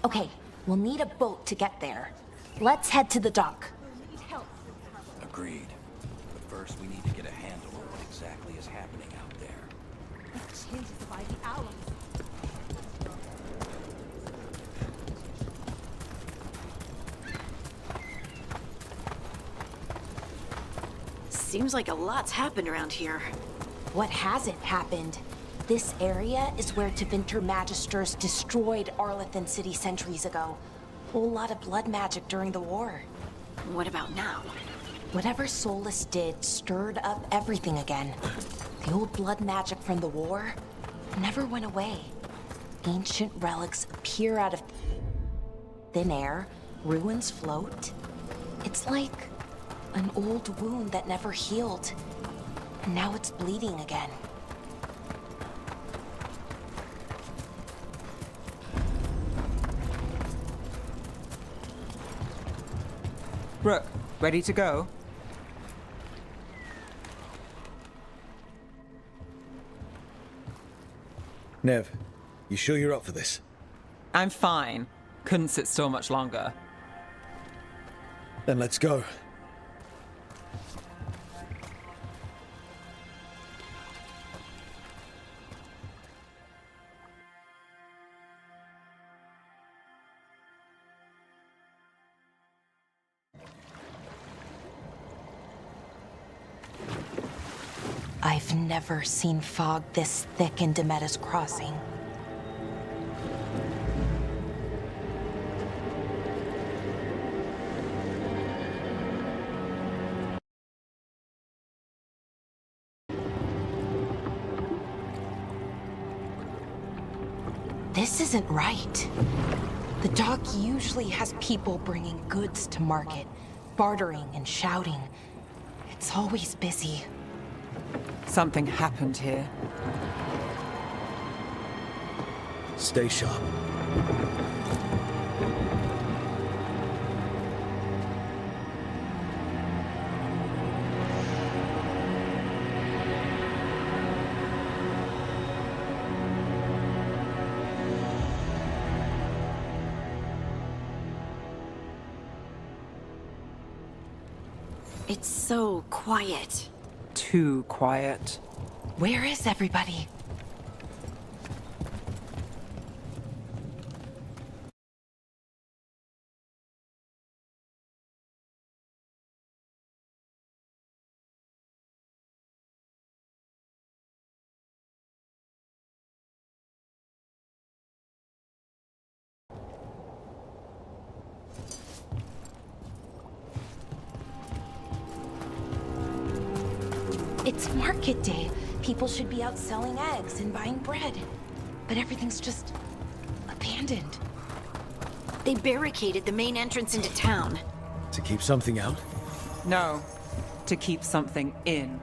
Okay, we'll need a boat to get there. Let's head to the dock. Agreed. But first, we need to get a handle on what exactly is happening out there. Seems like a lot's happened around here. What hasn't happened? This area is where Tevinter Magisters destroyed Arlethan City centuries ago. Whole lot of blood magic during the war. What about now? Whatever Solus did stirred up everything again. The old blood magic from the war never went away. Ancient relics appear out of thin air, ruins float. It's like an old wound that never healed. And now it's bleeding again. Brooke, ready to go? Nev, you sure you're up for this? I'm fine. Couldn't sit still much longer. Then let's go. I've never seen fog this thick in Demetta's Crossing. This isn't right. The dock usually has people bringing goods to market, bartering and shouting. It's always busy. Something happened here. Stay sharp. It's so quiet. Too quiet. Where is everybody? It's market day. People should be out selling eggs and buying bread. But everything's just abandoned. They barricaded the main entrance into town. To keep something out? No, to keep something in.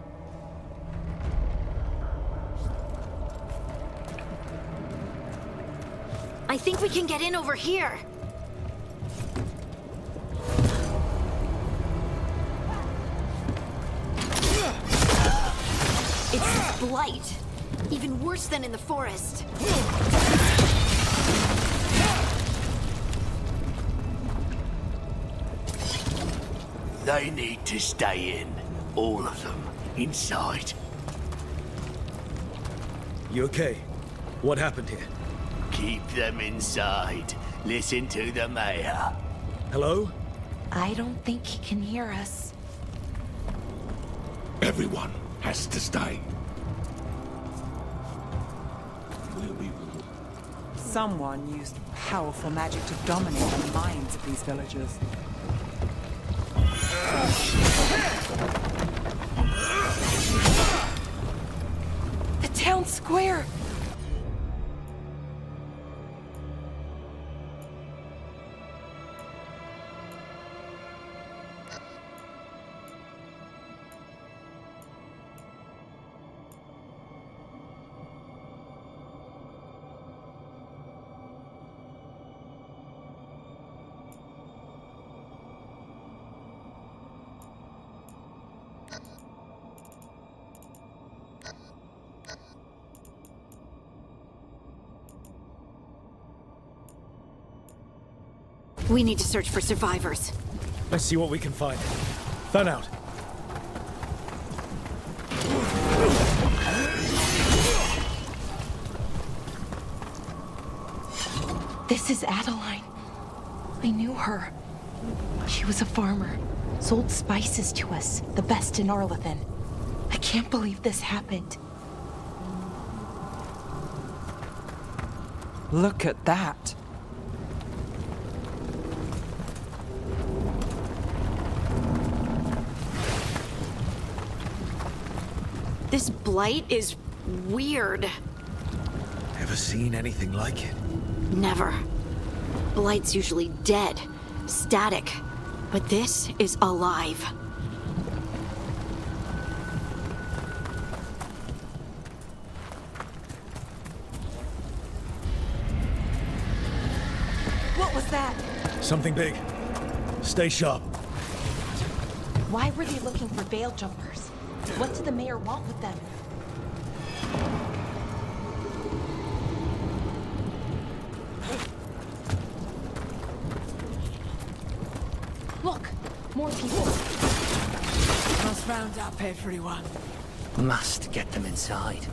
I think we can get in over here. It's blight. Even worse than in the forest. They need to stay in. All of them. Inside. You okay? What happened here? Keep them inside. Listen to the mayor. Hello? I don't think he can hear us. Everyone has to stay. Someone used powerful magic to dominate the minds of these villagers. The town square! We need to search for survivors. Let's see what we can find. Fan out. This is Adeline. I knew her. She was a farmer. Sold spices to us, the best in Arlethan. I can't believe this happened. Look at that. This blight is weird. Ever seen anything like it? Never. Blight's usually dead, static, but this is alive. What was that? Something big. Stay sharp. Why were they looking for veil jumpers? What did the mayor want with them? Look, more people. Must round up everyone. Must get them inside.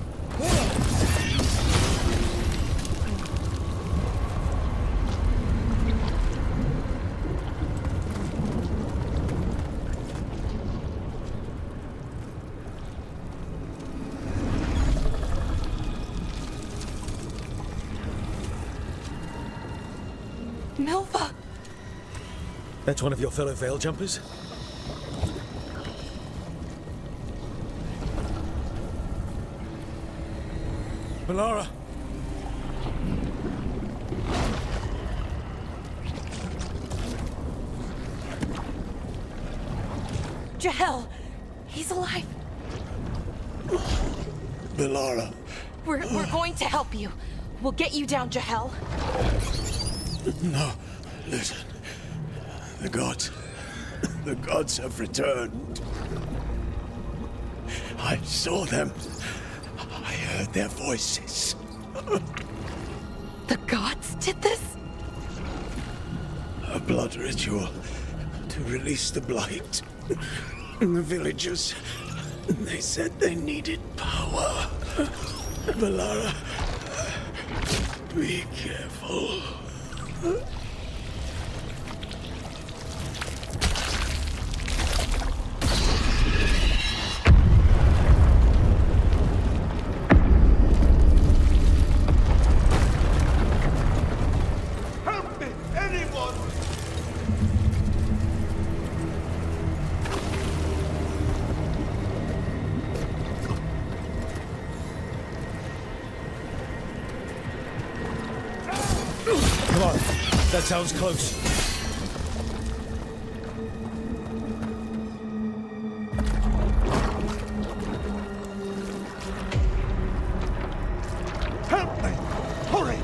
Milva! That's one of your fellow veil jumpers? Melara! Jahel! He's alive! Melara. We're going to help you. We'll get you down, Jahel. No, listen. The gods have returned. I saw them. I heard their voices. The gods did this? A blood ritual to release the blight. And the villagers, they said they needed power. Melara, be careful. Help me! Anyone! Come on. That sounds close. Help me! Hurry!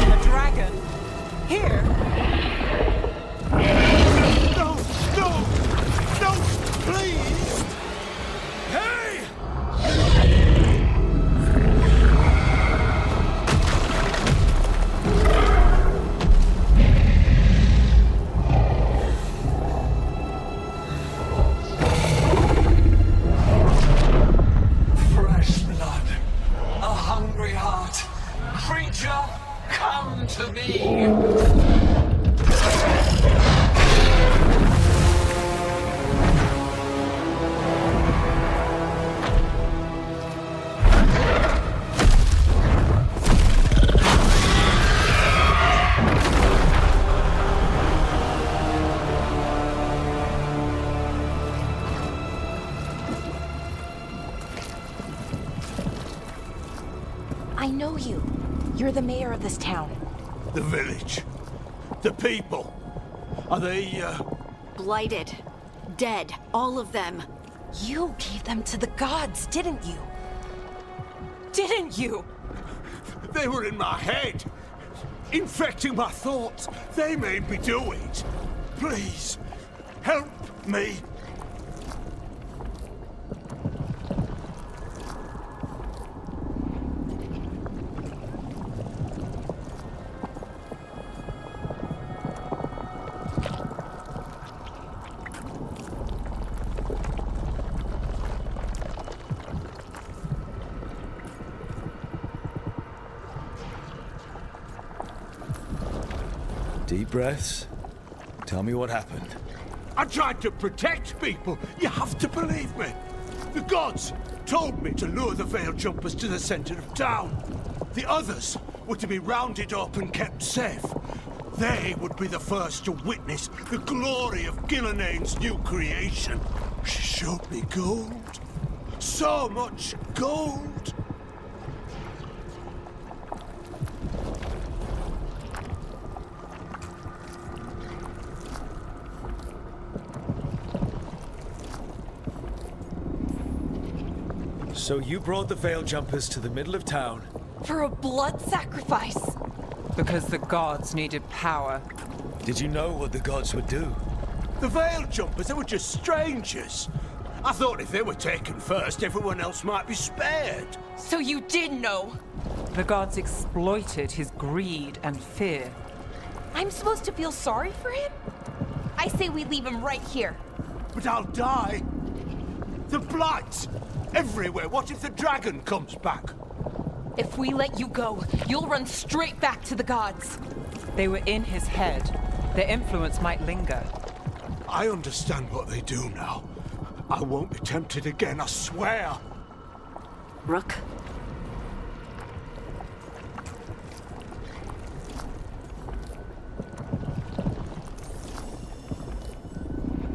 A dragon? Here? No! No! No! Please! Hey! Fresh blood, a hungry heart. Creature, come to me. I know you. You're the mayor of this town. The village. The people. Are they, Blighted. Dead. All of them. You gave them to the gods, didn't you? Didn't you? They were in my head. Infecting my thoughts. They made me do it. Please, help me. Deep breaths. Tell me what happened. I tried to protect people. You have to believe me. The gods told me to lure the Veil Jumpers to the center of town. The others were to be rounded up and kept safe. They would be the first to witness the glory of Gilneain's new creation. She showed me gold. So much gold. So you brought the Veil Jumpers to the middle of town. For a blood sacrifice. Because the gods needed power. Did you know what the gods would do? The Veil Jumpers, they were just strangers. I thought if they were taken first, everyone else might be spared. So you did know. The gods exploited his greed and fear. I'm supposed to feel sorry for him? I say we leave him right here. But I'll die. The Blight! Everywhere. What if the dragon comes back? If we let you go, you'll run straight back to the gods. They were in his head. Their influence might linger. I understand what they do now. I won't be tempted again, I swear. Rook?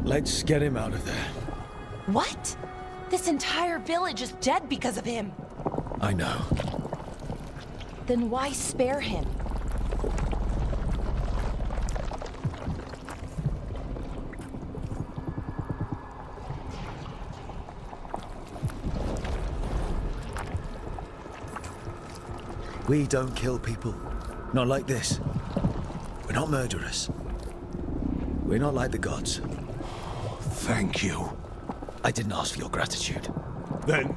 Let's get him out of there. What? This entire village is dead because of him. I know. Then why spare him? We don't kill people. Not like this. We're not murderers. We're not like the gods. Thank you. I didn't ask for your gratitude. Then,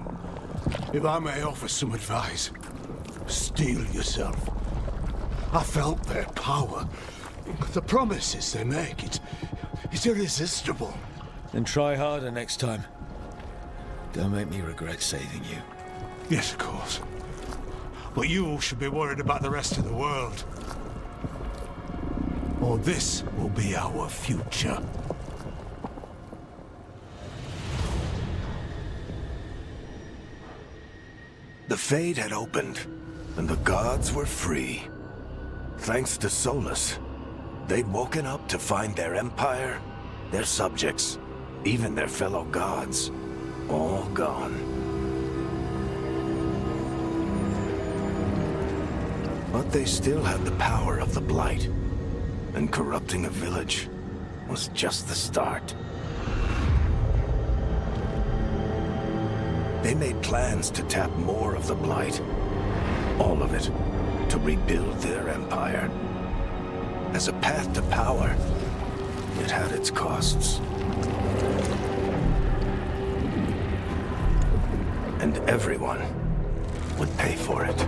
if I may offer some advice, steel yourself. I felt their power. The promises they make, it's irresistible. Then try harder next time. Don't make me regret saving you. Yes, of course. But you should be worried about the rest of the world. Or this will be our future. The Fade had opened, and the gods were free. Thanks to Solus, they'd woken up to find their empire, their subjects, even their fellow gods, all gone. But they still had the power of the Blight, and corrupting a village was just the start. They made plans to tap more of the Blight, all of it, to rebuild their empire. As a path to power, it had its costs. And everyone would pay for it.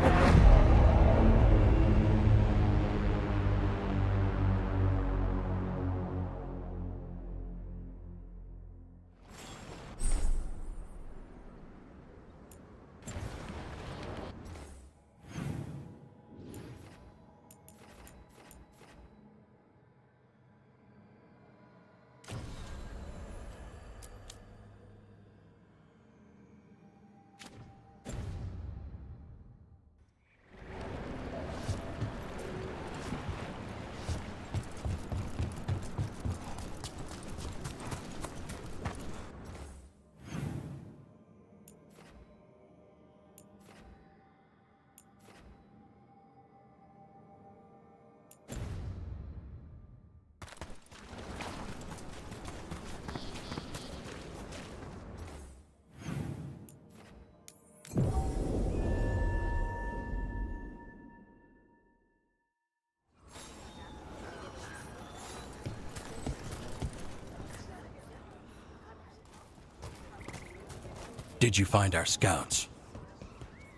Did you find our scouts?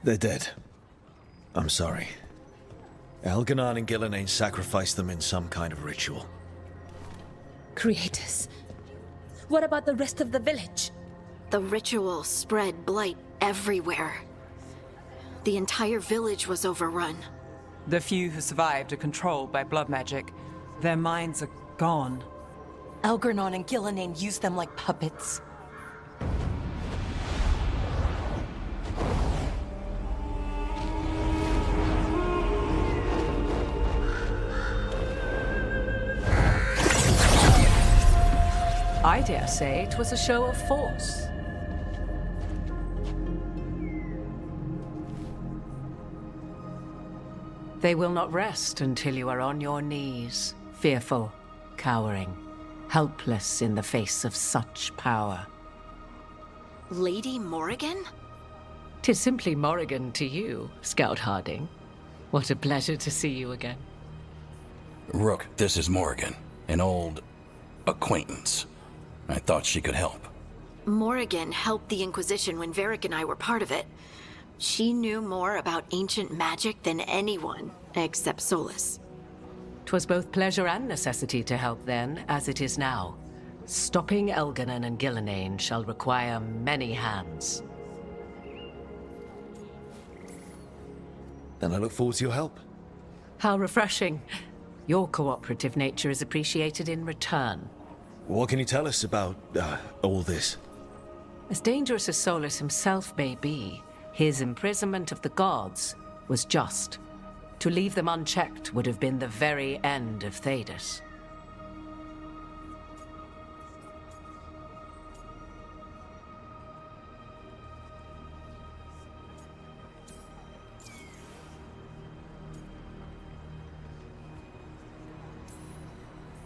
They're dead. I'm sorry. Elganon and Gilneain sacrificed them in some kind of ritual. Creators. What about the rest of the village? The ritual spread blight everywhere. The entire village was overrun. The few who survived are controlled by blood magic. Their minds are gone. Algernon and Gillenane used them like puppets. I dare say it was a show of force. They will not rest until you are on your knees, fearful, cowering, helpless in the face of such power. Lady Morrigan? 'Tis simply Morrigan to you, Scout Harding. What a pleasure to see you again. Rook, this is Morrigan, an old acquaintance. I thought she could help. Morrigan helped the Inquisition when Varric and I were part of it. She knew more about ancient magic than anyone, except Solus. 'Twas both pleasure and necessity to help then, as it is now. Stopping Elganon and Gillenane shall require many hands. Then I look forward to your help. How refreshing. Your cooperative nature is appreciated in return. What can you tell us about, all this? As dangerous as Solus himself may be, his imprisonment of the gods was just. To leave them unchecked would have been the very end of Thedas.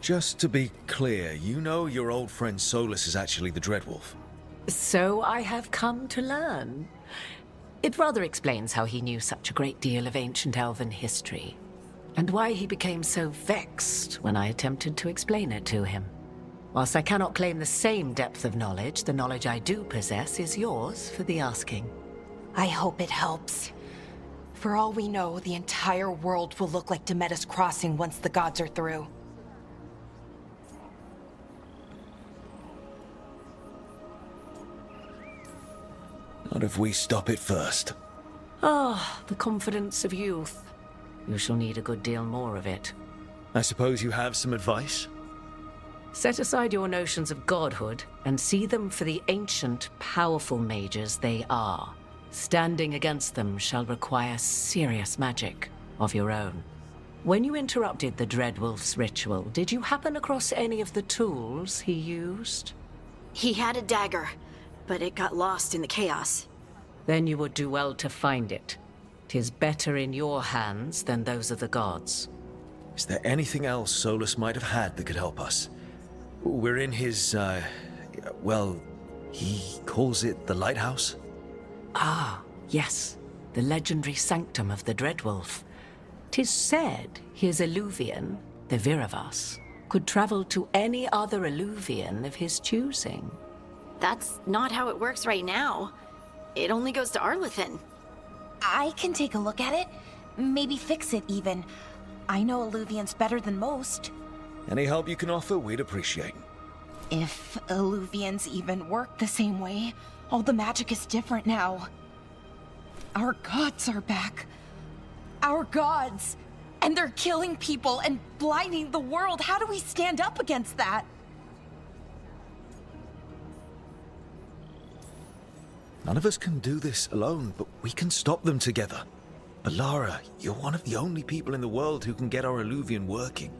Just to be clear, you know your old friend Solus is actually the Dreadwolf. So I have come to learn. It rather explains how he knew such a great deal of ancient elven history, and why he became so vexed when I attempted to explain it to him. Whilst I cannot claim the same depth of knowledge, the knowledge I do possess is yours for the asking. I hope it helps. For all we know, the entire world will look like Demetus Crossing once the gods are through. Not if we stop it first. Ah, the confidence of youth. You shall need a good deal more of it. I suppose you have some advice? Set aside your notions of godhood and see them for the ancient, powerful mages they are. Standing against them shall require serious magic of your own. When you interrupted the Dreadwolf's ritual, did you happen across any of the tools he used? He had a dagger, but it got lost in the chaos. Then you would do well to find it. 'Tis better in your hands than those of the gods. Is there anything else Solus might have had that could help us? We're in his, well, he calls it the lighthouse? Ah, yes. The legendary sanctum of the Dreadwolf. 'Tis said his Illuvian, the Viravas, could travel to any other Illuvian of his choosing. That's not how it works right now. It only goes to Arlethan. I can take a look at it. Maybe fix it, even. I know Illuvians better than most. Any help you can offer, we'd appreciate. If Illuvians even work the same way, all the magic is different now. Our gods are back. Our gods! And they're killing people and blinding the world. How do we stand up against that? None of us can do this alone, but we can stop them together. Alara, you're one of the only people in the world who can get our Illuvian working.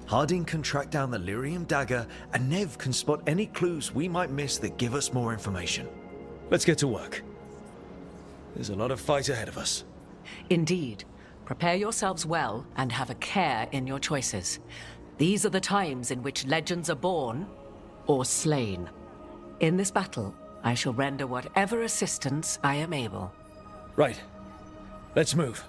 Harding can track down the Lyrium dagger, and Nev can spot any clues we might miss that give us more information. Let's get to work. There's a lot of fight ahead of us. Indeed. Prepare yourselves well and have a care in your choices. These are the times in which legends are born or slain. In this battle, I shall render whatever assistance I am able. Right. Let's move.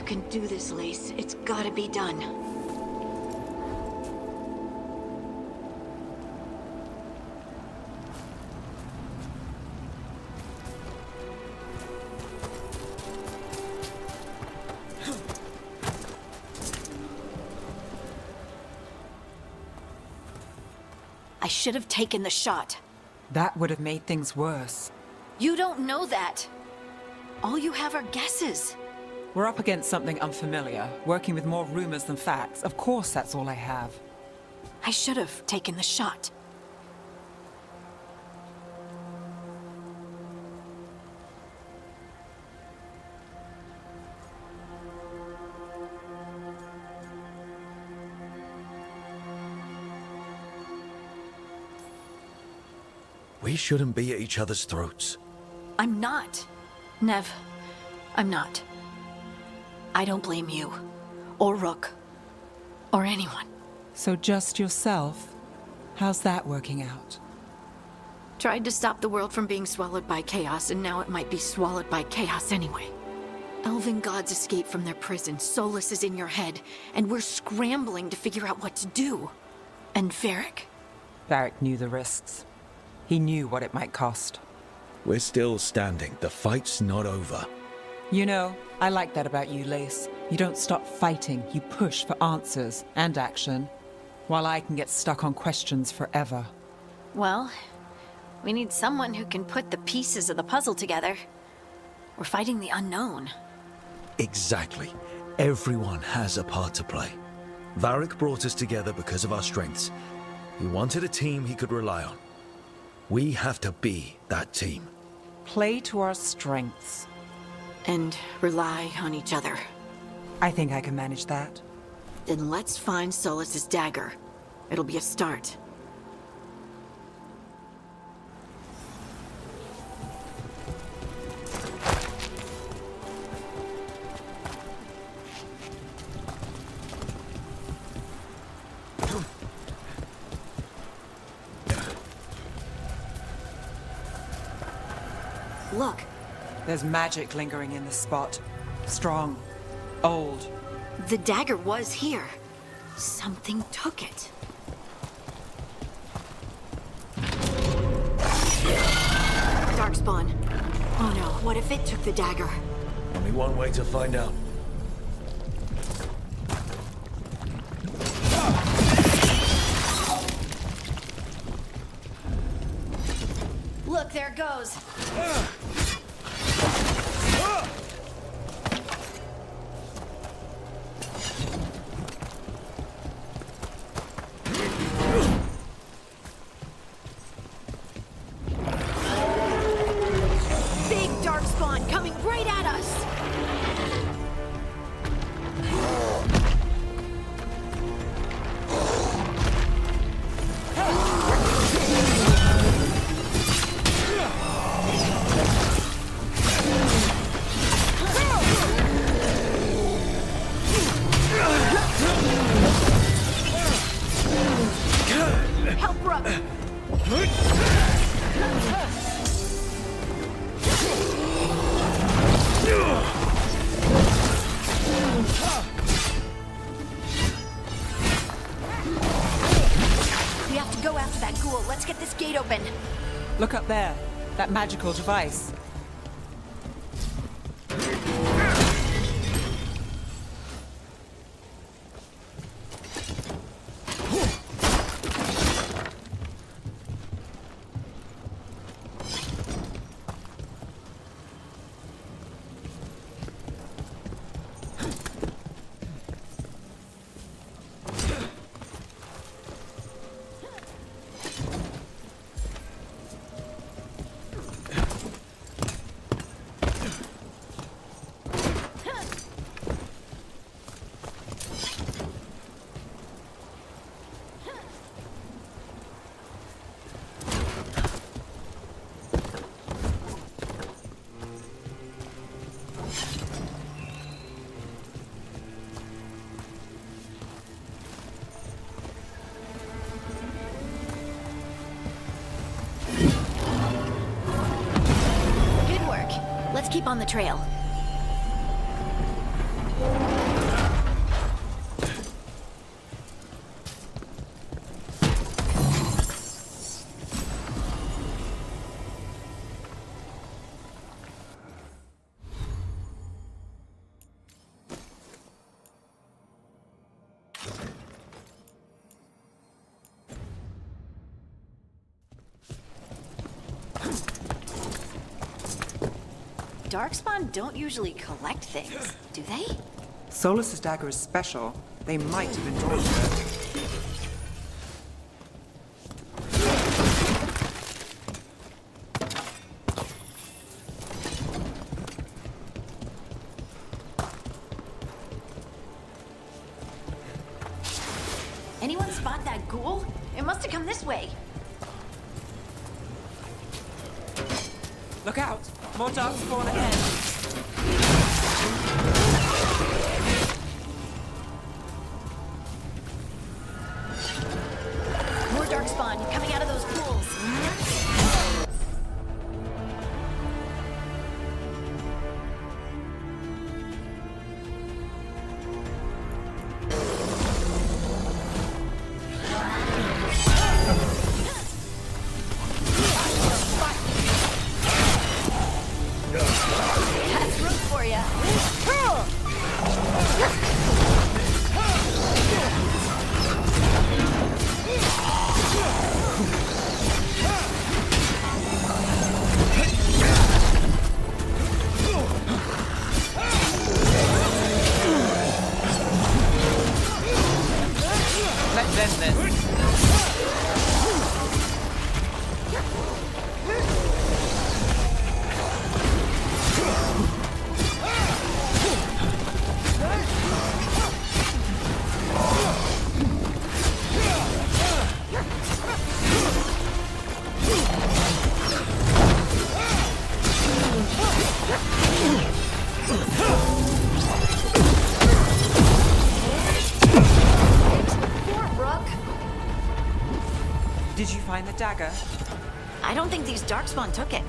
can do this, Lace. It's gotta be done. I should have taken the shot. That would have made things worse. You don't know that. All you have are guesses. We're up against something unfamiliar, working with more rumors than facts. Of course that's all I have. I should have taken the shot. We shouldn't be at each other's throats. I'm not. Nev, I'm not. I don't blame you, or Rook, or anyone. So just yourself? How's that working out? Tried to stop the world from being swallowed by chaos, and now it might be swallowed by chaos anyway. Elven gods escaped from their prison, Solus is in your head, and we're scrambling to figure out what to do. And Varric? Varric knew the risks. He knew what it might cost. We're still standing. The fight's not over. You know, I like that about you, Lace. You don't stop fighting, you push for answers and action, while I can get stuck on questions forever. Well, we need someone who can put the pieces of the puzzle together. We're fighting the unknown. Exactly. Everyone has a part to play. Varric brought us together because of our strengths. He wanted a team he could rely on. We have to be that team. Play to our strengths. And rely on each other. I think I can manage that. Then let's find Solus's dagger. It'll be a start. Look. There's magic lingering in this spot. Strong. Old. The dagger was here. Something took it. Darkspawn. Oh no, what if it took the dagger? Only one way to find out. Look, there it goes. Big darkspawn coming right at us. Help Rook. We have to go after that ghoul. Let's get this gate open. Look up there. That magical device. Good work. Let's keep on the trail. Darkspawn don't usually collect things, do they? Solus's dagger is special. They might have endorsed it. Anyone spot that ghoul? It must have come this way. Look out! More dark spawn ahead! More Darkspawn coming out of those pools. That's room for ya. Let's end this. Did you find the dagger? I don't think these Darkspawn took it.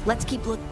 Let's keep looking.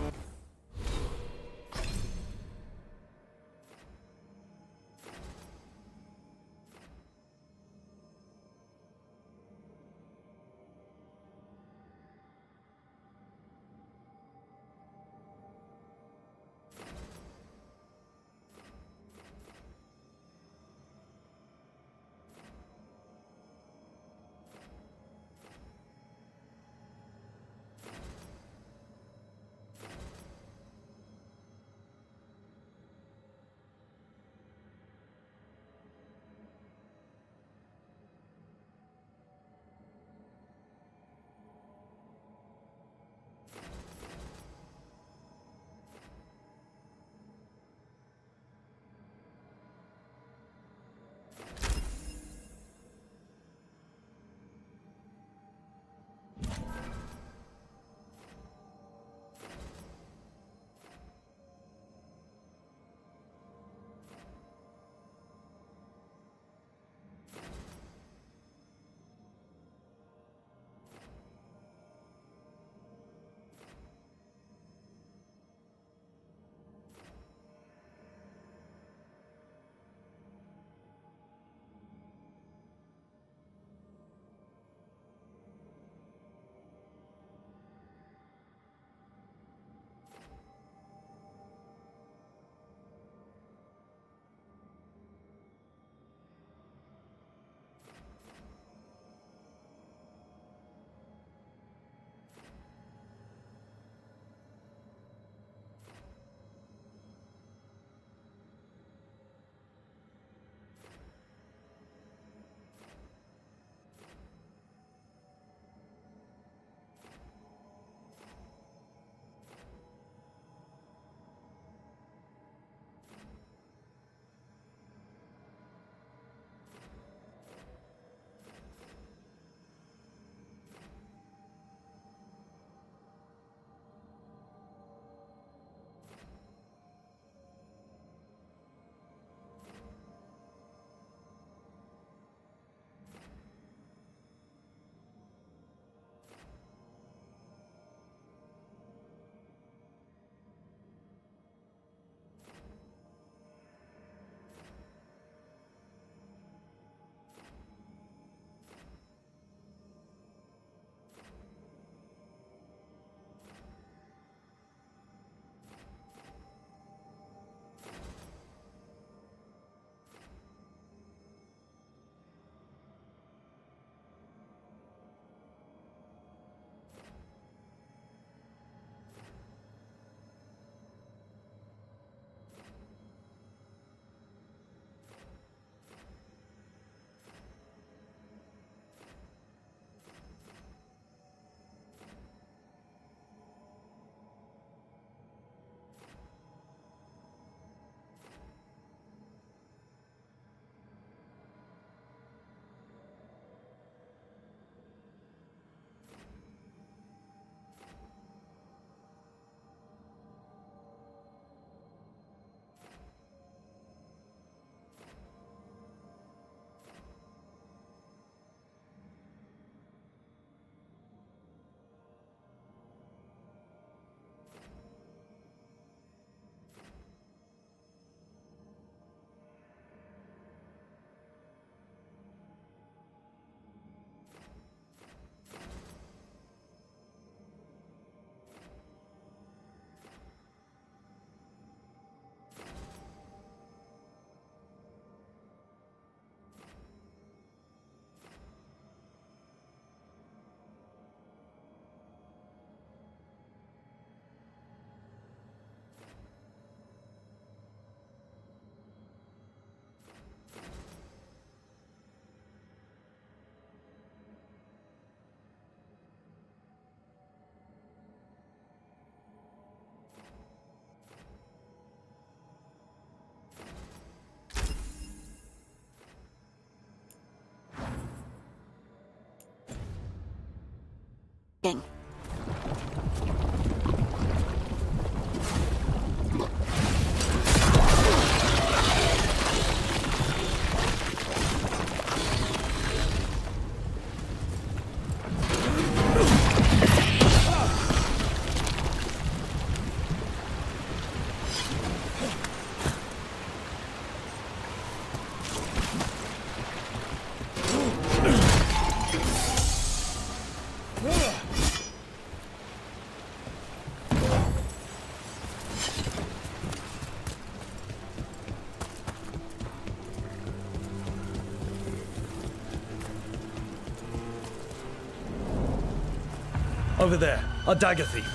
Over there, a dagger thief.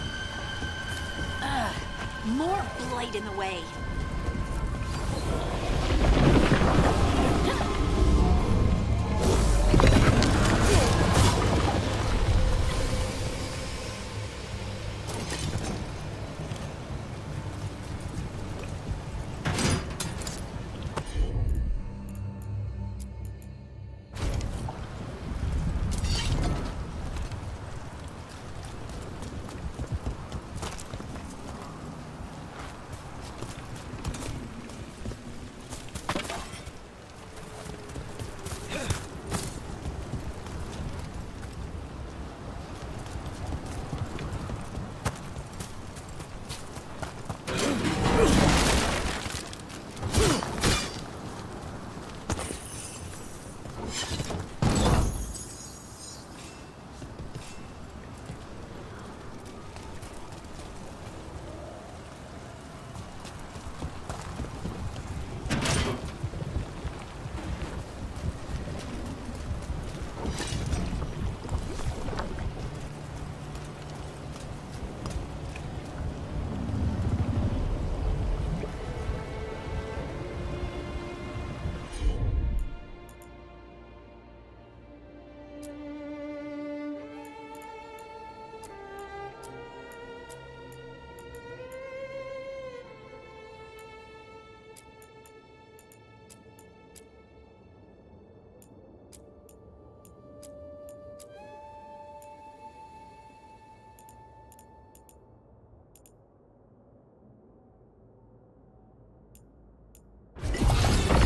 More blight in the way.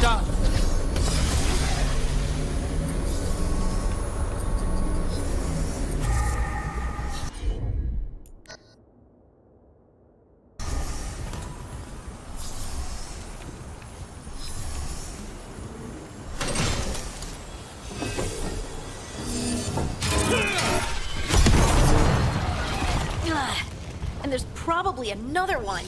Done. And there's probably another one.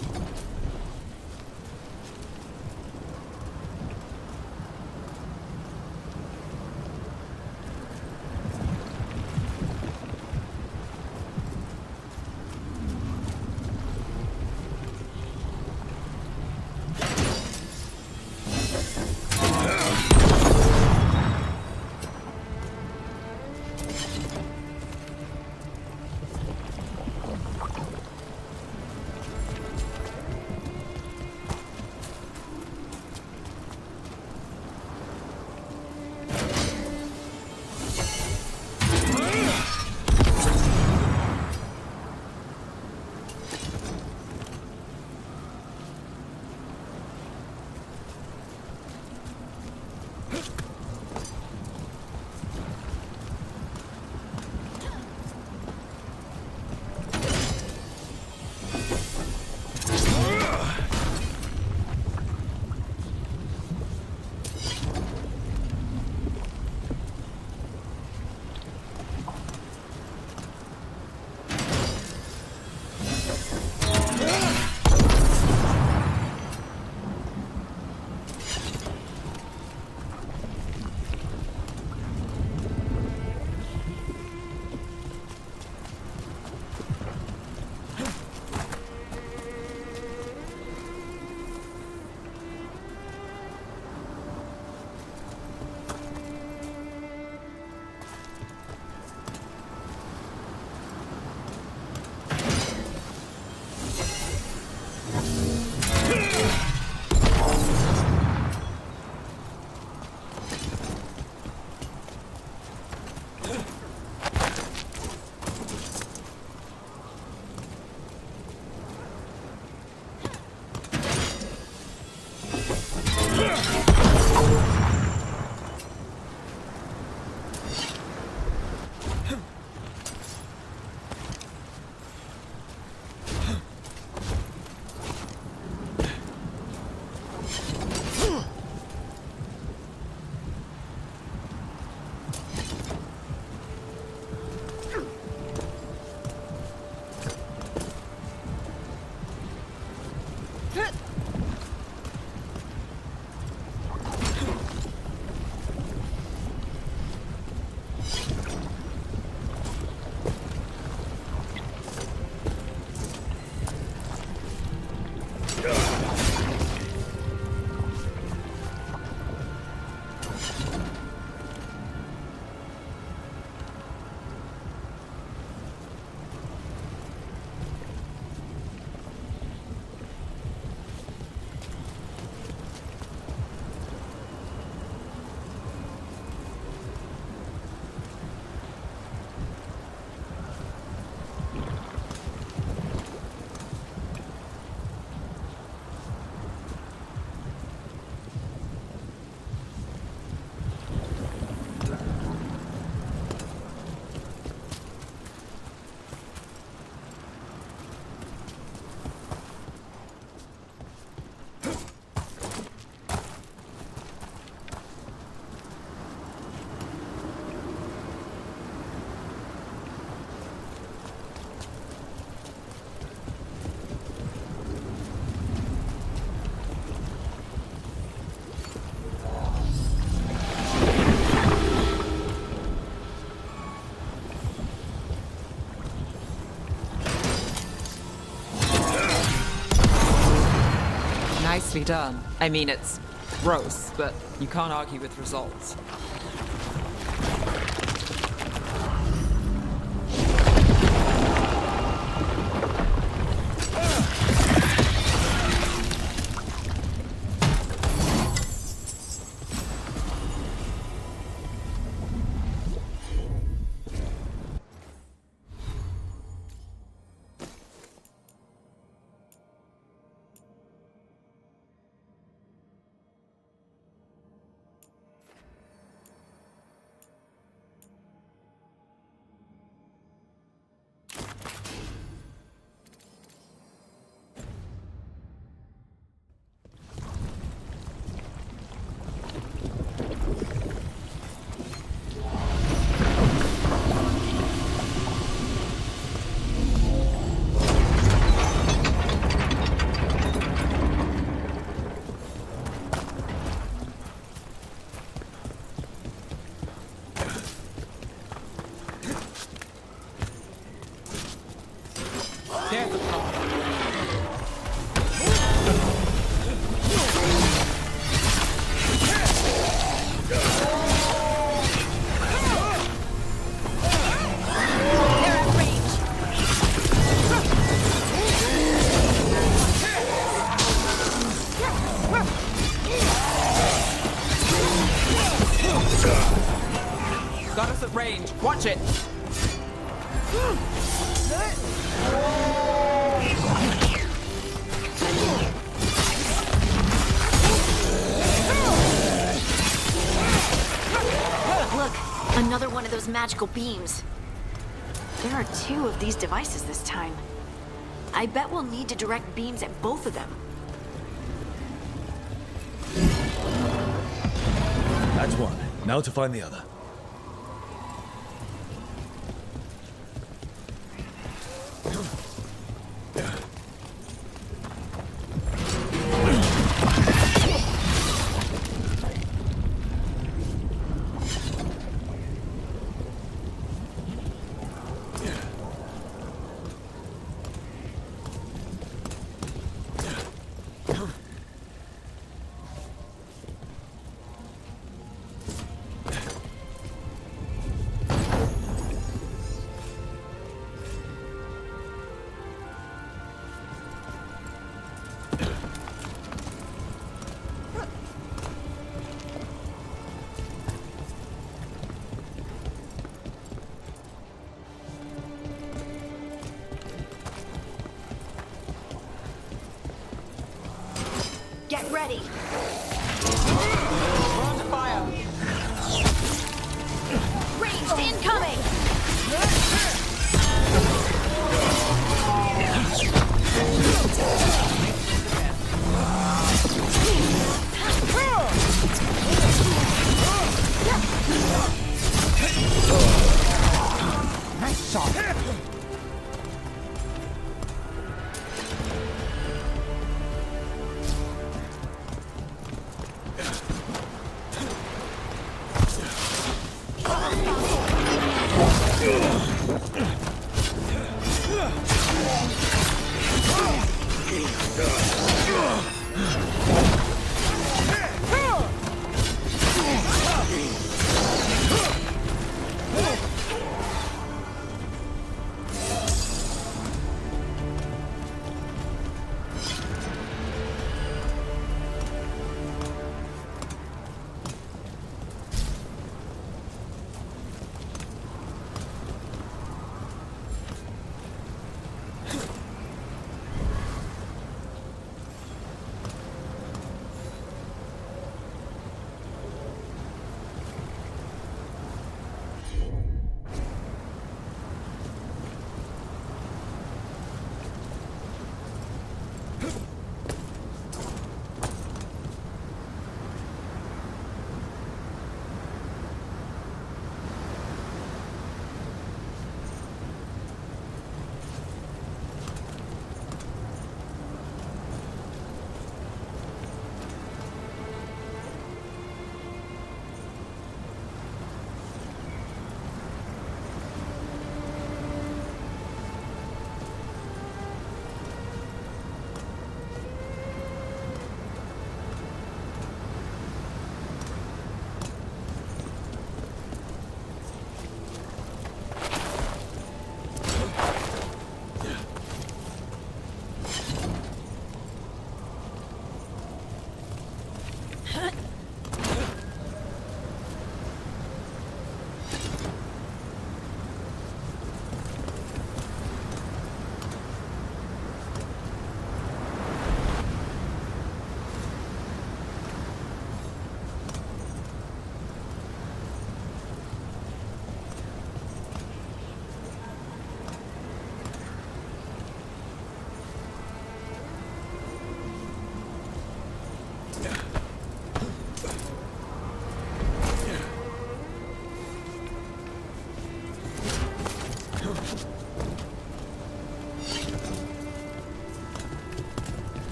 Nicely done. I mean, it's gross, but you can't argue with results. Got us at range. Watch it! Look, another one of those magical beams. There are 2 of these devices this time. I bet we'll need to direct beams at both of them. That's one. Now to find the other. Get ready. We're under fire! Ranged incoming! Nice shot!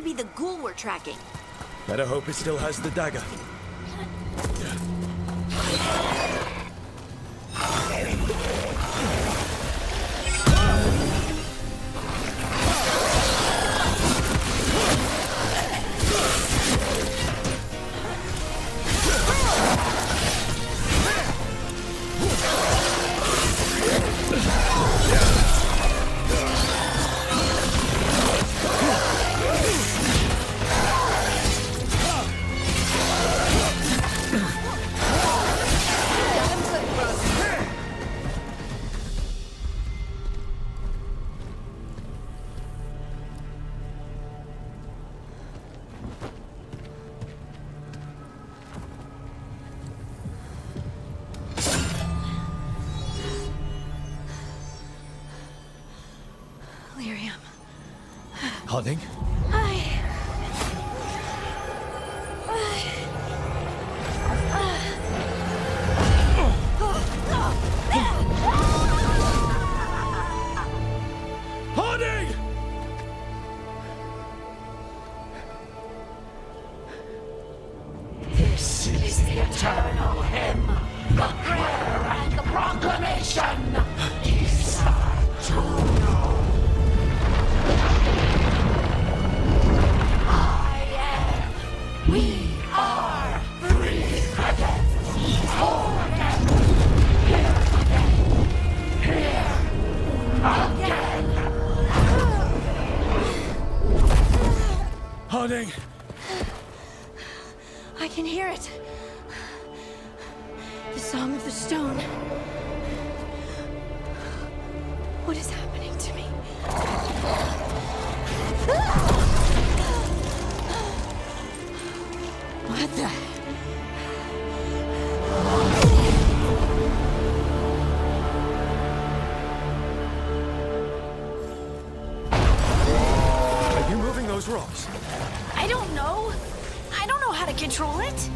to be the ghoul we're tracking. Better hope it still has the dagger. Lyrium. Harding? Harding! This is the eternal hymn, the prayer and the proclamation. Isa to know. I am. We are free again. Whole again. Here again. Harding! I can hear it. The Song of the Stone. What is happening to me? What the? Are you moving those rocks? I don't know. I don't know how to control it.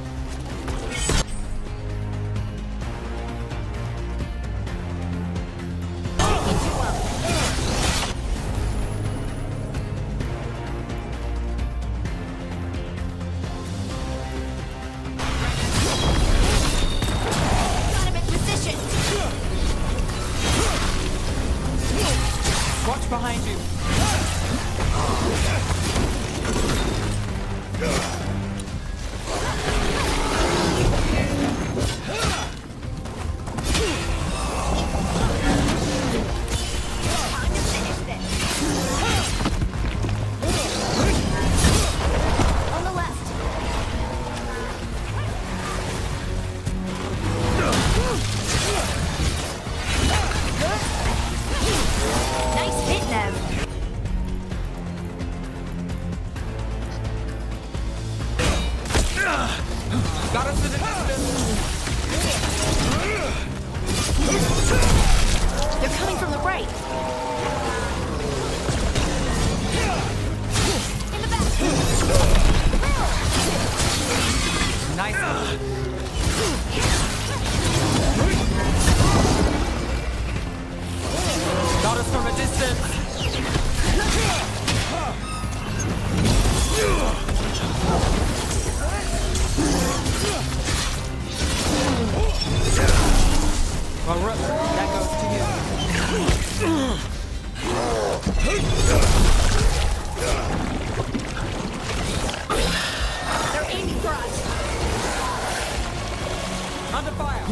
Got him in position. Watch behind you. On the left. Nice hit, Nev. Got us to the distance. They're coming from the right. In the back. Nice. Got us from a distance. Well, that goes to you. They're aiming for us. Under fire.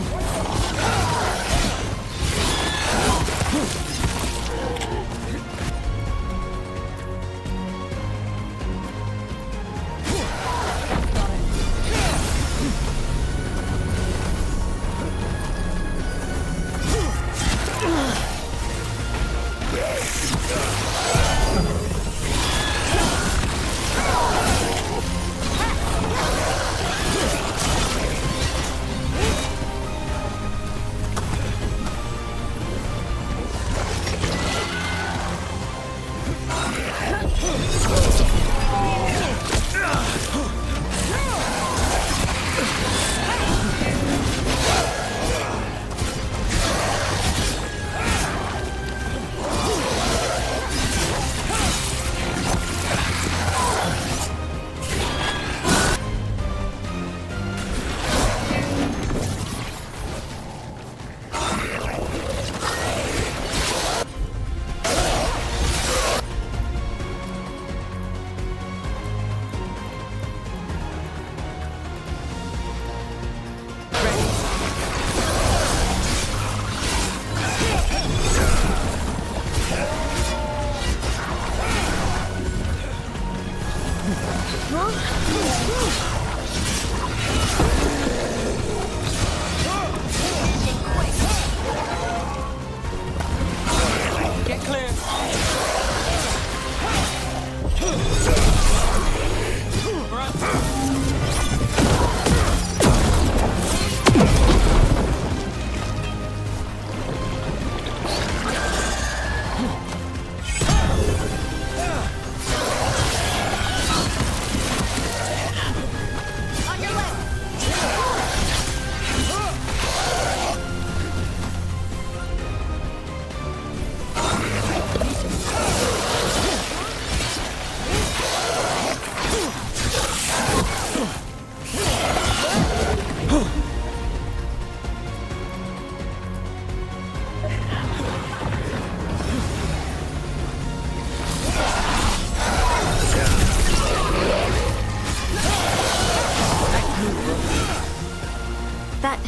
That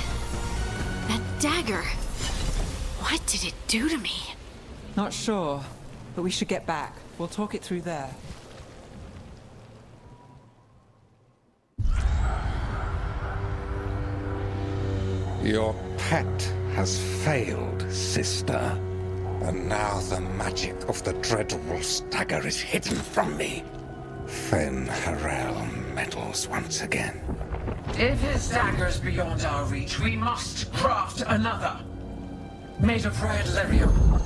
dagger. What did it do to me? Not sure, but we should get back. We'll talk it through there. Your pet has failed, sister. And now the magic of the Dreadwolf's dagger is hidden from me. Fen Harel meddles once again. If his dagger's beyond our reach, we must craft another. Made of red lyrium.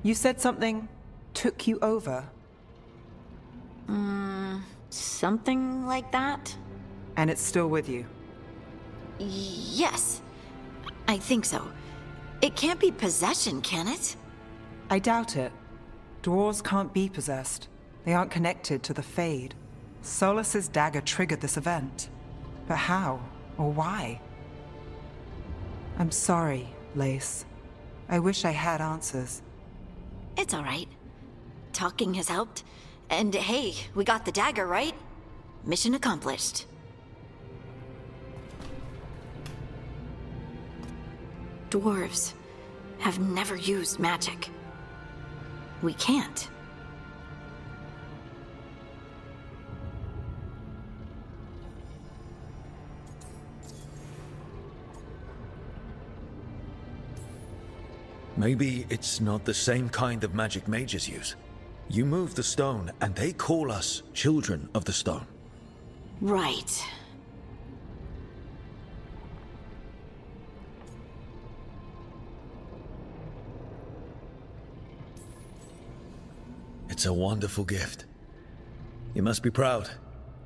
You said something took you over, Something like that? and it's still with you. Yes. I think so. It can't be possession, can it? I doubt it. Dwarves can't be possessed. They aren't connected to the Fade. Solus's dagger triggered this event. But how? Or why? I'm sorry, Lace. I wish I had answers. It's all right. Talking has helped. And hey, we got the dagger, right? Mission accomplished. Dwarves have never used magic. We can't. Maybe it's not the same kind of magic mages use. You move the stone, and they call us children of the stone. Right. It's a wonderful gift. You must be proud.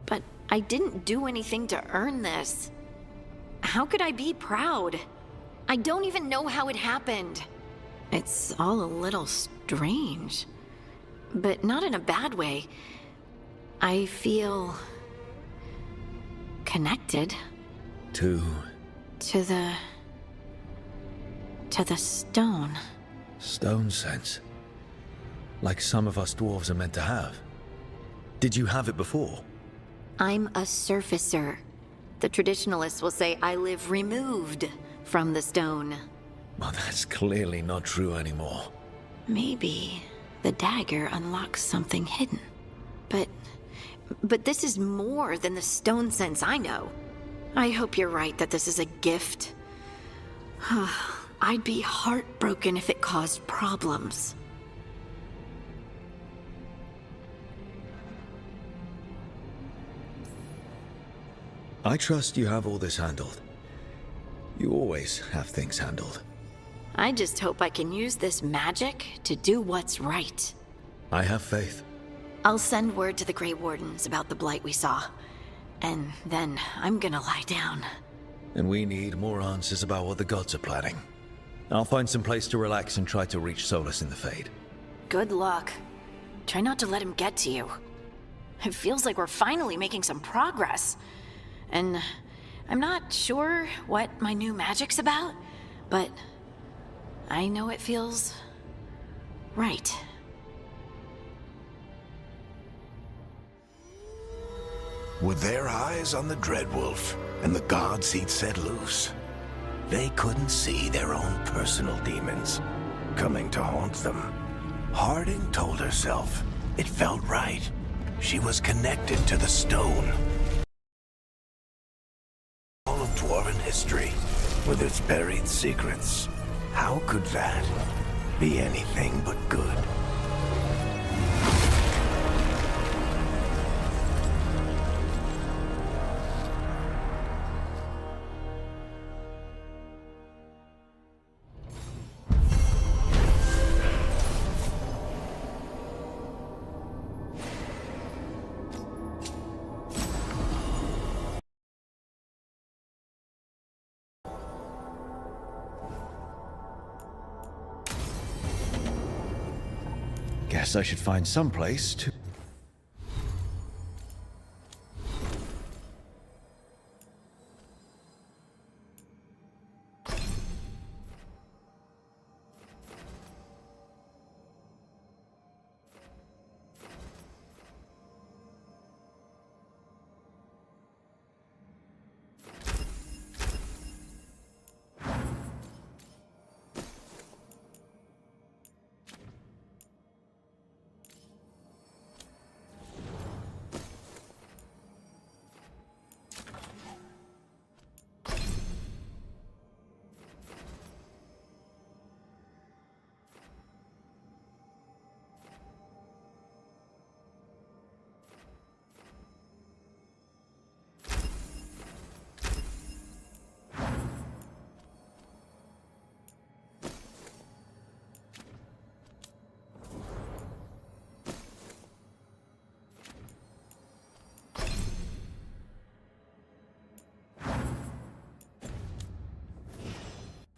But I didn't do anything to earn this. How could I be proud? I don't even know how it happened. It's all a little strange. But not in a bad way. I feel... connected. To the stone. stone sense. Like some of us dwarves are meant to have. Did you have it before? I'm a surfacer. The traditionalists will say I live removed from the stone. Well, that's clearly not true anymore. Maybe the dagger unlocks something hidden. But this is more than the stone sense I know. I hope you're right that this is a gift. I'd be heartbroken if it caused problems. I trust you have all this handled. You always have things handled. I just hope I can use this magic to do what's right. I have faith. I'll send word to the Grey Wardens about the blight we saw. And then I'm gonna lie down. And we need more answers about what the gods are planning. I'll find some place to relax and try to reach Solus in the Fade. Good luck. Try not to let him get to you. It feels like we're finally making some progress. And I'm not sure what my new magic's about, but I know it feels right. With their eyes on the Dreadwolf and the gods he'd set loose, they couldn't see their own personal demons coming to haunt them. Harding told herself it felt right. She was connected to the stone. All of Dwarven history, with its buried secrets. How could that be anything but good? Guess I should find some place to...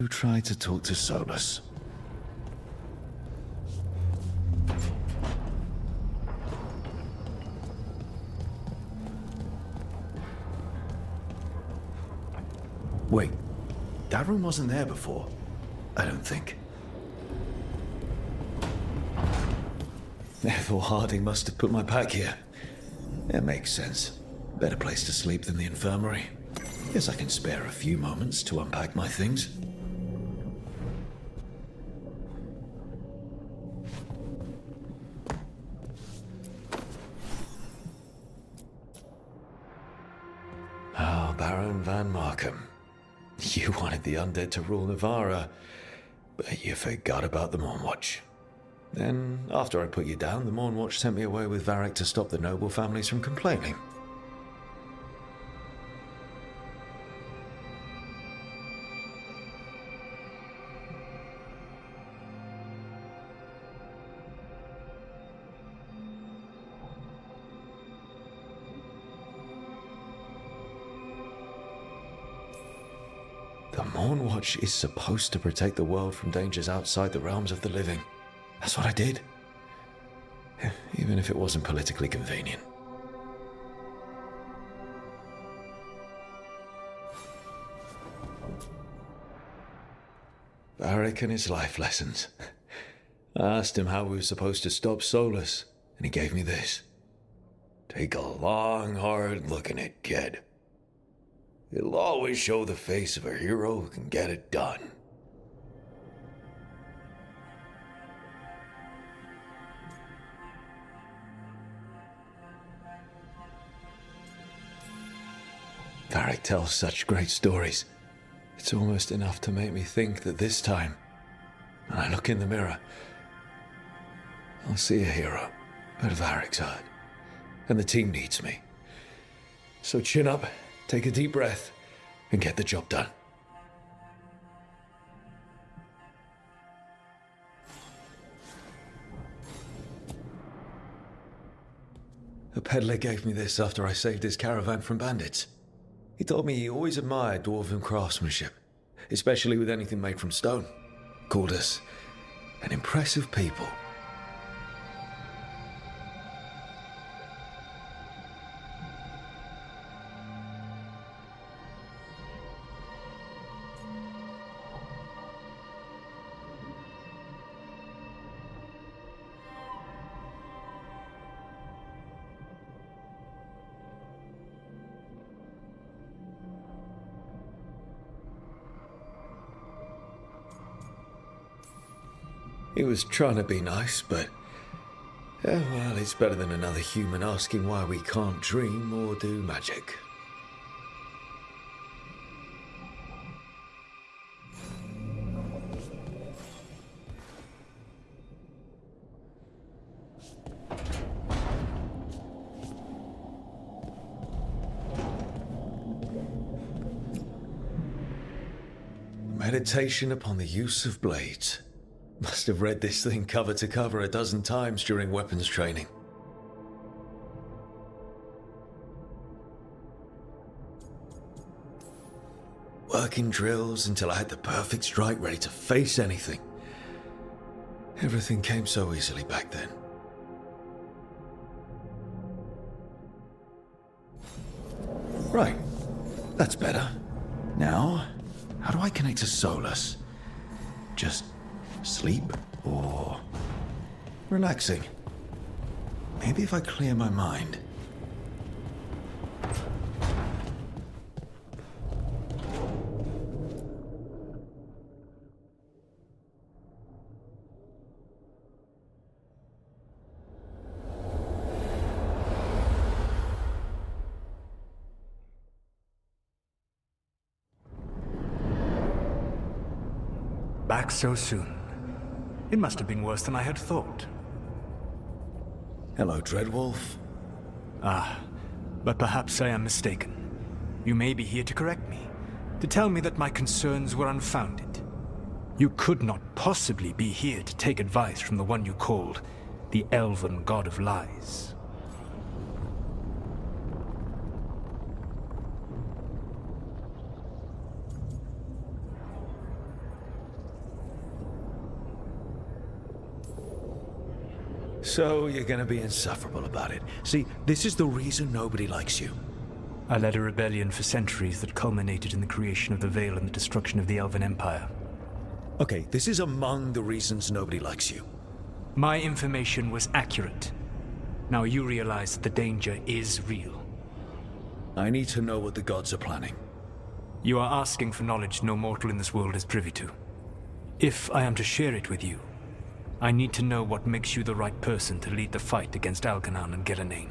you try to talk to Solus? Wait, that room wasn't there before. I don't think. Therefore, Harding must have put my pack here. It makes sense. Better place to sleep than the infirmary. Guess I can spare a few moments to unpack my things. Oh, Baron Van Markham. You wanted the undead to rule Navarra, but you forgot about the Mournwatch. Then, after I put you down, the Mournwatch sent me away with Varric to stop the noble families from complaining. The Mournwatch is supposed to protect the world from dangers outside the realms of the living. That's what I did. Even if it wasn't politically convenient. Varric and his life lessons. I asked him how we were supposed to stop Solus, and he gave me this. Take a long, hard look at it, kid. It'll always show the face of a hero who can get it done. Varric tells such great stories. It's almost enough to make me think that this time, when I look in the mirror, I'll see a hero, but Varric's hurt, and the team needs me. So chin up, take a deep breath, and get the job done. A peddler gave me this after I saved his caravan from bandits. He told me he always admired dwarven craftsmanship, especially with anything made from stone. Called us an impressive people. He was trying to be nice, but... well, it's better than another human asking why we can't dream or do magic. Meditation upon the use of blades. Must have read this thing cover to cover a dozen times during weapons training. Working drills until I had the perfect strike ready to face anything. Everything came so easily back then. Right, that's better. Now, how do I connect to Solus? Just sleep or relaxing? Maybe if I clear my mind. Back so soon. It must have been worse than I had thought. Hello, Dreadwolf. Ah, but perhaps I am mistaken. You may be here to correct me, to tell me that my concerns were unfounded. You could not possibly be here to take advice from the one you called the Elven God of Lies. So you're gonna be insufferable about it. See, this is the reason nobody likes you. I led a rebellion for centuries that culminated in the creation of the Veil and the destruction of the Elven Empire. Okay, this is among the reasons nobody likes you. My information was accurate. Now you realize that the danger is real. I need to know what the gods are planning. You are asking for knowledge no mortal in this world is privy to. If I am to share it with you, I need to know what makes you the right person to lead the fight against Algernon and Gillenane.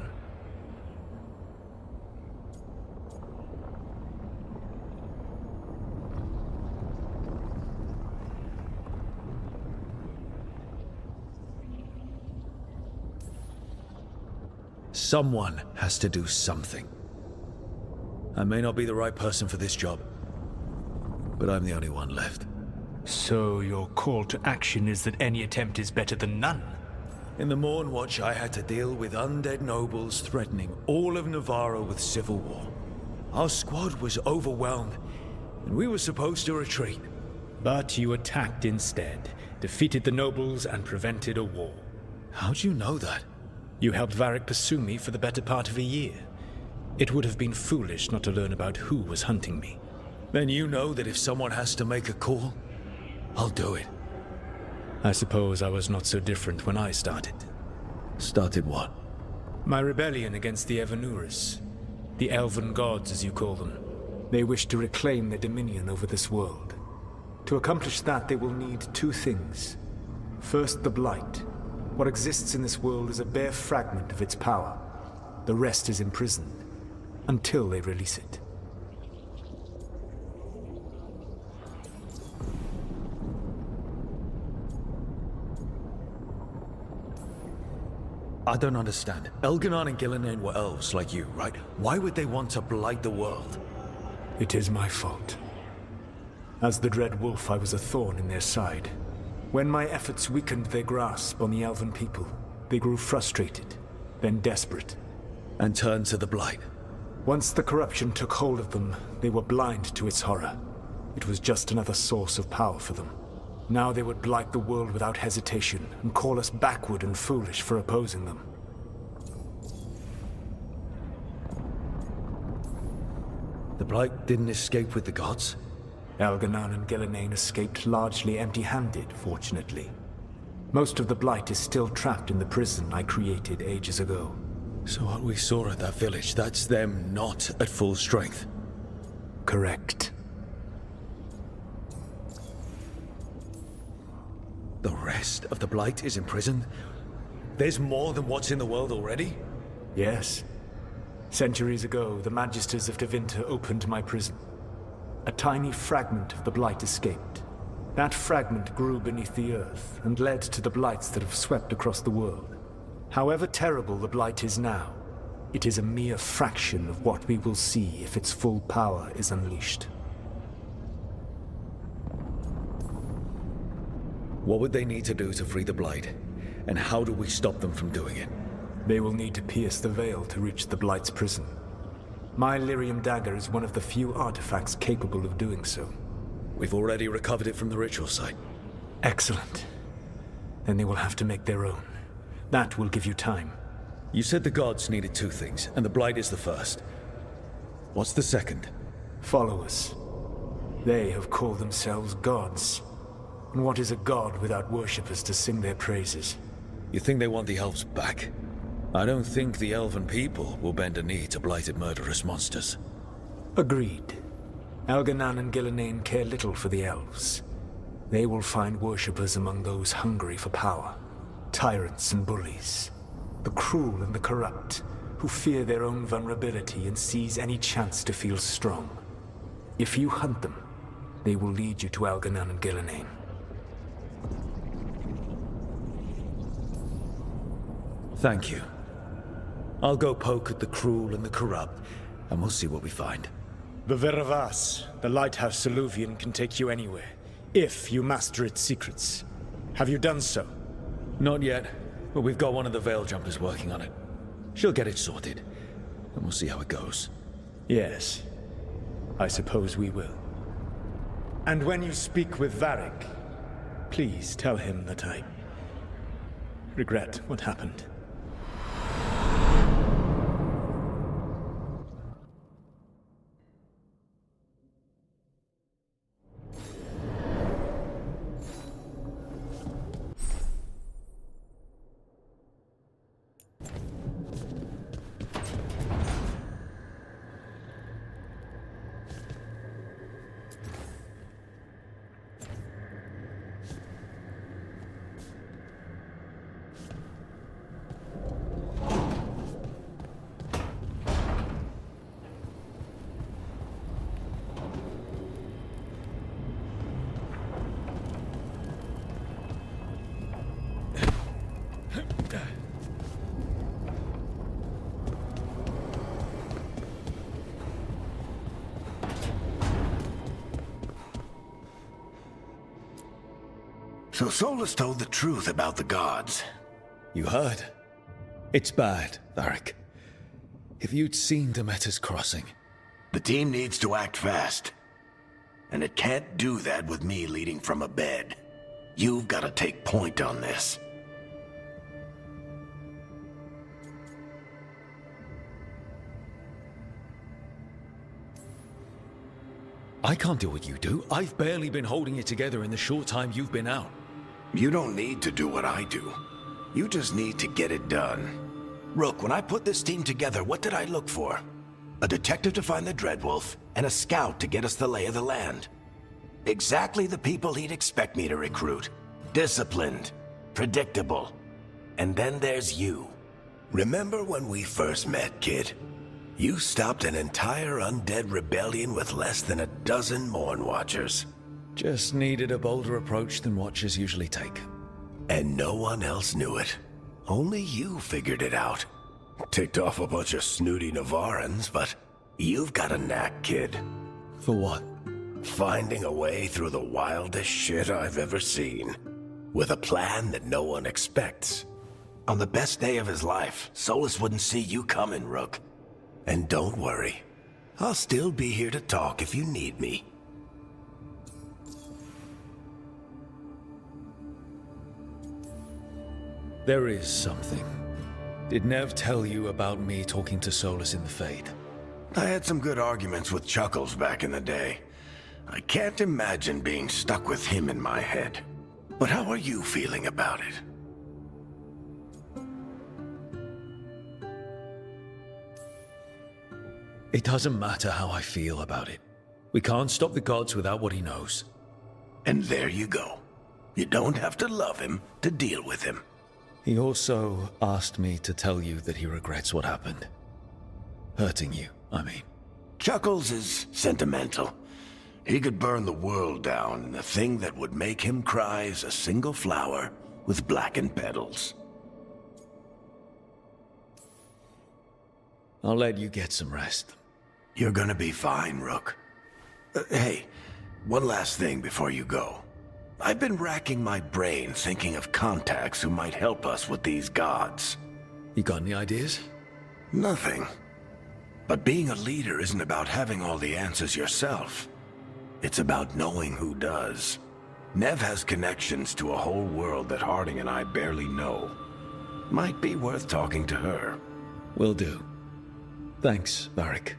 Someone has to do something. I may not be the right person for this job, but I'm the only one left. So your call to action is that any attempt is better than none? In the Morn Watch, I had to deal with undead nobles threatening all of Navarro with civil war. Our squad was overwhelmed, and we were supposed to retreat. But you attacked instead, defeated the nobles, and prevented a war. How'd you know that? You helped Varric pursue me for the better part of a year. It would have been foolish not to learn about who was hunting me. Then you know that if someone has to make a call, I'll do it. I suppose I was not so different when I started. Started what? My rebellion against the Evanuris. The Elven Gods, as you call them. They wish to reclaim their dominion over this world. To accomplish that, they will need two things. First, the Blight. What exists in this world is a bare fragment of its power. The rest is imprisoned, until they release it. I don't understand. Elgernon and Gillenane were elves like you, right? Why would they want to blight the world? It is my fault. As the Dread Wolf, I was a thorn in their side. When my efforts weakened their grasp on the Elven people, they grew frustrated, then desperate. And turned to the Blight. Once the corruption took hold of them, they were blind to its horror. It was just another source of power for them. Now they would blight the world without hesitation, and call us backward and foolish for opposing them. The Blight didn't escape with the gods? Algernon and Gillenane escaped largely empty-handed, fortunately. Most of the Blight is still trapped in the prison I created ages ago. So what we saw at that village, that's them not at full strength? Correct. The rest of the Blight is imprisoned? There's more than what's in the world already? Yes. Centuries ago, the Magisters of Tevinter opened my prison. A tiny fragment of the Blight escaped. That fragment grew beneath the earth and led to the Blights that have swept across the world. However terrible the Blight is now, it is a mere fraction of what we will see if its full power is unleashed. What would they need to do to free the Blight? And how do we stop them from doing it? They will need to pierce the veil to reach the Blight's prison. My Lyrium dagger is one of the few artifacts capable of doing so. We've already recovered it from the ritual site. Excellent. Then they will have to make their own. That will give you time. You said the gods needed two things, and the Blight is the first. What's the second? Followers. They have called themselves gods. And what is a god without worshippers to sing their praises? You think they want the elves back? I don't think the elven people will bend a knee to blighted murderous monsters. Agreed. Algernon and Gillenane care little for the elves. They will find worshippers among those hungry for power. Tyrants and bullies. The cruel and the corrupt, who fear their own vulnerability and seize any chance to feel strong. If you hunt them, they will lead you to Algernon and Gillenane. Thank you. I'll go poke at the cruel and the corrupt, and we'll see what we find. The Veravas, the lighthouse Soluvian, can take you anywhere, if you master its secrets. Have you done so? Not yet, but we've got one of the Veil Jumpers working on it. She'll get it sorted, and we'll see how it goes. Yes, I suppose we will. And when you speak with Varric, please tell him that I regret what happened. So Solus told the truth about the gods. You heard? It's bad, Varric. If you'd seen Demeter's crossing... The team needs to act fast. And it can't do that with me leading from a bed. You've got to take point on this. I can't do what you do. I've barely been holding it together in the short time you've been out. You don't need to do what I do. You just need to get it done. Rook, when I put this team together, what did I look for? A detective to find the Dreadwolf, and a scout to get us the lay of the land. Exactly the people he'd expect me to recruit. Disciplined, predictable. And then there's you. Remember when we first met, kid? You stopped an entire undead rebellion with less than a dozen Morn Watchers. Just needed a bolder approach than Watchers usually take. And no one else knew it. Only you figured it out. Ticked off a bunch of snooty Navarrans, but you've got a knack, kid. For what? Finding a way through the wildest shit I've ever seen. With a plan that no one expects. On the best day of his life, Solus wouldn't see you coming, Rook. And don't worry. I'll still be here to talk if you need me. There is something. Did Nev tell you about me talking to Solus in the Fade? I had some good arguments with Chuckles back in the day. I can't imagine being stuck with him in my head. But how are you feeling about it? It doesn't matter how I feel about it. We can't stop the gods without what he knows. And there you go. You don't have to love him to deal with him. He also asked me to tell you that he regrets what happened. Hurting you, I mean. Chuckles is sentimental. He could burn the world down, and the thing that would make him cry is a single flower with blackened petals. I'll let you get some rest. You're gonna be fine, Rook. Hey, one last thing before you go. I've been racking my brain thinking of contacts who might help us with these gods. You got any ideas? Nothing. But being a leader isn't about having all the answers yourself. It's about knowing who does. Nev has connections to a whole world that Harding and I barely know. Might be worth talking to her. Will do. Thanks, Varric.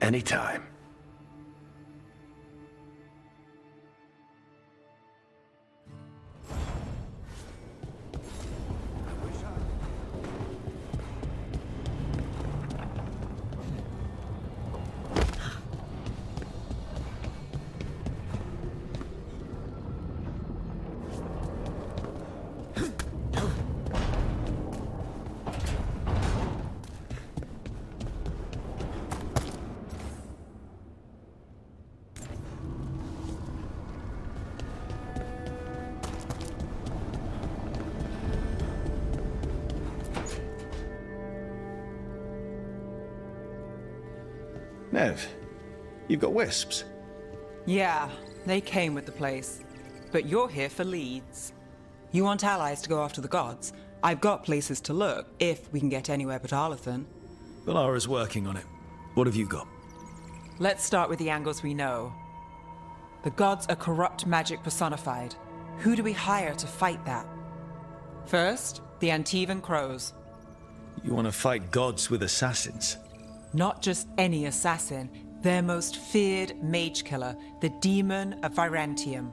Anytime. Nev, you've got wisps. Yeah, they came with the place. But you're here for leads. You want allies to go after the gods? I've got places to look, if we can get anywhere but Arlathan. Valara's working on it. What have you got? Let's start with the angles we know. The gods are corrupt magic personified. Who do we hire to fight that? First, the Antivan Crows. You want to fight gods with assassins? Not just any assassin, their most feared mage killer, the Demon of Virantium.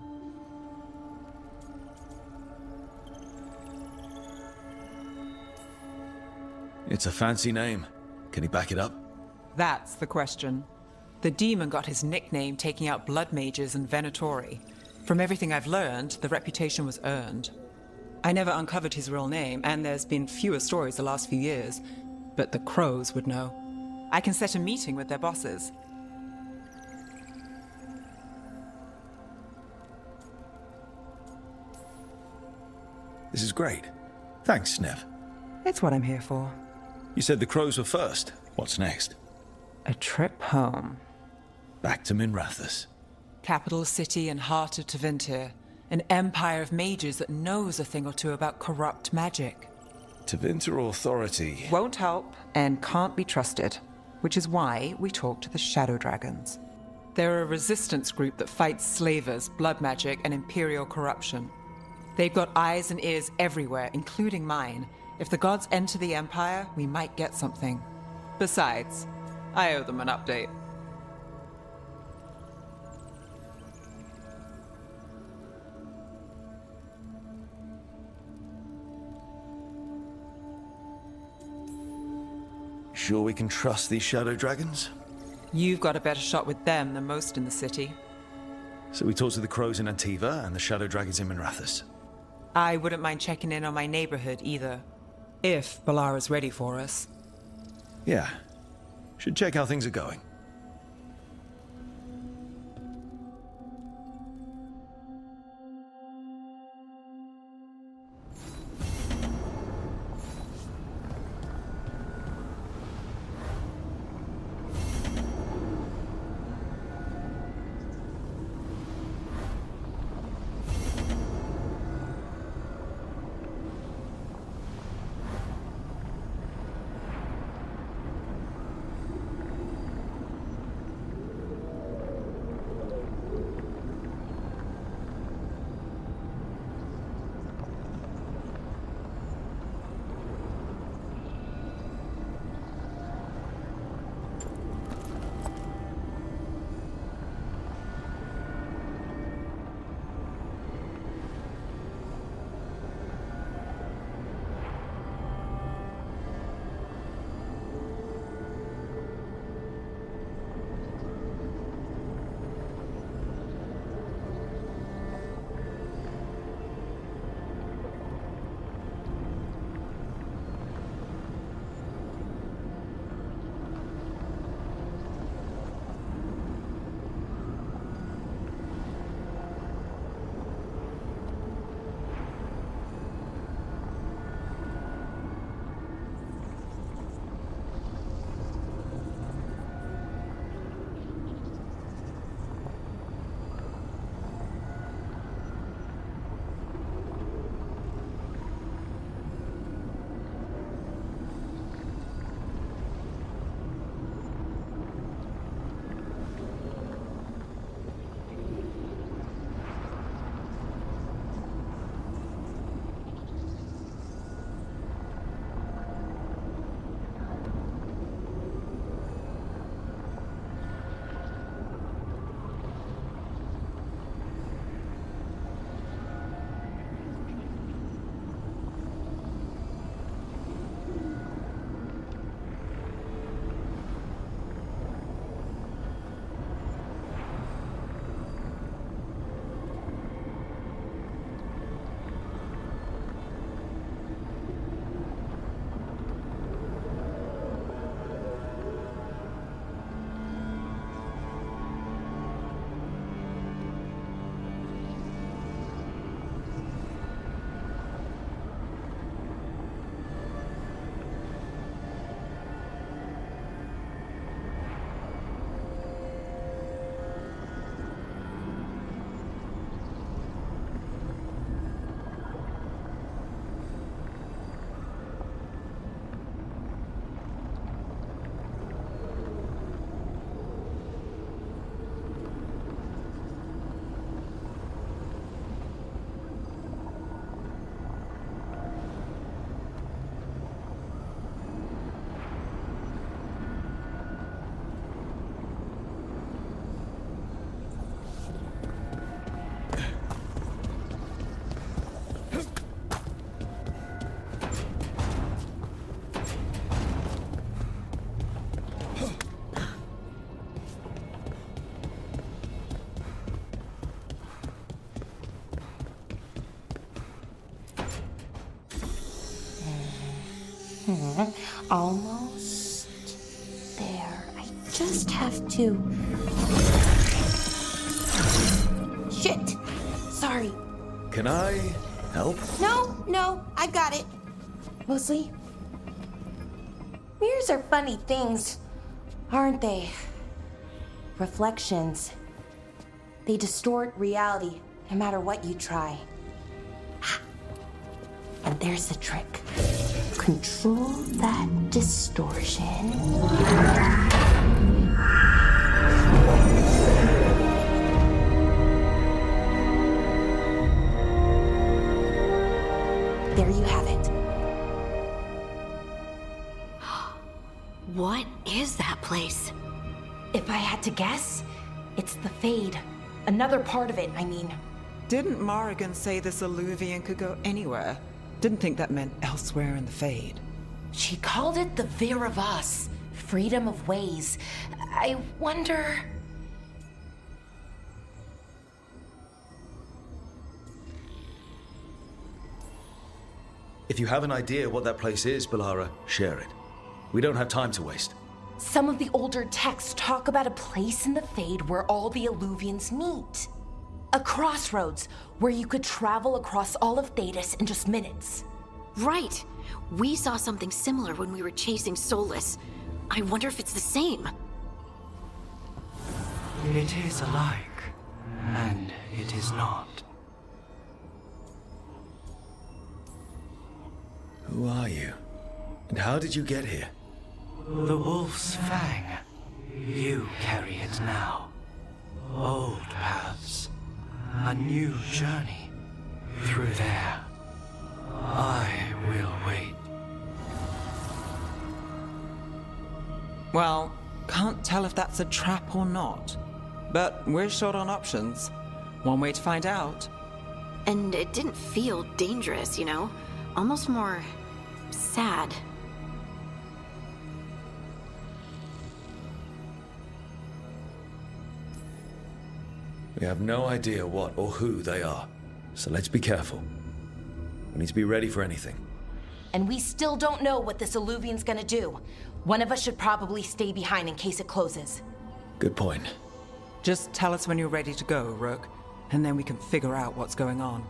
It's a fancy name. Can he back it up? That's the question. The demon got his nickname taking out blood mages and Venatori. From everything I've learned, the reputation was earned. I never uncovered his real name, and there's been fewer stories the last few years, but the Crows would know. I can set a meeting with their bosses. This is great. Thanks, Nev. It's what I'm here for. You said the Crows were first. What's next? A trip home. Back to Minrathous. Capital city and heart of Tevinter. An empire of mages that knows a thing or two about corrupt magic. Tevinter authority. Won't help and can't be trusted, which is why we talk to the Shadow Dragons. They're a resistance group that fights slavers, blood magic, and imperial corruption. They've got eyes and ears everywhere, including mine. If the gods enter the Empire, we might get something. Besides, I owe them an update. Sure we can trust these Shadow Dragons? You've got a better shot with them than most in the city. So we talk to the Crows in Antiva and the Shadow Dragons in Minrathous. I wouldn't mind checking in on my neighborhood either. If Balara's ready for us. Yeah. Should check how things are going. almost there. I just have to... Shit! Sorry. Can I help? No, I've got it. Mostly, mirrors are funny things, aren't they? Reflections. They distort reality, no matter what you try. And there's the trick. Control that distortion. There you have it. What is that place? If I had to guess, it's the Fade. Another part of it, I mean. Didn't Morrigan say this Illuvian could go anywhere? Didn't think that meant elsewhere in the Fade. She called it the Vir of Us, freedom of ways. I wonder... If you have an idea what that place is, Balara, share it. We don't have time to waste. Some of the older texts talk about a place in the Fade where all the Illuvians meet. A crossroads where you could travel across all of Thedas in just minutes. Right. We saw something similar when we were chasing Solus. I wonder if it's the same. It is alike, and it is not. Who are you? And how did you get here? The Wolf's Fang. You carry it now. Old paths. A new journey. Through there. I will wait. Well, can't tell if that's a trap or not. But we're short on options. One way to find out. And it didn't feel dangerous, you know? Almost more... sad. We have no idea what or who they are, so let's be careful. We need to be ready for anything. And we still don't know what this Illuvian's gonna do. One of us should probably stay behind in case it closes. Good point. Just tell us when you're ready to go, Rook, and then we can figure out what's going on.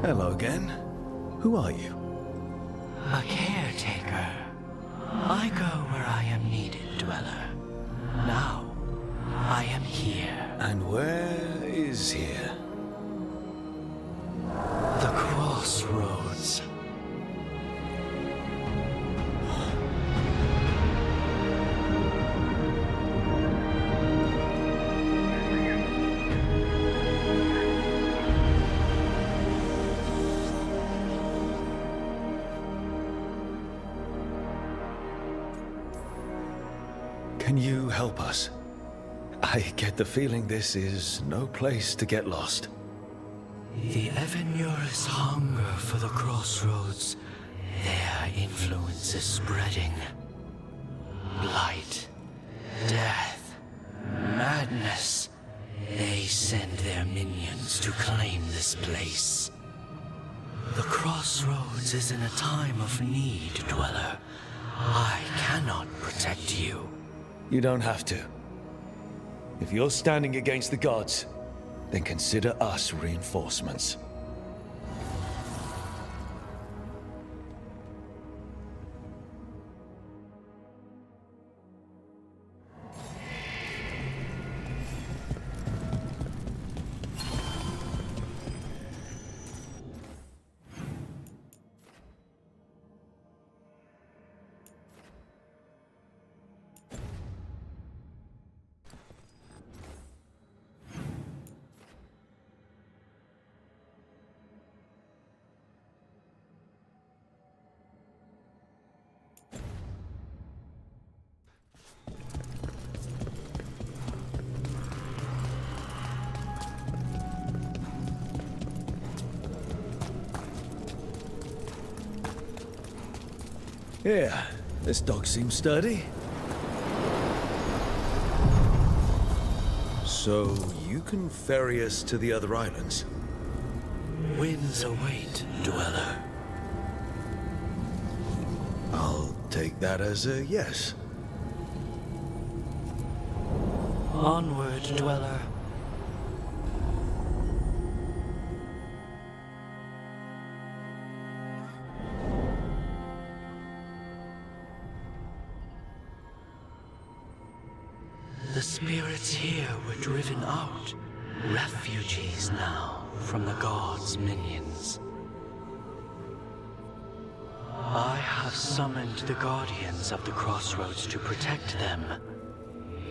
Hello again. Who are you? A caretaker. I go where I am needed, Dweller. Now, I am here. And where is here? The crossroads. Can you help us? I get the feeling this is no place to get lost. The Evenur's hunger for the crossroads. Their influence is spreading. Blight, death, madness. They send their minions to claim this place. The crossroads is in a time of need, Dweller. I cannot protect you. You don't have to. If you're standing against the gods, then consider us reinforcements. Yeah, this dog seems sturdy. So, you can ferry us to the other islands? Winds await, Dweller. I'll take that as a yes. Onward, Dweller. The spirits here were driven out, refugees now from the gods' minions. I have summoned the guardians of the crossroads to protect them.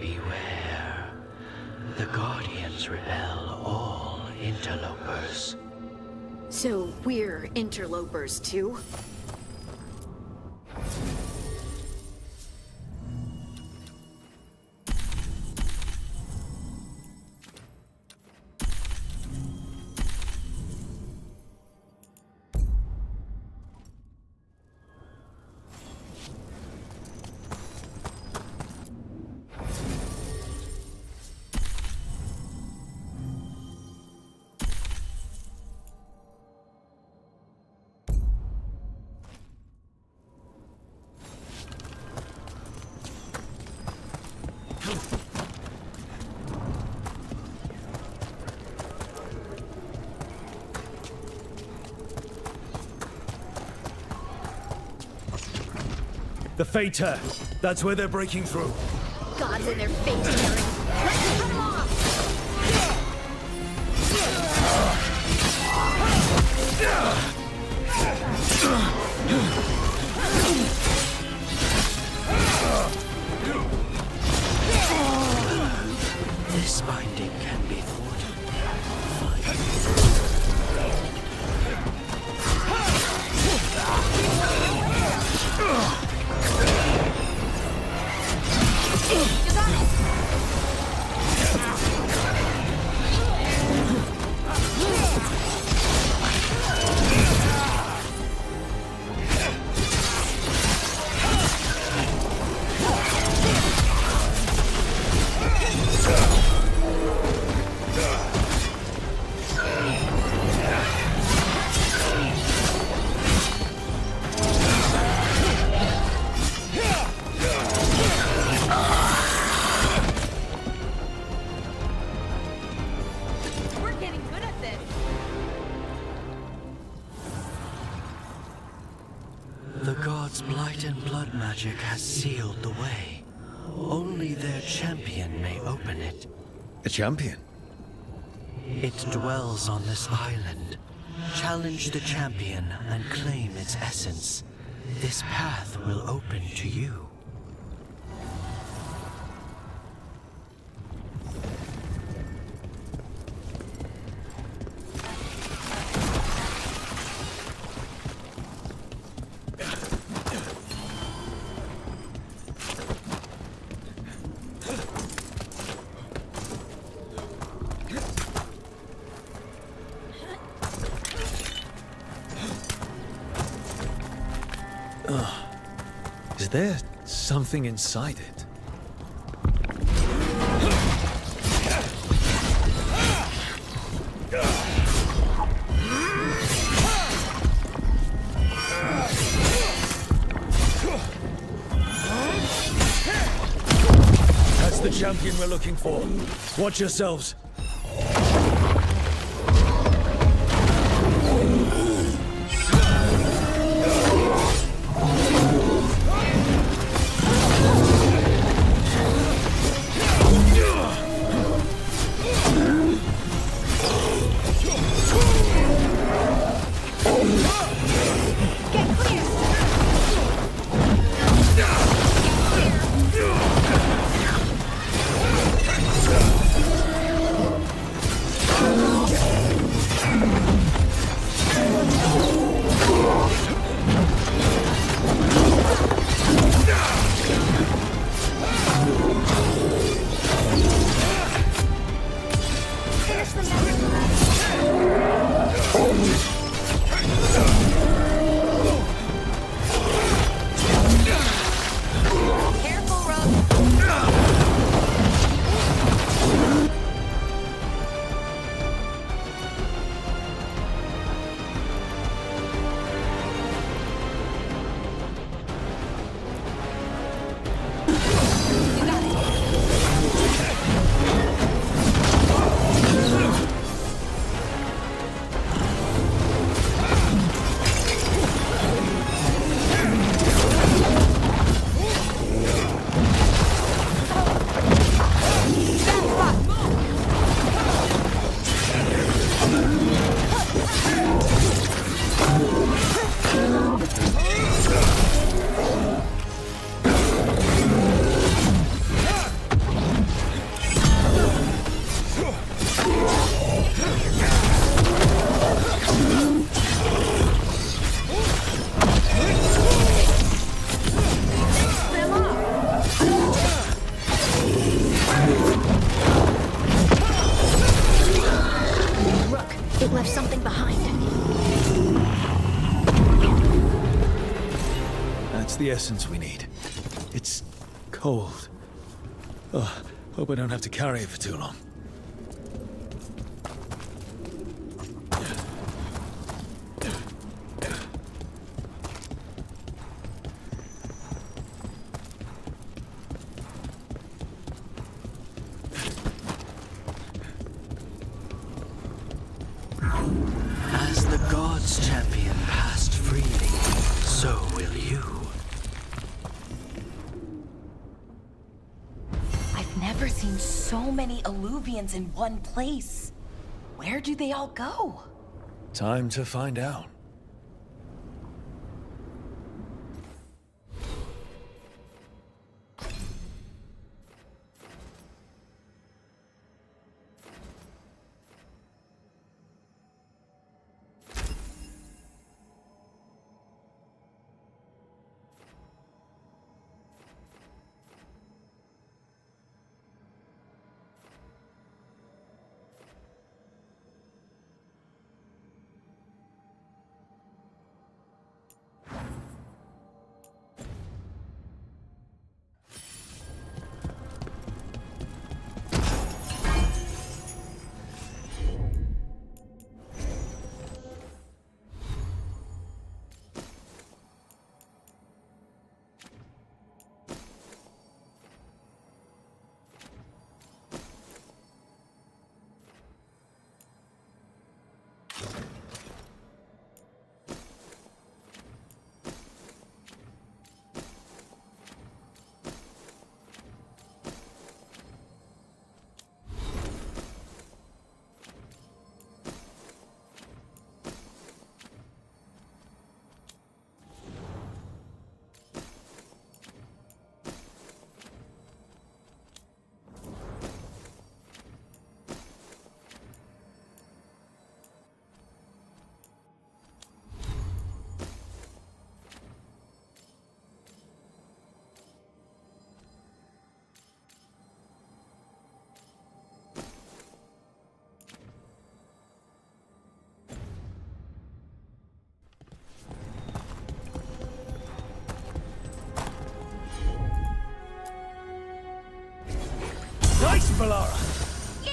Beware. The guardians repel all interlopers. So we're interlopers too? The Fater! That's where they're breaking through. Gods in their face, Harry. Let's cut them off! This binding can be The gods' blight and blood magic has sealed the way. Only their champion may open it. A champion? It dwells on this island. Challenge the champion and claim its essence. This path will open to you. Is there something inside it? That's the champion we're looking for. Watch yourselves. It left something behind. That's the essence we need. It's cold. Oh, hope I don't have to carry it for too long. As the gods' champion passed freely, so will you. I've never seen so many Alluvians in one place. Where do they all go? Time to find out. Valara. Yeah!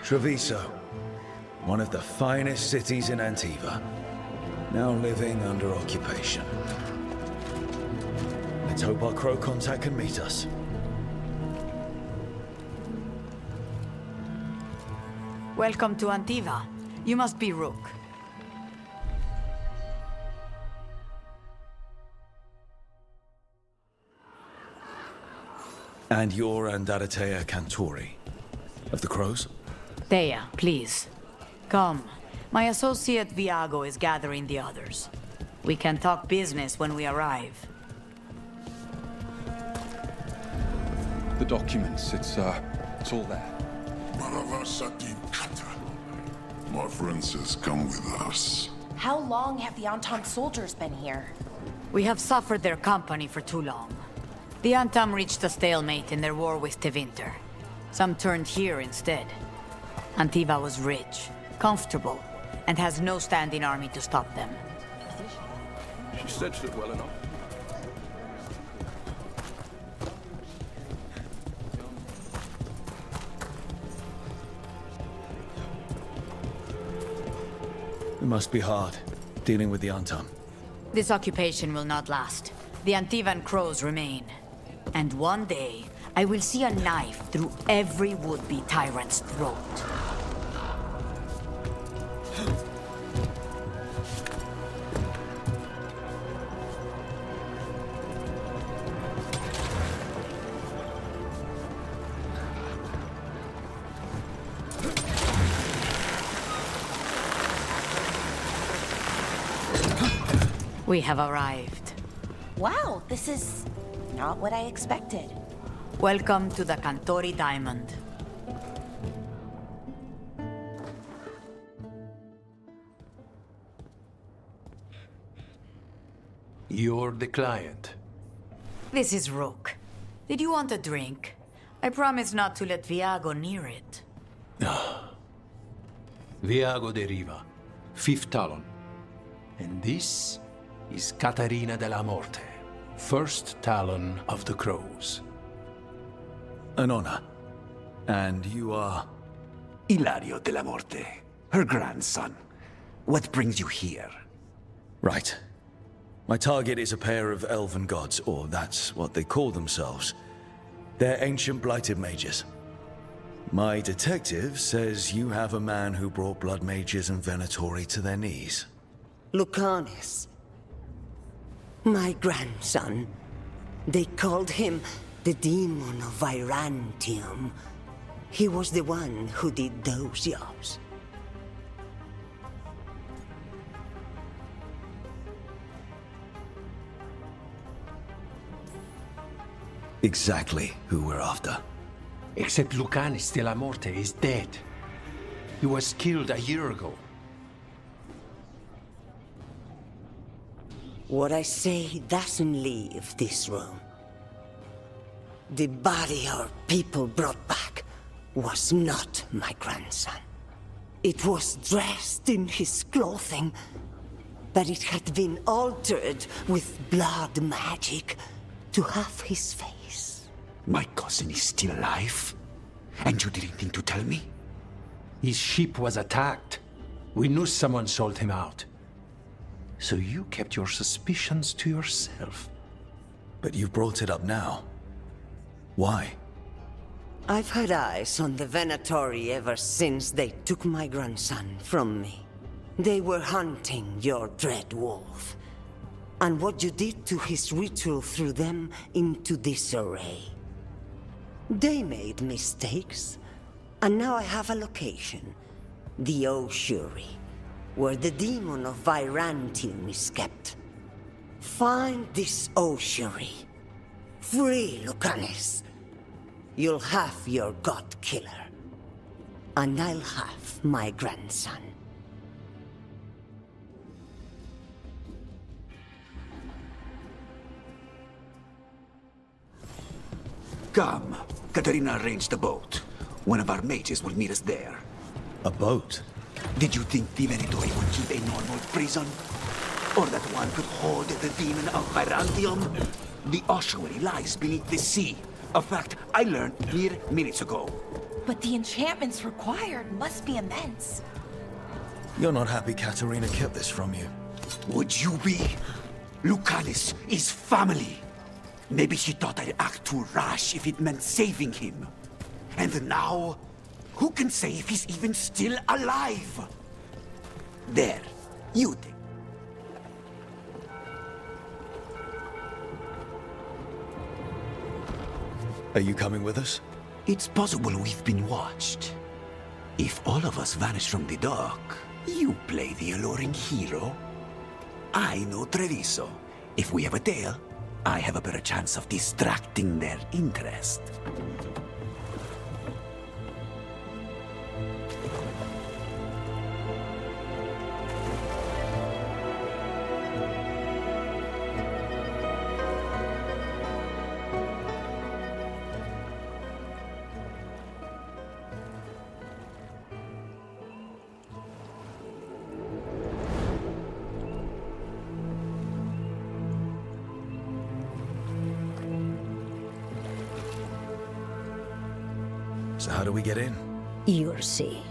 Treviso, one of the finest cities in Antiva, now living under occupation. Let's hope our crow contact can meet us. Welcome to Antiva. You must be Rook. And you're Andaratea Cantori, of the Crows? Thea, please. Come. My associate Viago is gathering the others. We can talk business when we arrive. The documents, it's all there. My friend says come with us. How long have the Anton soldiers been here? We have suffered their company for too long. The Antam reached a stalemate in their war with Tevinter. Some turned here instead. Antiva was rich, comfortable, and has no standing army to stop them. She stitched it well enough. It must be hard, dealing with the Antam. This occupation will not last. The Antivan crows remain. And one day, I will see a knife through every would-be tyrant's throat. We have arrived. Wow, this is not what I expected. Welcome to the Cantori Diamond. You're the client. This is Rook. Did you want a drink? I promise not to let Viago near it. Viago de Riva, 5th Talon. And this is Catarina della Morte, 1st Talon of the Crows. An honor. And you are? Ilario della Morte, her grandson. What brings you here? Right. My target is a pair of elven gods, or that's what they call themselves. They're ancient blighted mages. My detective says you have a man who brought blood mages and Venatori to their knees. Lucanus. My grandson. They called him the Demon of Virantium. He was the one who did those jobs. Exactly who we're after. Except Lucanus de la Morte is dead. He was killed a year ago. What I say doesn't leave this room. The body our people brought back was not my grandson. It was dressed in his clothing, but it had been altered with blood magic to have his face. My cousin is still alive? And you didn't think to tell me? His ship was attacked. We knew someone sold him out. So you kept your suspicions to yourself. But you've brought it up now. Why? I've had eyes on the Venatori ever since they took my grandson from me. They were hunting your dread wolf. And what you did to his ritual threw them into disarray. They made mistakes, and now I have a location. The Ossuary, where the demon of Virantium is kept. Find this Ossuary. Free Lucanus. You'll have your god killer. And I'll have my grandson. Come. Katarina arranged a boat. One of our mages will meet us there. A boat? Did you think the Venatori would keep a normal prison? Or that one could hold the demon of Virantium? The ossuary lies beneath the sea. A fact I learned mere minutes ago. But the enchantments required must be immense. You're not happy Katarina kept this from you. Would you be? Lucanus is family. Maybe she thought I'd act too rash if it meant saving him. And now, who can say if he's even still alive? There, you take. Are you coming with us? It's possible we've been watched. If all of us vanish from the dock, you play the alluring hero. I know Treviso. If we have a tale, I have a better chance of distracting their interest. So how do we get in? You'll see.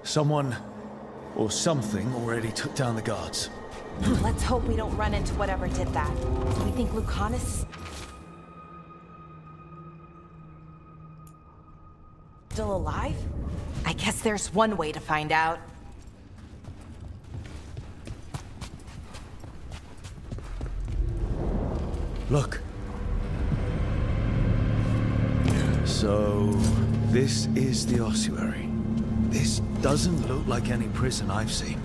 Someone or something already took down the guards. Let's hope we don't run into whatever did that. Do we think Lucanus still alive? I guess there's one way to find out. Look. So, this is the ossuary. This doesn't look like any prison I've seen.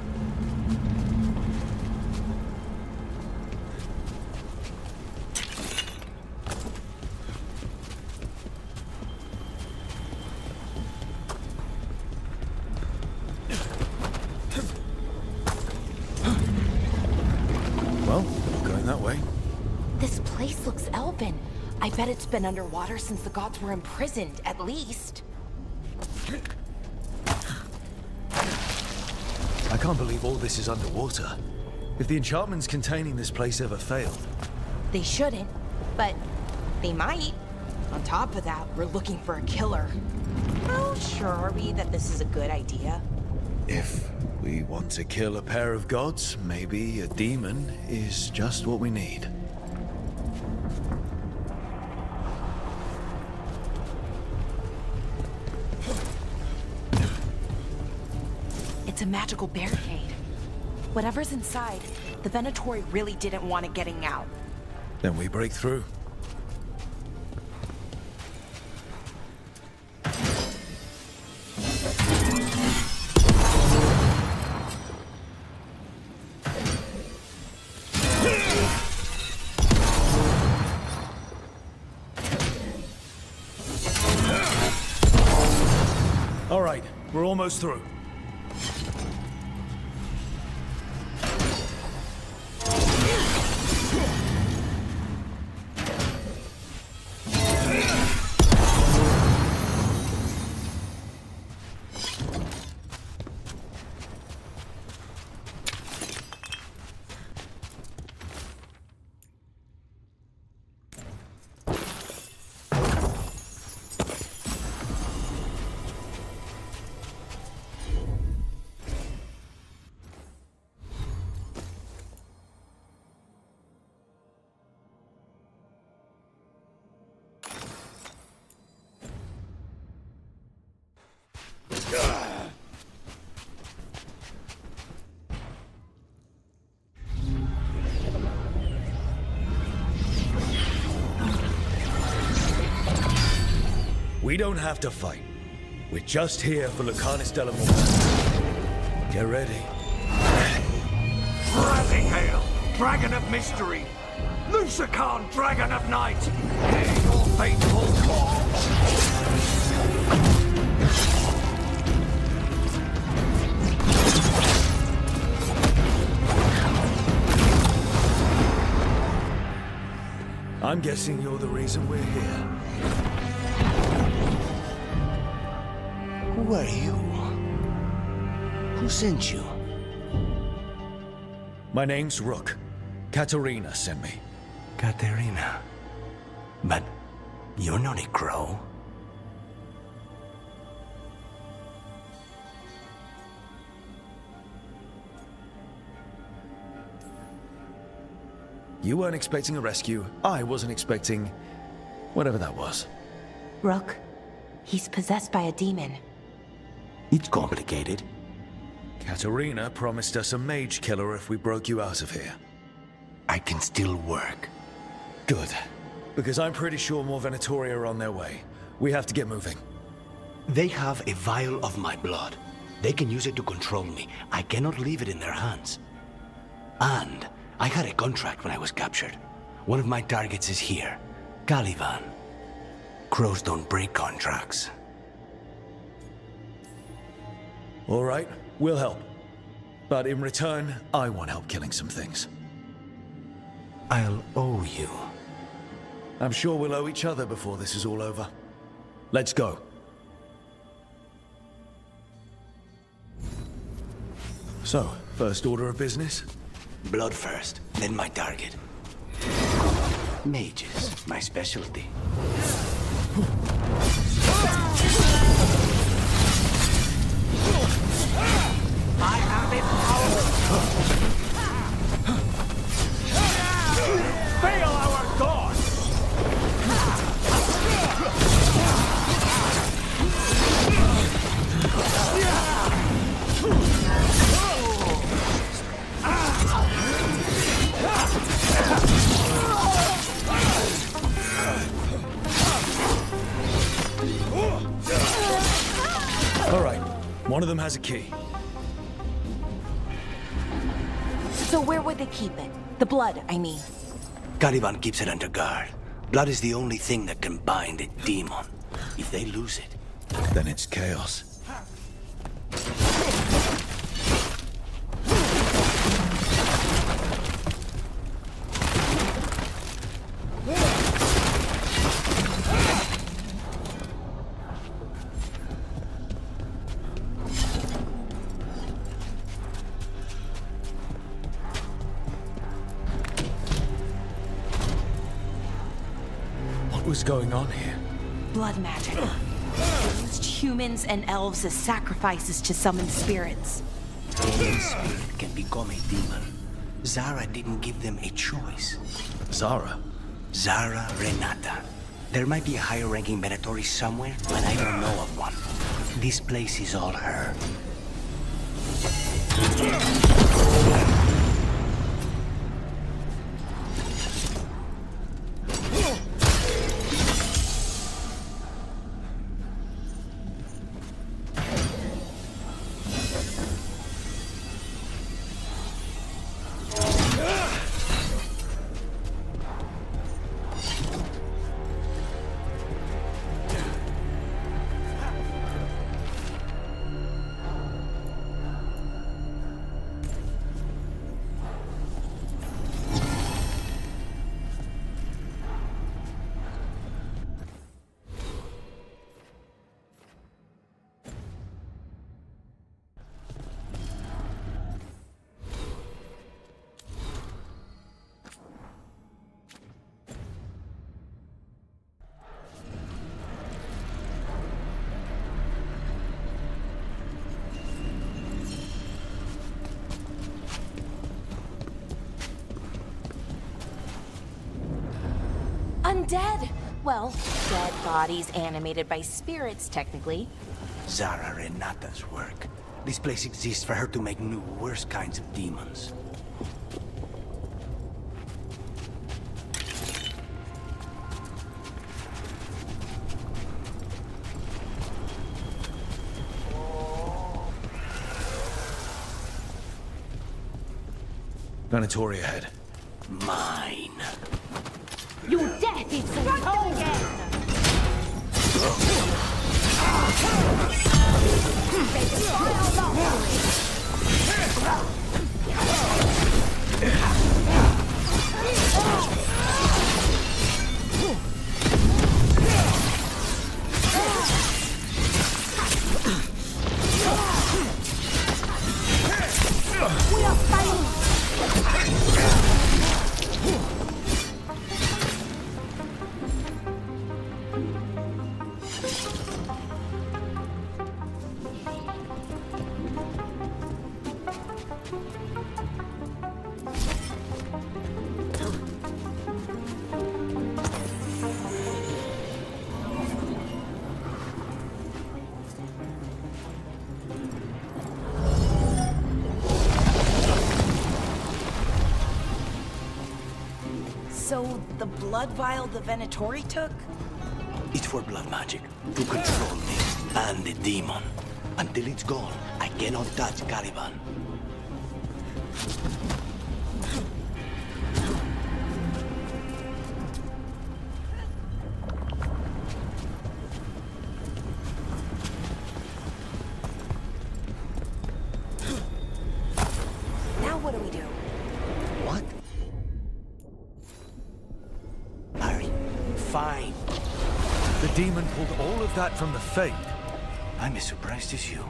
Well, I bet it's been underwater since the gods were imprisoned, at least. I can't believe all this is underwater. If the enchantments containing this place ever failed... They shouldn't, but they might. On top of that, we're looking for a killer. How sure are we that this is a good idea? If we want to kill a pair of gods, maybe a demon is just what we need. It's a magical barricade. Whatever's inside, the Venatori really didn't want it getting out. Then we break through. All right, we're almost through. We don't have to fight. We're just here for Lucanus Delamorte. Get ready. Rising Hail, Dragon of Mystery! Lucican, Dragon of Night! Hear your faithful call! I'm guessing you're the reason we're here. Who are you? Who sent you? My name's Rook. Katerina sent me. Katerina. But you're not a crow. You weren't expecting a rescue. I wasn't expecting... whatever that was. Rook, he's possessed by a demon. It's complicated. Katerina promised us a mage killer if we broke you out of here. I can still work. Good. Because I'm pretty sure more Venatori are on their way. We have to get moving. They have a vial of my blood. They can use it to control me. I cannot leave it in their hands. And I had a contract when I was captured. One of my targets is here. Caliban. Crows don't break contracts. All right, we'll help. But in return, I want help killing some things. I'll owe you. I'm sure we'll owe each other before this is all over. Let's go. So, first order of business? Blood first, then my target. Mages, my specialty. I have it power. Fail our god! All right, one of them has a key. So where would they keep it? The blood, I mean. Caliban keeps it under guard. Blood is the only thing that can bind a demon. If they lose it, then it's chaos. was going on here? Blood magic. They used humans and elves as sacrifices to summon spirits. Any spirit can become a demon. Zara didn't give them a choice. Zara? Zara Renata. There might be a higher-ranking Venatori somewhere, but I don't know of one. This place is all her. Undead! Well, dead bodies animated by spirits, technically. Zara Renata's work. This place exists for her to make new, worse kinds of demons. Venatori ahead. Mine. Your death is so again! We are fighting! So, the blood vial the Venatori took? It's for blood magic, to control me and the demon. Until it's gone, I cannot touch Caliban. Now what do we do? What? Harry, fine. The demon pulled all of that from the Fade. I'm as surprised as you.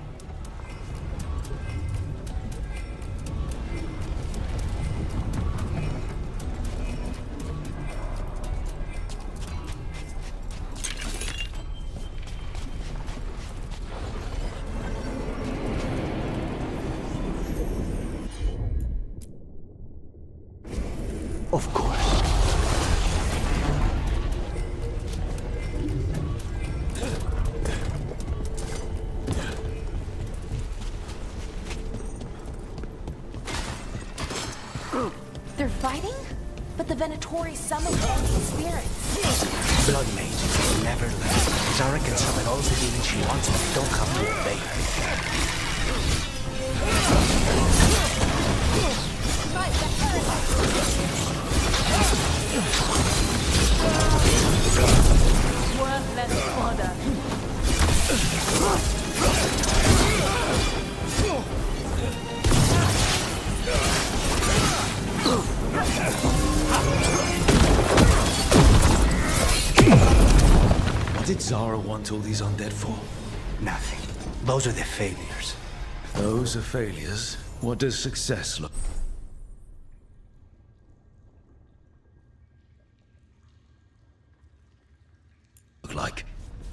Of course. They're fighting? But the Venatori summoned all these spirits. Blood mage, never learn. Zara can summon all the demons she wants, but don't have to obey her. Worthless fodder. What did Zara want all these undead for? Nothing. Those are the failures. Those are failures. What does success look?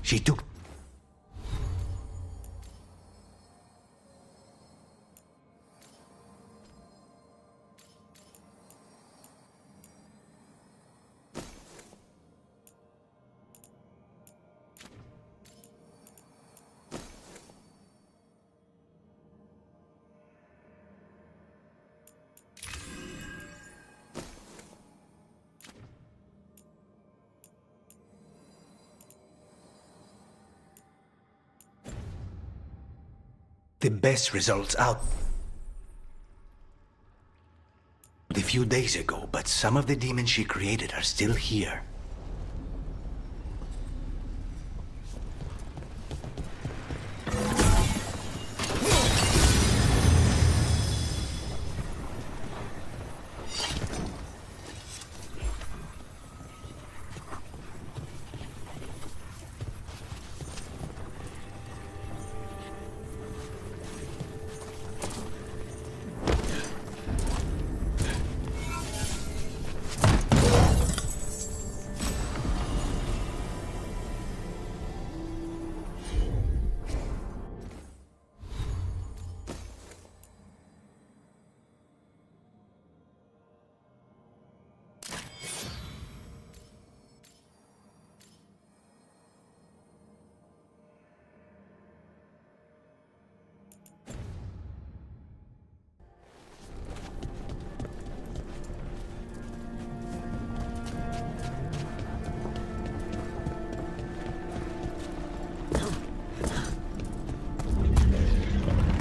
She took... the best results out a few days ago, but some of the demons she created are still here.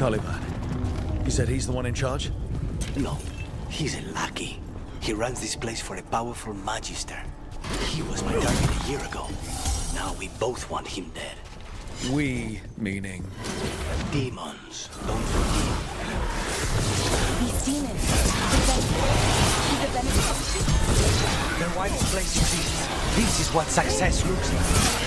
Taliban. You said he's the one in charge? No, he's a lackey. He runs this place for a powerful magister. He was my target a year ago. Now we both want him dead. We, meaning? Demons. Don't forget. These demons. The veneration? Then why this place exists? This is what success looks like.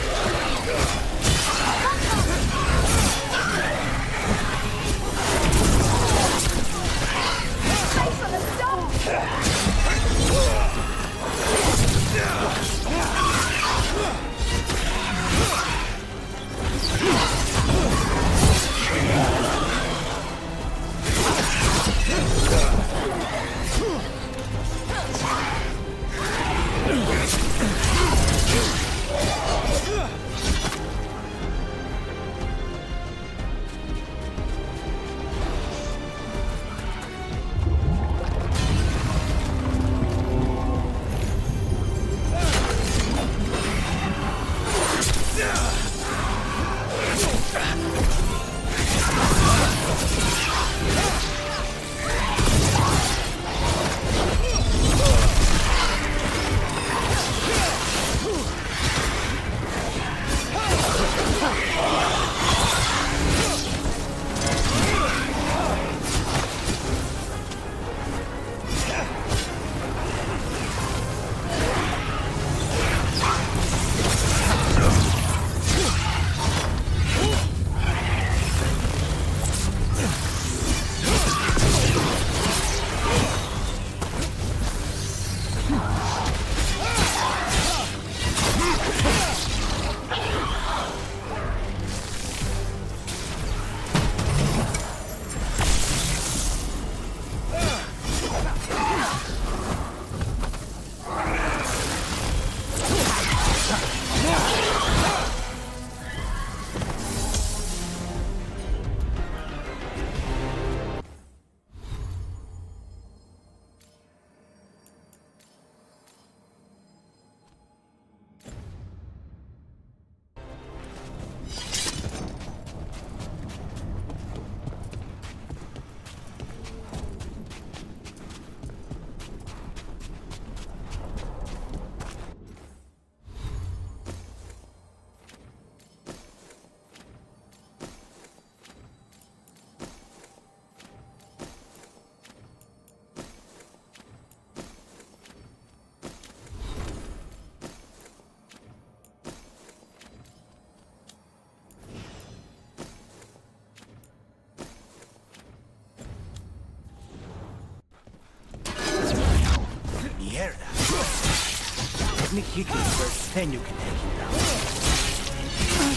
Let me hit him first, then you can take him down.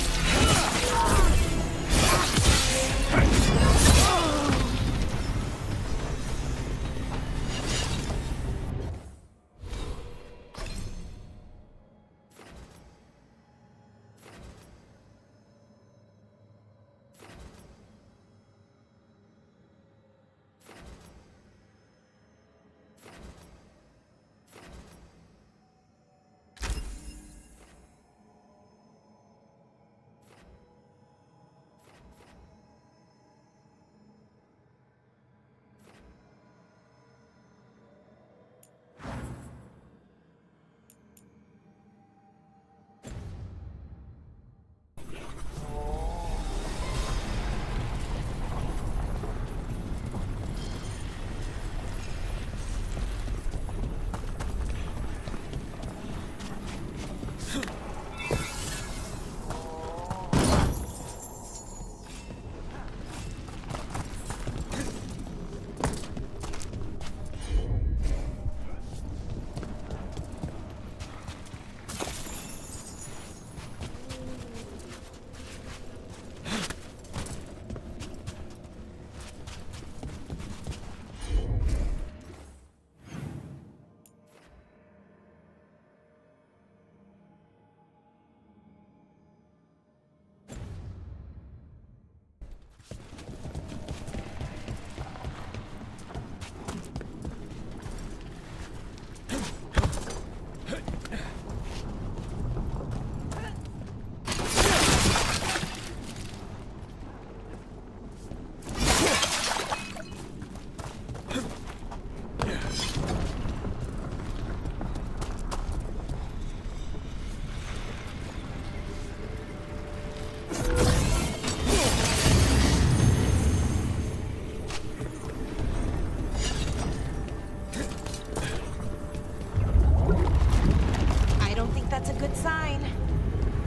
I don't think that's a good sign.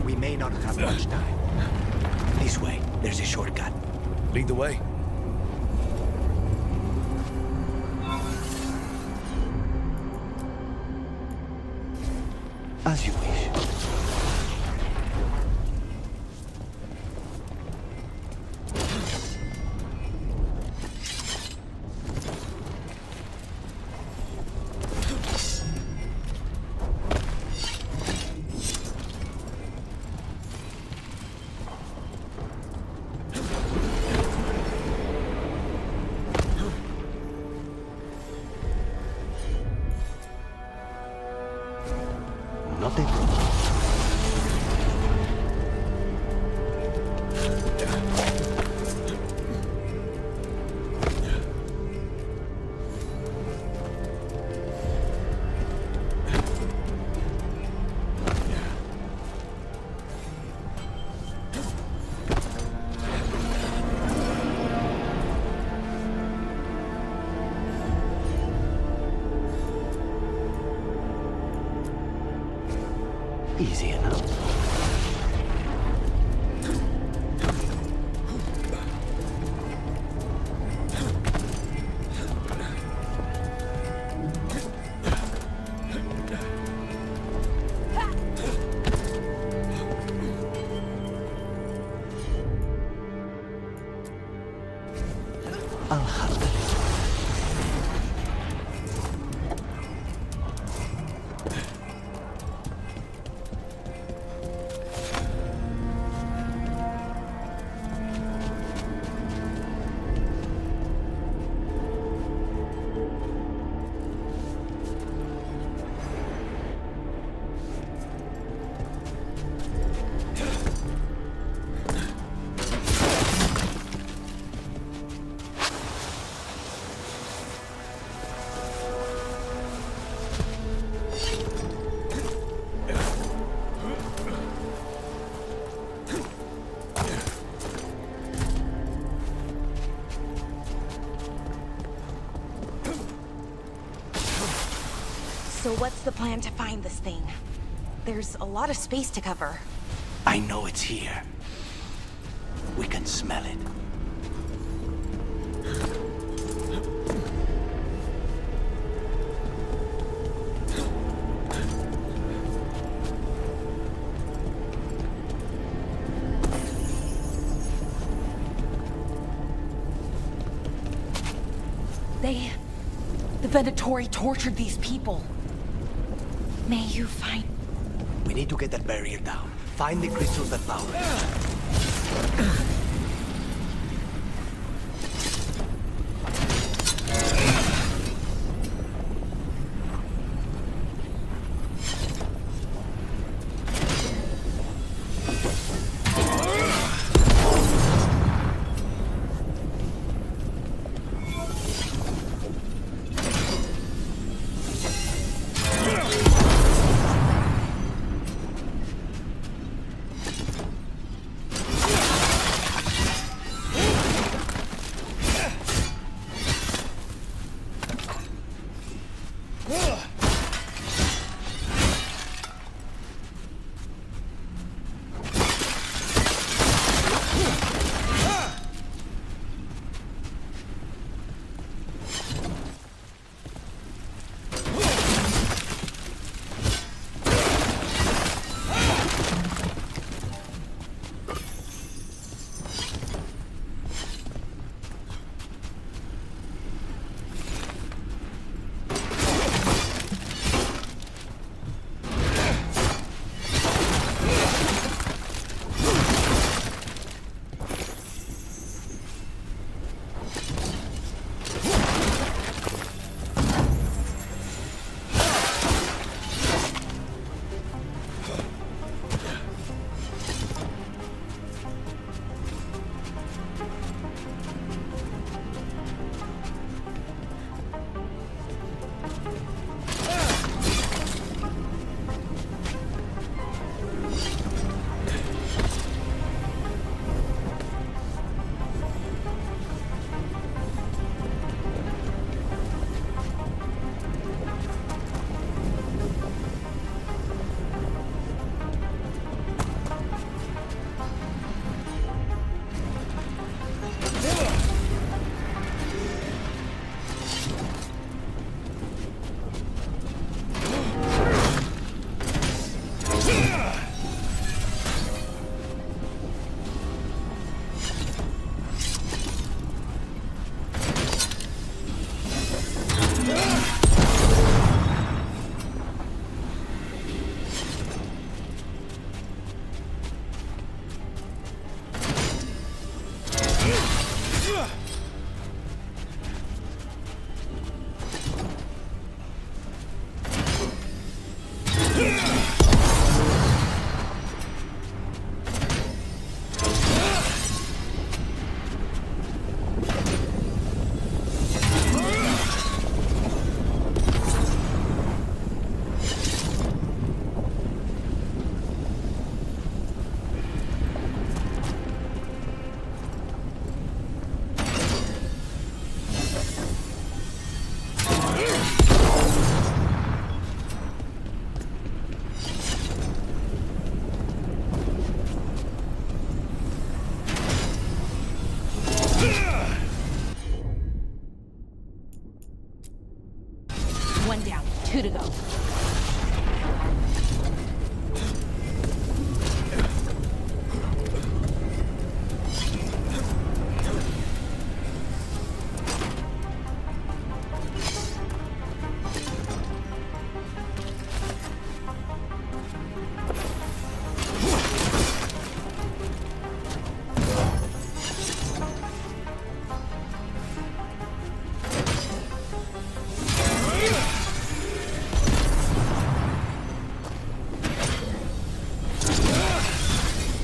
We may not have much time. This way, there's a shortcut. Lead the way. As you wish. Nothing wrong. Easy enough. I'll handle it. So what's the plan to find this thing? There's a lot of space to cover. I know it's here. We can smell it. The Venatori tortured these people. May you find... We need to get that barrier down. Find the crystals that power it.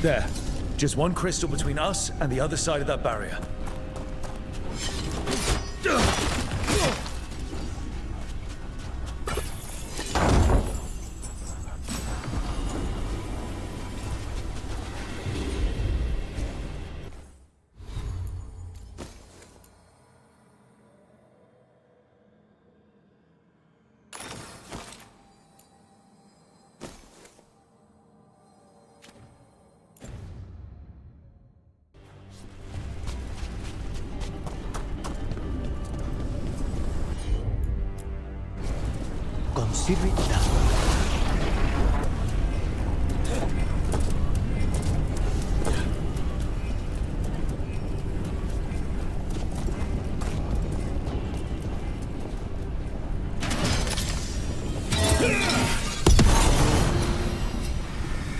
There. Just one crystal between us and the other side of that barrier. Consider it done.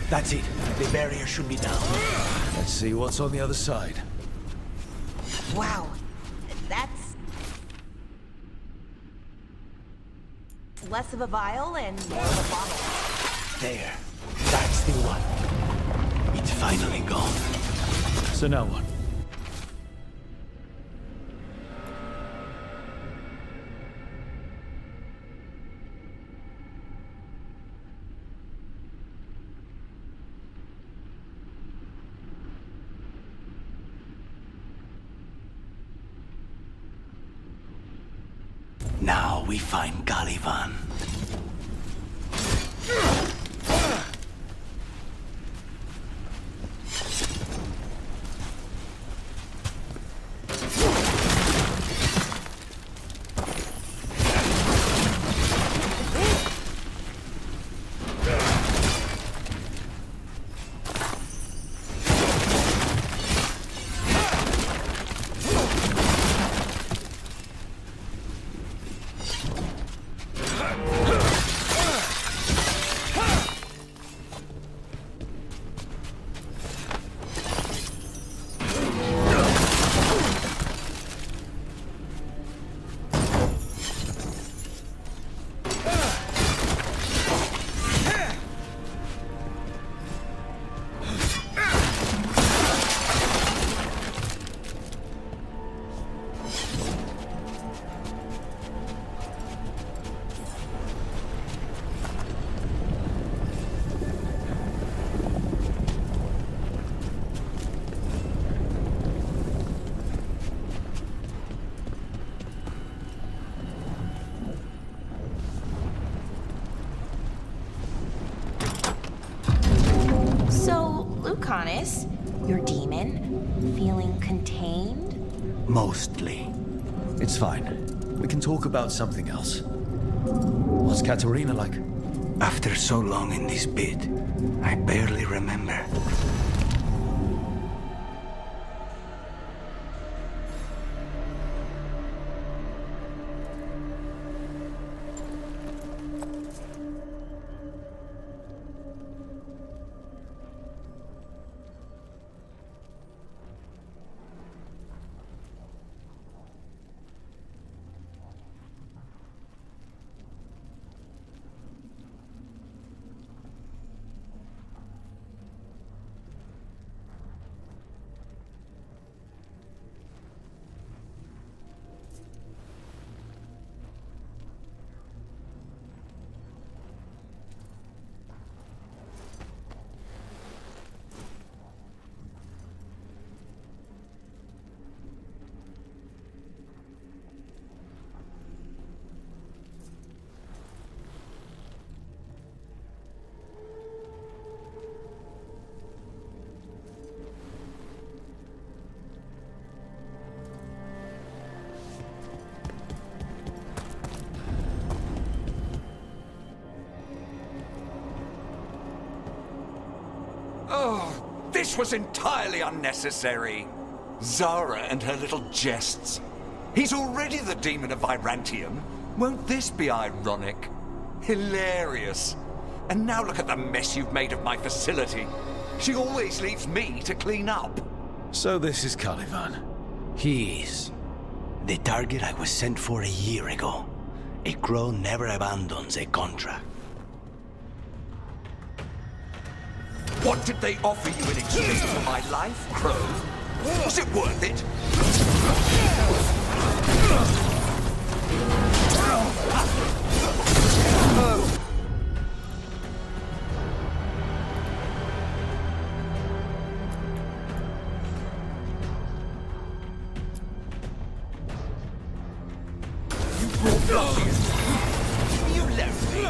That's it. The barrier should be down. Let's see what's on the other side. Wow. That's less of a vial and more of a bottle. There. That's the one. It's finally gone. So now what? Now we find Caliban. Lucanus, your demon, feeling contained? Mostly. It's fine. We can talk about something else. What's Katerina like? After so long in this pit, I barely remember. Oh, this was entirely unnecessary. Zara and her little jests. He's already the demon of Virantium. Won't this be ironic? Hilarious. And now look at the mess you've made of my facility. She always leaves me to clean up. So this is Caliban. He is. The target I was sent for a year ago. A crow never abandons a contract. What What did they offer you in exchange for my life, Crow? Was it worth it? You brought Ruffian. You left me.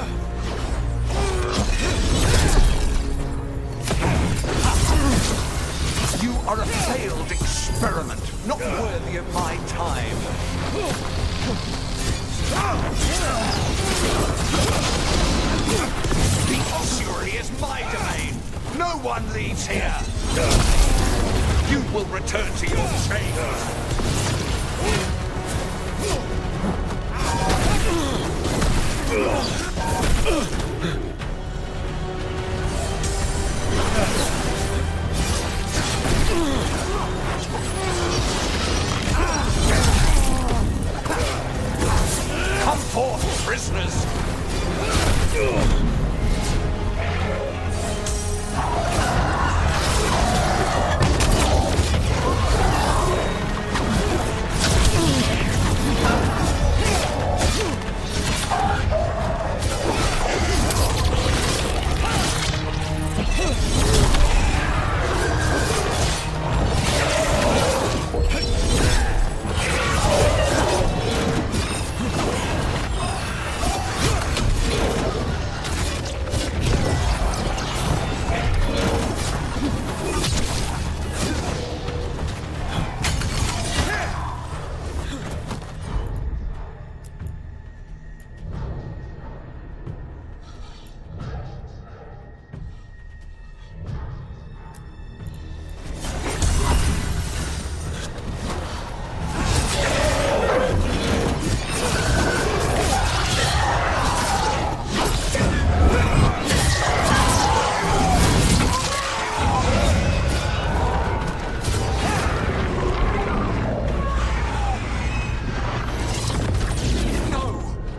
You are a failed experiment, not worthy of my time. The ossuary is my domain. No one leaves here. You will return to your chains. Come forth, prisoners!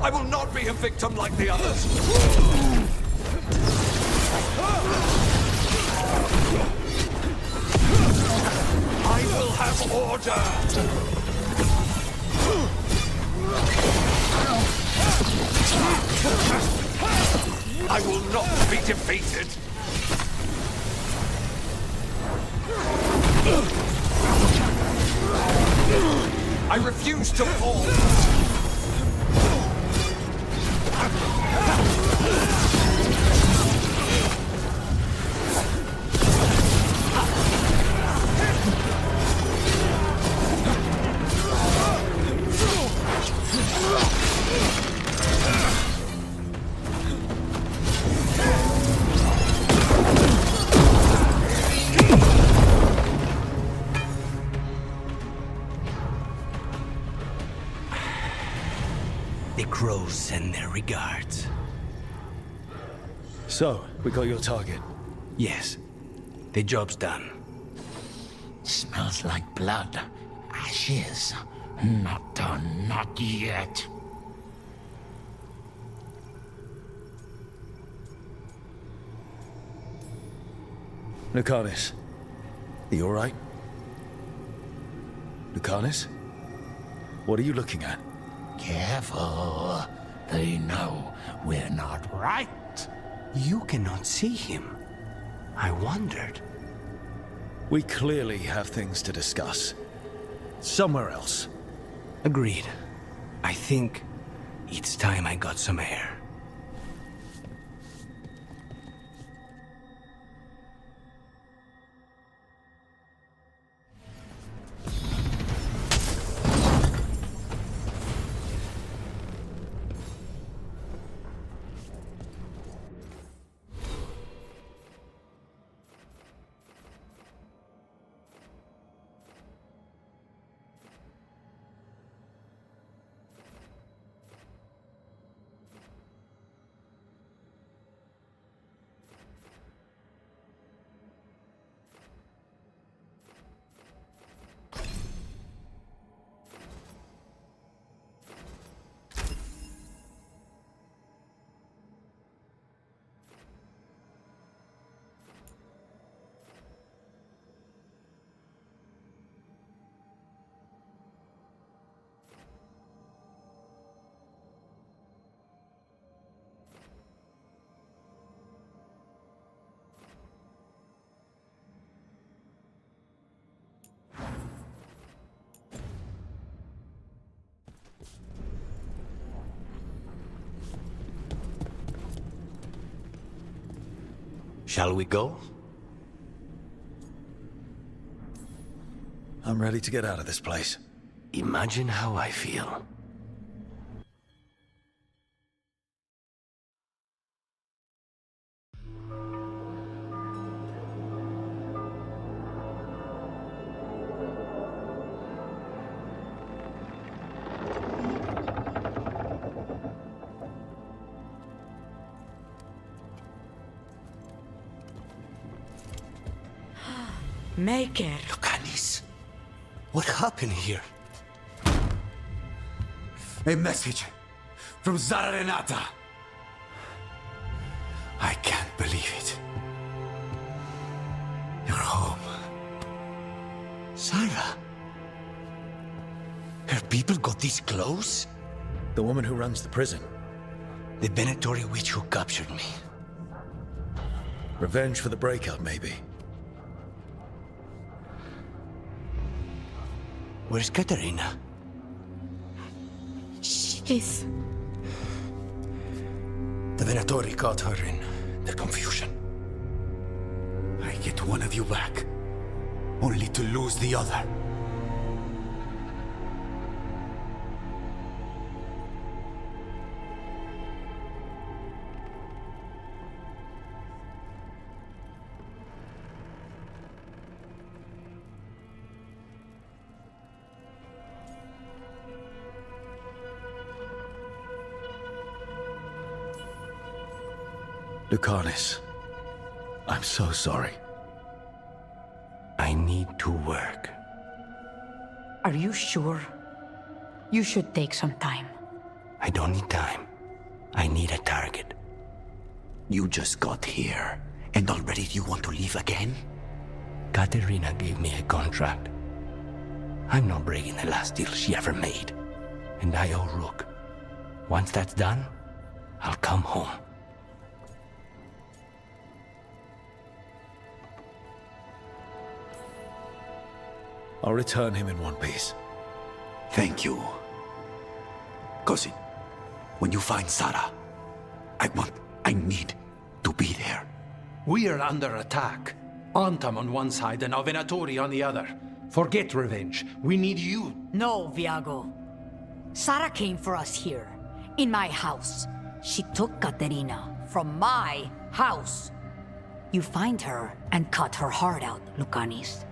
I will not be a victim like the others. I will have order. I will not be defeated. I refuse to fall. The crows send their regards. So, we got your target? Yes. The job's done. Smells like blood. Ashes. Not done, not yet. Lucanus, are you alright? Lucanus? What are you looking at? Careful. They know we're not right. You cannot see him. I wondered. We clearly have things to discuss. Somewhere else. Agreed. I think it's time I got some air. Shall we go? I'm ready to get out of this place. Imagine how I feel. Maker. Lucanis, what happened here? A message from Zara Renata. I can't believe it. You're home. Sarah? Her people got this close? The woman who runs the prison. The Venatori witch who captured me. Revenge for the breakout, maybe. Where's Katerina? She's... The Venatori caught her in their confusion. I get one of you back, only to lose the other. Lucanis, I'm so sorry. I need to work. Are you sure? You should take some time. I don't need time. I need a target. You just got here, and already you want to leave again? Katerina gave me a contract. I'm not breaking the last deal she ever made. And I owe Rook. Once that's done, I'll come home. I'll return him in one piece. Thank you. Cousin, when you find Sarah, I need to be there. We are under attack. Antam on one side and Venatori on the other. Forget revenge. We need you. No, Viago. Sarah came for us here, in my house. She took Katerina from my house. You find her and cut her heart out, Lucanis.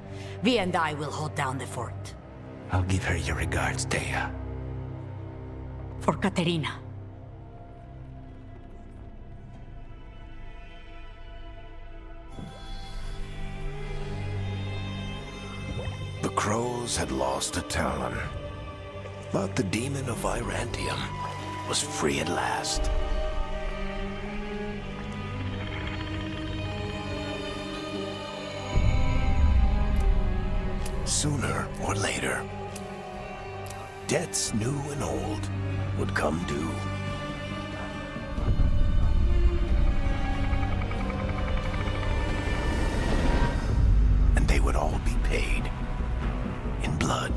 Vi and I will hold down the fort. I'll give her your regards, Thea. For Katerina. The crows had lost a talon, but the demon of Virantium was free at last. Sooner or later, debts new and old would come due. And they would all be paid in blood.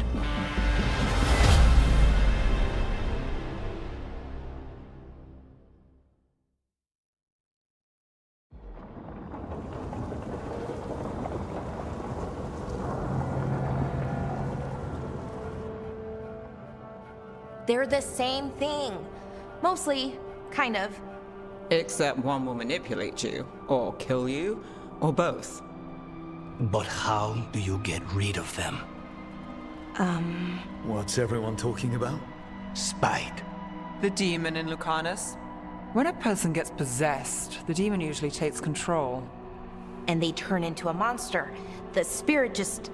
They're the same thing. Mostly, kind of. Except one will manipulate you, or kill you, or both. But how do you get rid of them? What's everyone talking about? Spite. The demon in Lucanus. When a person gets possessed, the demon usually takes control. And they turn into a monster. The spirit just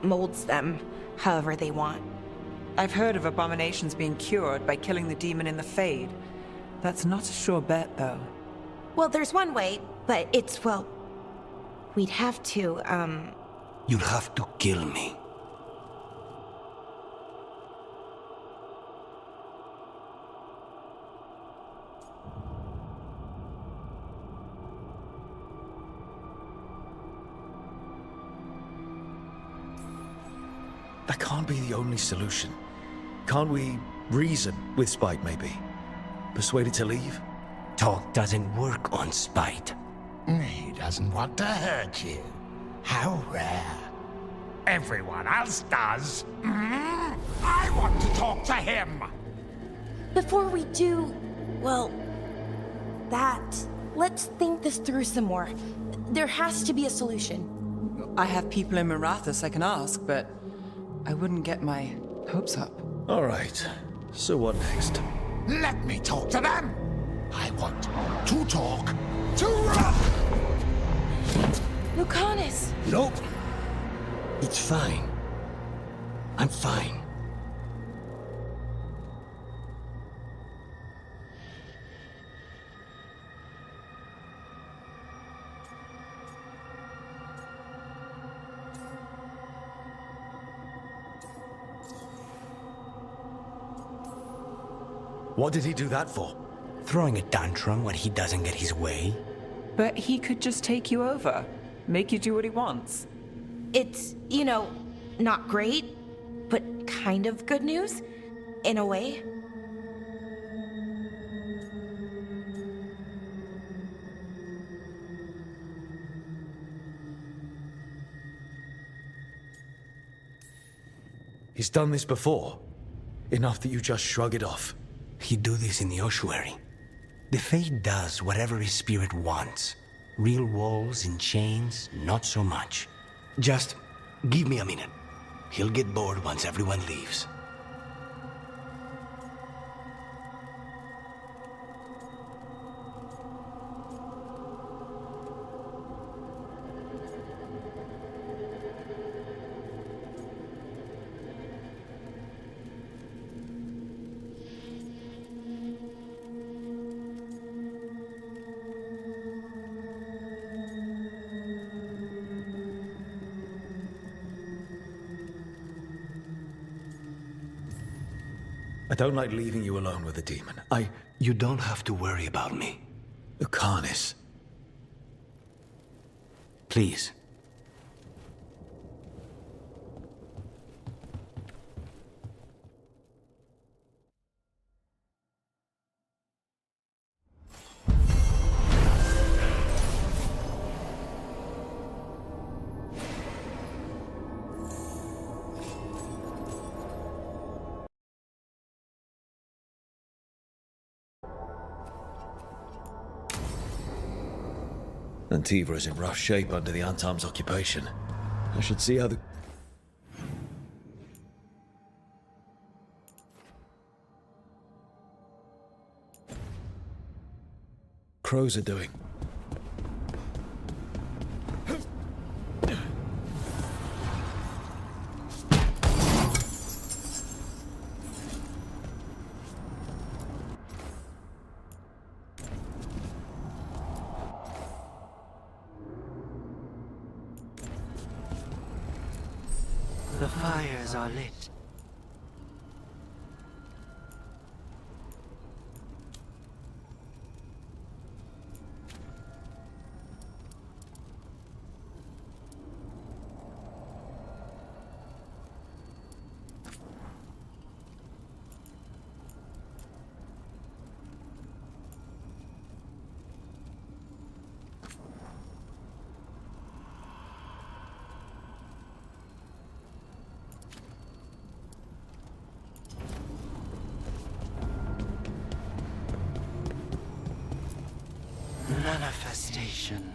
molds them however they want. I've heard of abominations being cured by killing the demon in the Fade. That's not a sure bet, though. Well, there's one way, but it's, well... We'd have to, You'll have to kill me. That can't be the only solution. Can't we reason with Spite, maybe? Persuade it to leave? Talk doesn't work on Spite. He doesn't want to hurt you. How rare. Everyone else does. I want to talk to him! Before we do, well, let's think this through some more. There has to be a solution. I have people in Marathas I can ask, but I wouldn't get my hopes up. All right. So what next? Let me talk to them! I want to talk to Lucanus! Nope. It's fine. I'm fine. What did he do that for? Throwing a tantrum when he doesn't get his way? But he could just take you over, make you do what he wants. It's, not great, but kind of good news, in a way. He's done this before. Enough that you just shrug it off. He'd do this in the ossuary. The Fate does whatever his spirit wants. Real walls and chains, not so much. Just give me a minute. He'll get bored once everyone leaves. I don't like leaving you alone with the demon. You don't have to worry about me. Lucanus. Please. Antiva is in rough shape under the Antam's occupation. I should see how the... crows are doing. The fires are lit. Manifestation.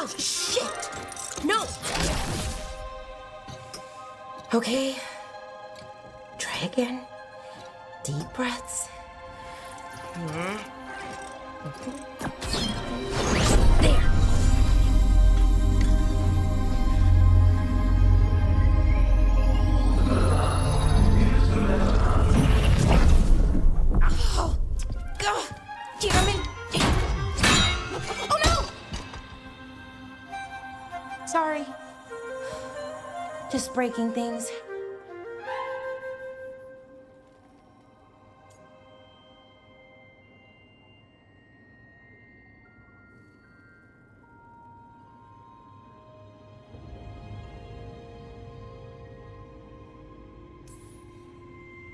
Oh, shit! No! Okay. Try again. Deep breaths. There. Oh, God, damn it. Oh, no! Sorry. Just breaking things.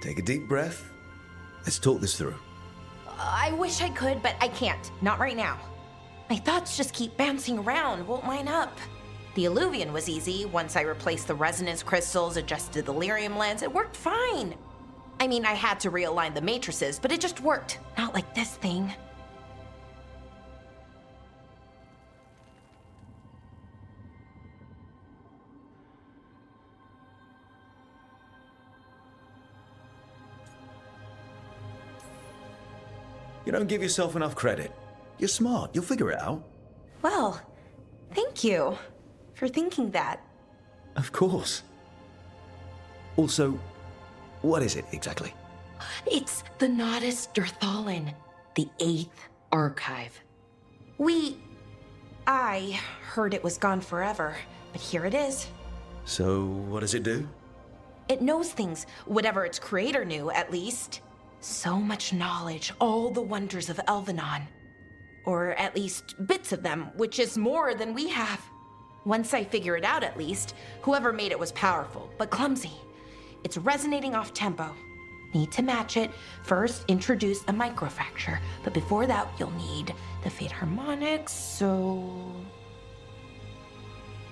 Take a deep breath. Let's talk this through. I wish I could, but I can't. Not right now. My thoughts just keep bouncing around, won't line up. The Illuvian was easy. Once I replaced the resonance crystals, adjusted the lyrium lens, it worked fine. I mean, I had to realign the matrices, but it just worked. Not like this thing. You don't give yourself enough credit. You're smart. You'll figure it out. Well, thank you for thinking that. Of course. Also, what is it exactly? It's the Nodus Dirthalin, the 8th archive. I heard it was gone forever, but here it is. So, what does it do? It knows things, whatever its creator knew, at least. So much knowledge, all the wonders of Elvenon. Or at least bits of them, which is more than we have. Once I figure it out, at least, whoever made it was powerful, but clumsy. It's resonating off tempo. Need to match it. First, introduce a microfracture, but before that, you'll need the Fate harmonics, so...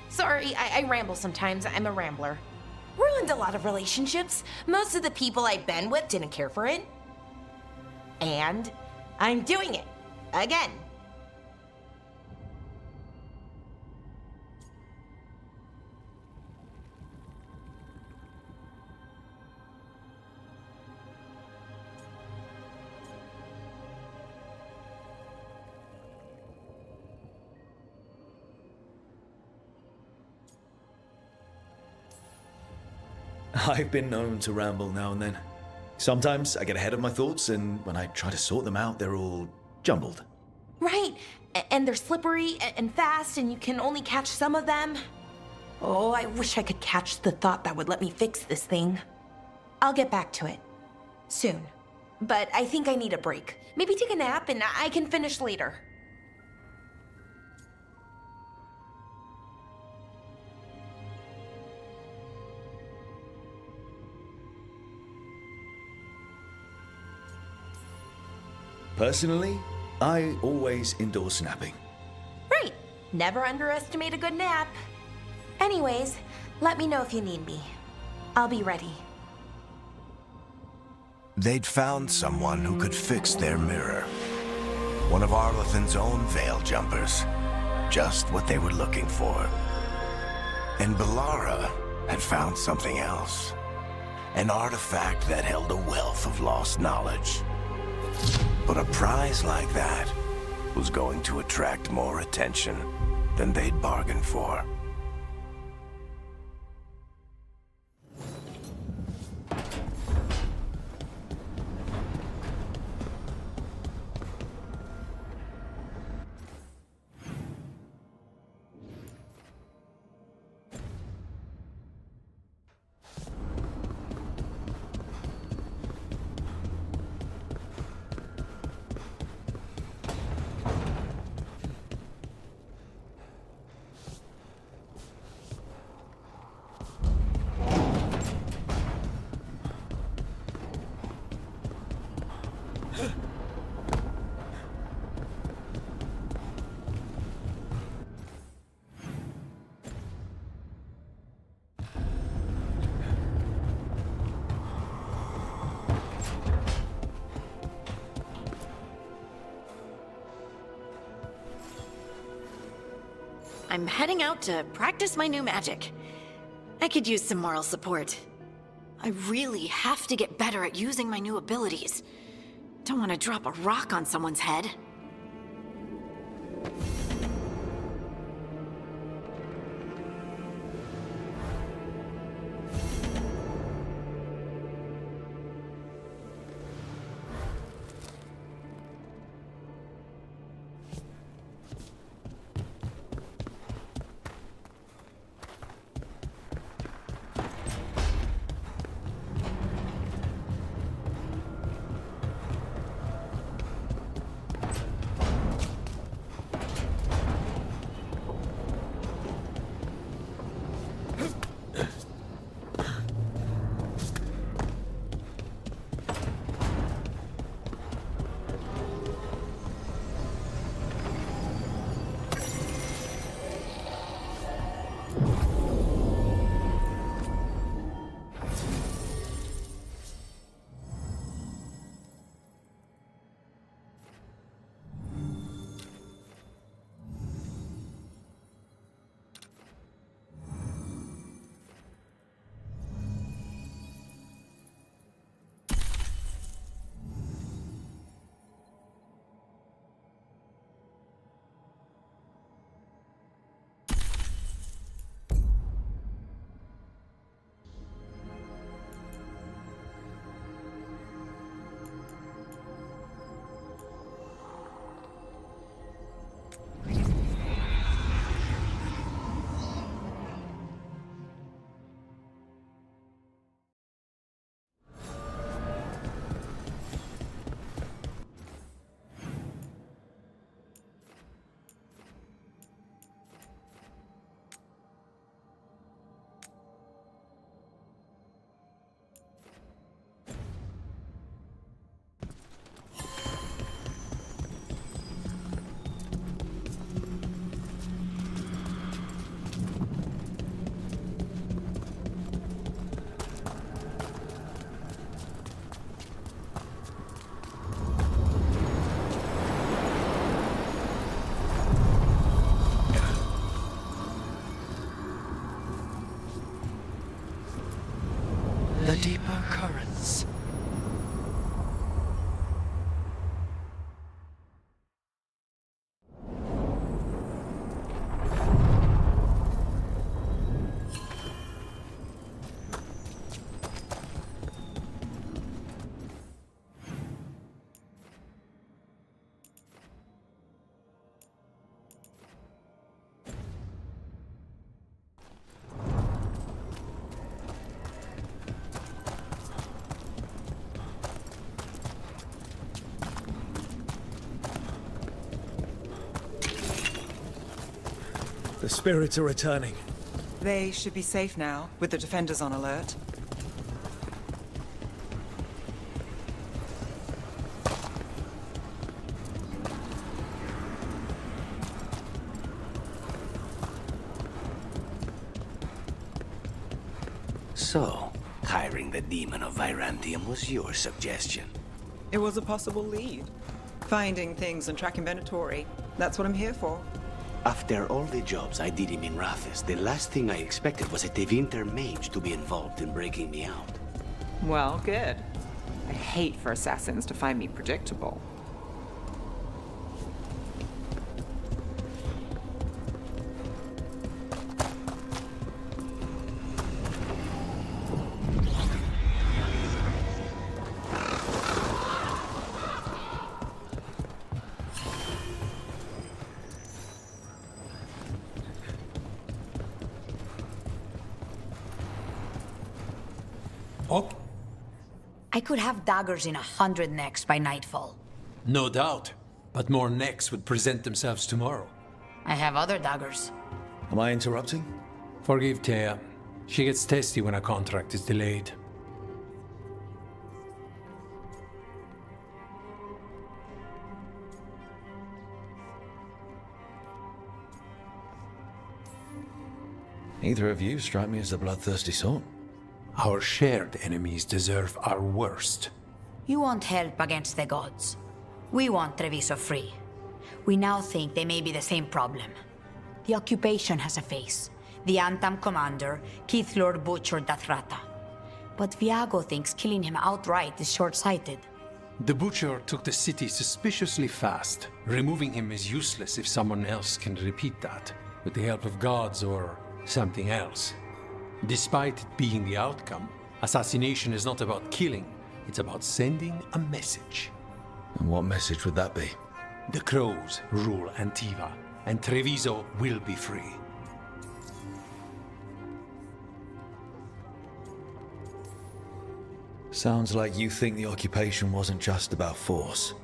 Sorry, I ramble sometimes. I'm a rambler. Ruined a lot of relationships. Most of the people I've been with didn't care for it. And I'm doing it. Again. I've been known to ramble now and then. Sometimes I get ahead of my thoughts, and when I try to sort them out, they're all jumbled. Right. And they're slippery and fast, and you can only catch some of them. Oh, I wish I could catch the thought that would let me fix this thing. I'll get back to it. Soon. But I think I need a break. Maybe take a nap, and I can finish later. Personally, I always endorse napping. Right. Never underestimate a good nap. Anyways, let me know if you need me. I'll be ready. They'd found someone who could fix their mirror. One of Arlathan's own Veil Jumpers. Just what they were looking for. And Balara had found something else. An artifact that held a wealth of lost knowledge. But a prize like that was going to attract more attention than they'd bargained for. I'm heading out to practice my new magic. I could use some moral support. I really have to get better at using my new abilities. Don't want to drop a rock on someone's head. The deeper currents. The spirits are returning. They should be safe now, with the defenders on alert. So, hiring the demon of Virantium was your suggestion. It was a possible lead. Finding things and tracking Venatori. That's what I'm here for. After all the jobs I did in Minrathis, the last thing I expected was a Tevinter mage to be involved in breaking me out. Well, good. I hate for assassins to find me predictable. I could have daggers in 100 necks by nightfall. No doubt. But more necks would present themselves tomorrow. I have other daggers. Am I interrupting? Forgive Thea. She gets testy when a contract is delayed. Neither of you strike me as the bloodthirsty sort. Our shared enemies deserve our worst. You want help against the gods. We want Treviso free. We now think they may be the same problem. The occupation has a face. The Antam commander, Keith Lord Butcher Dathrata. But Viago thinks killing him outright is short-sighted. The Butcher took the city suspiciously fast. Removing him is useless if someone else can repeat that, with the help of gods or something else. Despite it being the outcome, assassination is not about killing, it's about sending a message. And what message would that be? The Crows rule Antiva, and Treviso will be free. Sounds like you think the occupation wasn't just about force.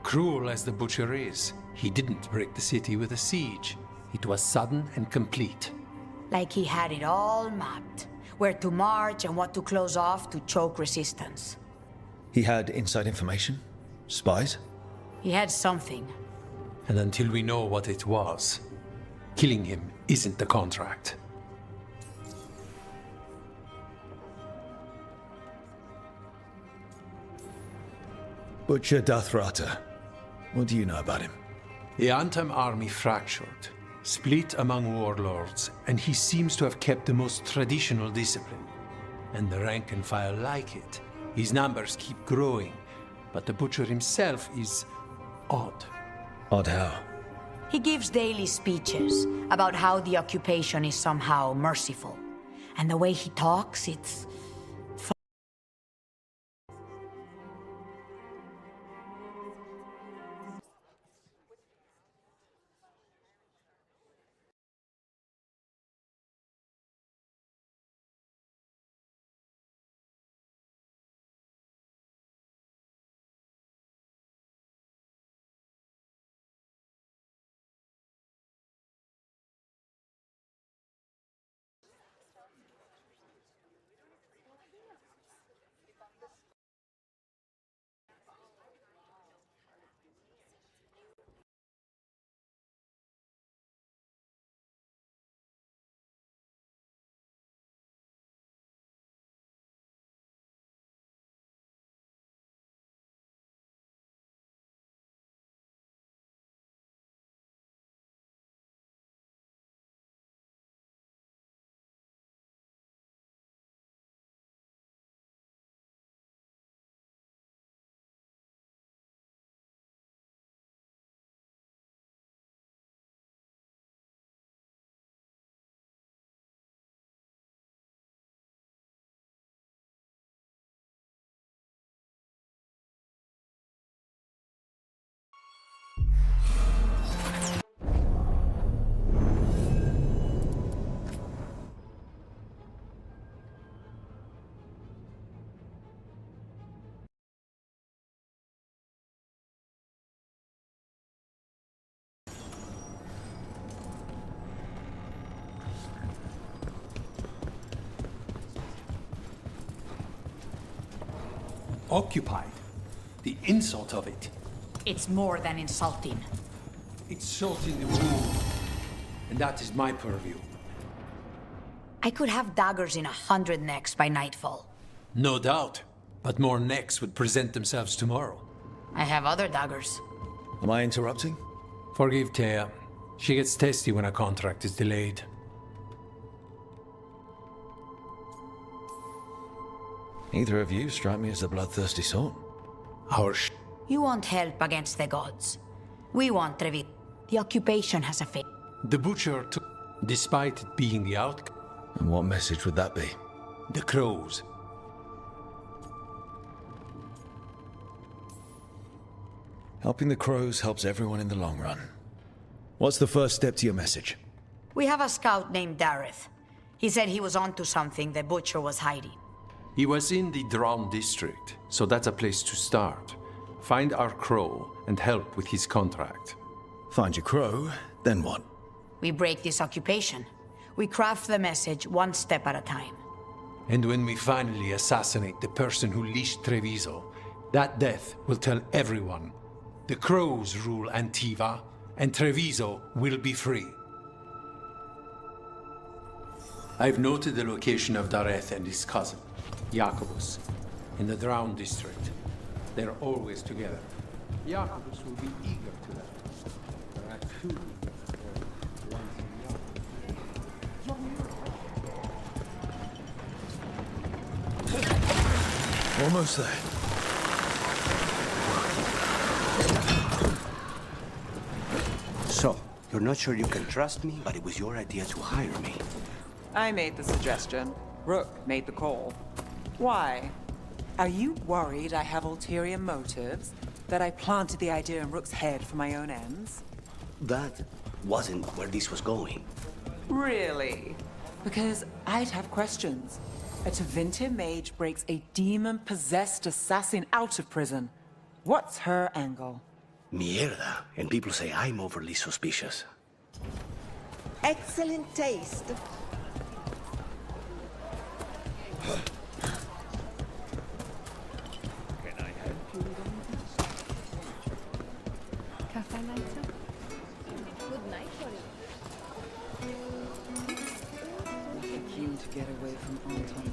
Cruel as the Butcher is, he didn't break the city with a siege. It was sudden and complete. Like he had it all mapped. Where to march and what to close off to choke resistance. He had inside information? Spies? He had something. And until we know what it was, killing him isn't the contract. Butcher Dathrata. What do you know about him? The Antam army fractured, split among warlords, and he seems to have kept the most traditional discipline. And the rank and file like it. His numbers keep growing, but the Butcher himself is odd. Odd how? He gives daily speeches about how the occupation is somehow merciful. And the way he talks, it's... Occupied. The insult of it. It's more than insulting. It's salting the wound. And that is my purview. I could have daggers in 100 necks by nightfall. No doubt. But more necks would present themselves tomorrow. I have other daggers. Am I interrupting? Forgive Thea. She gets testy when a contract is delayed. Neither of you strike me as a bloodthirsty sort. You want help against the gods. We want Trevit. The occupation has a fate. The Butcher took... despite it being the outcome. And what message would that be? The Crows. Helping the Crows helps everyone in the long run. What's the first step to your message? We have a scout named Dareth. He said he was onto something the Butcher was hiding. He was in the Drown district, so that's a place to start. Find our Crow and help with his contract. Find your Crow, then what? We break this occupation. We craft the message one step at a time. And when we finally assassinate the person who leashed Treviso, that death will tell everyone. The Crows rule Antiva, and Treviso will be free. I've noted the location of Dareth and his cousin, Jacobus, in the Drown district. They're always together. Jacobus will be eager to learn. There are two once in Almost there. So, you're not sure you can trust me, but it was your idea to hire me. I made the suggestion. Rook made the call. Why? Are you worried I have ulterior motives? That I planted the idea in Rook's head for my own ends? That wasn't where this was going. Really? Because I'd have questions. A Tevinter mage breaks a demon-possessed assassin out of prison. What's her angle? Mierda. And people say I'm overly suspicious. Excellent taste. Cafe later? Good night for you. Keen to get away from Anton.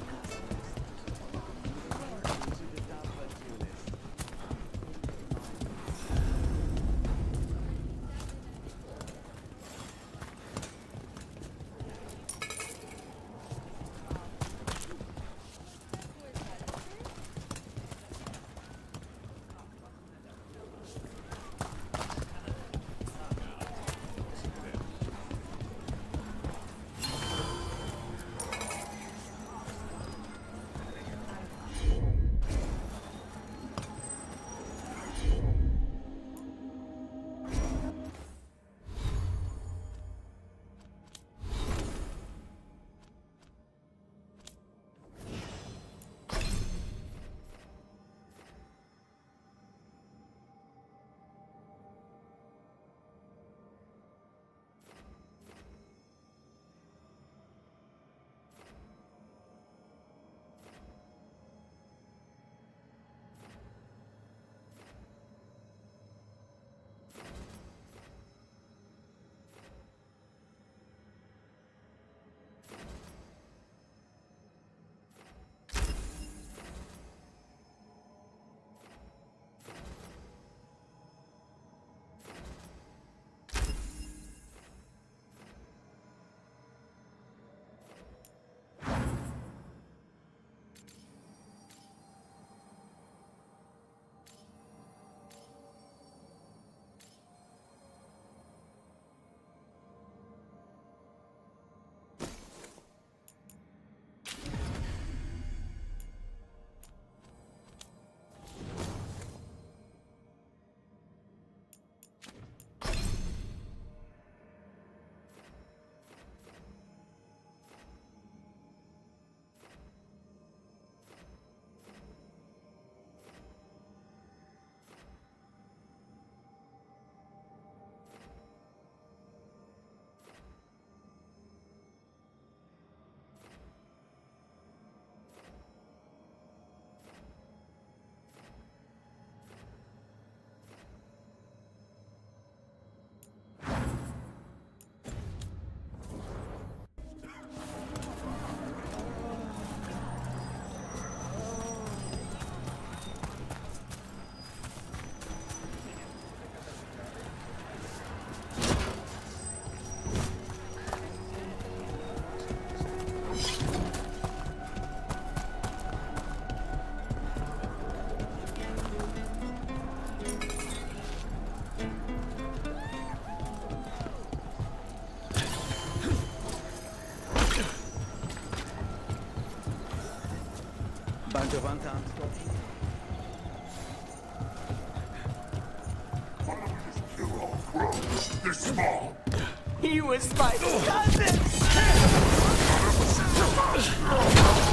He was my cousin!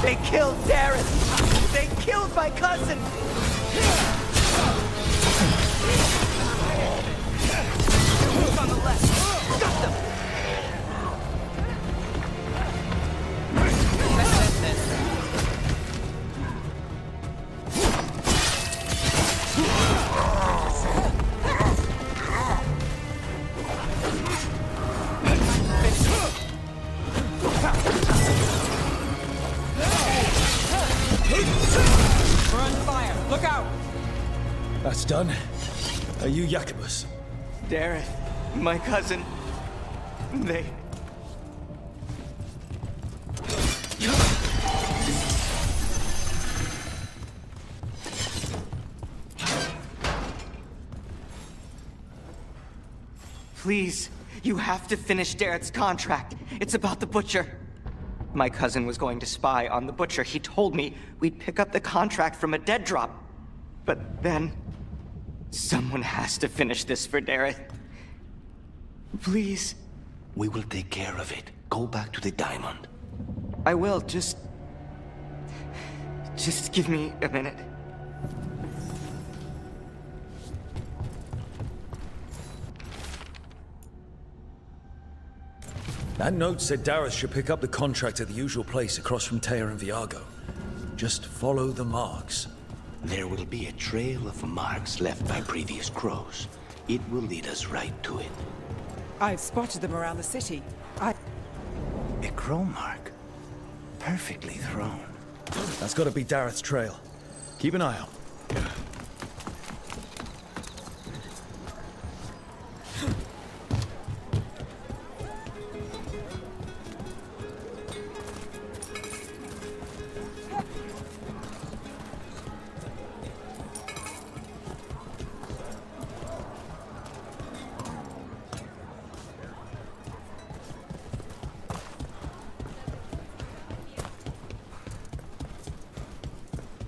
They killed Darren! They killed my cousin! Who's on the left? Got them! That's done. Are you Jacobus? Darren, my cousin. They... Please, you have to finish Dareth's contract. It's about the Butcher. My cousin was going to spy on the Butcher. He told me we'd pick up the contract from a dead drop. But then... someone has to finish this for Dareth. Please. We will take care of it. Go back to the diamond. I will, just give me a minute. That note said Dareth should pick up the contract at the usual place across from Teia and Viago. Just follow the marks. There will be a trail of marks left by previous crows. It will lead us right to it. I've spotted them around the city. A crow mark? Perfectly thrown. That's got to be Dareth's trail. Keep an eye out.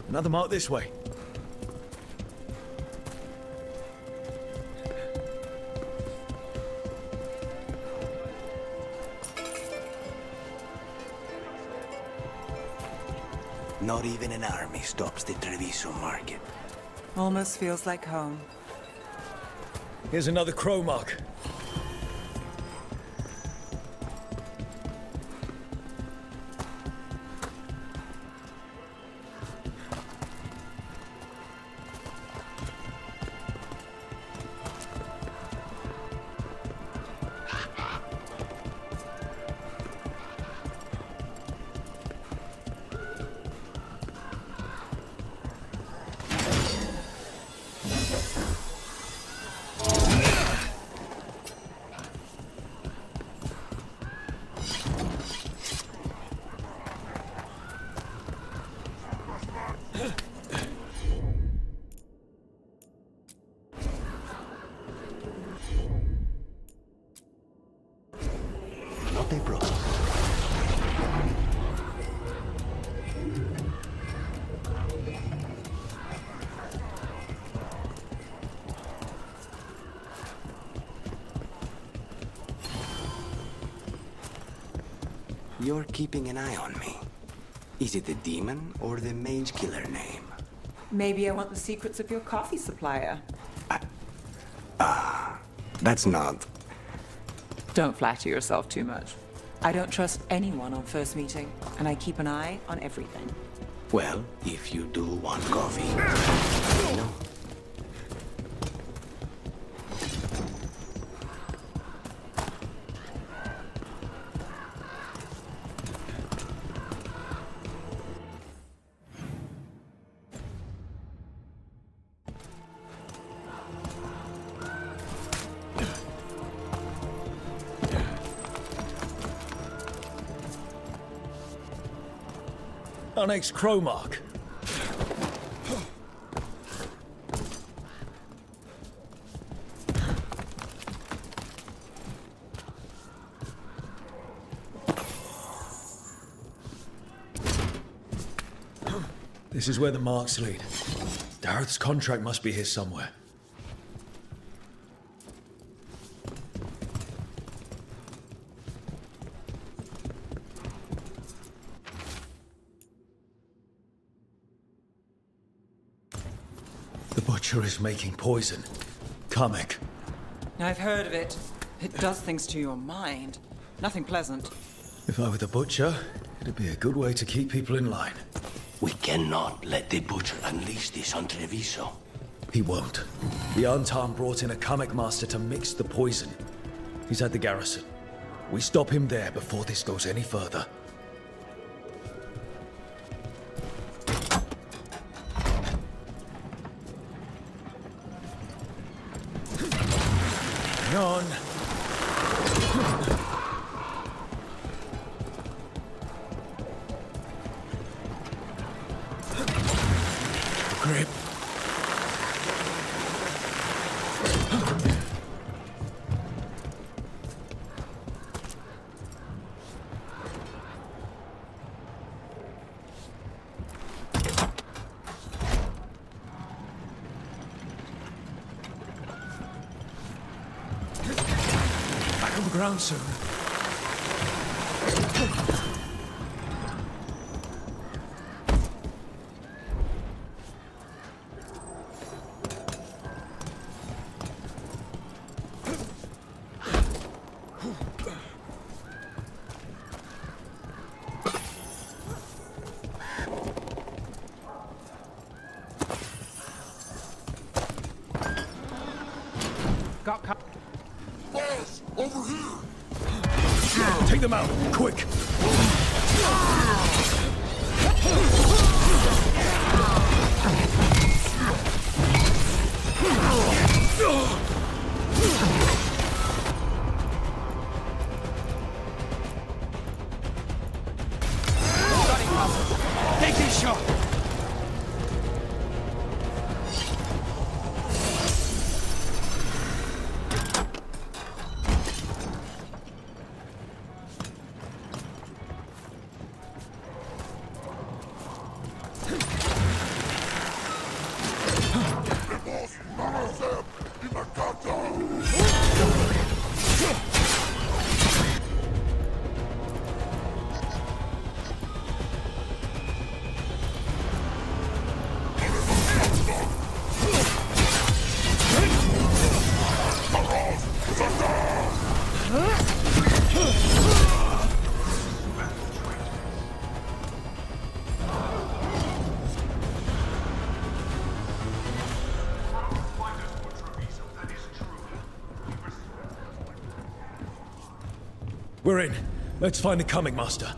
Another mark this way. Not even an army stops the Treviso market. Almost feels like home. Here's another crow mark. They broke. You're keeping an eye on me. Is it the demon or the mage killer name? Maybe I want the secrets of your coffee supplier. That's not... Don't flatter yourself too much. I don't trust anyone on first meeting, and I keep an eye on everything. Well, if you do want coffee... No. Our next crow mark. This is where the marks lead. Dareth's contract must be here somewhere. The Butcher is making poison. Kamek. I've heard of it. It does things to your mind. Nothing pleasant. If I were the Butcher, it'd be a good way to keep people in line. We cannot let the Butcher unleash this on Treviso. He won't. The Antan brought in a Kamek master to mix the poison. He's at the garrison. We stop him there before this goes any further. Hang on. Grip. ground soon. Boss, over here! Take them out, quick! Take this shot! We're in. Let's find the coming master.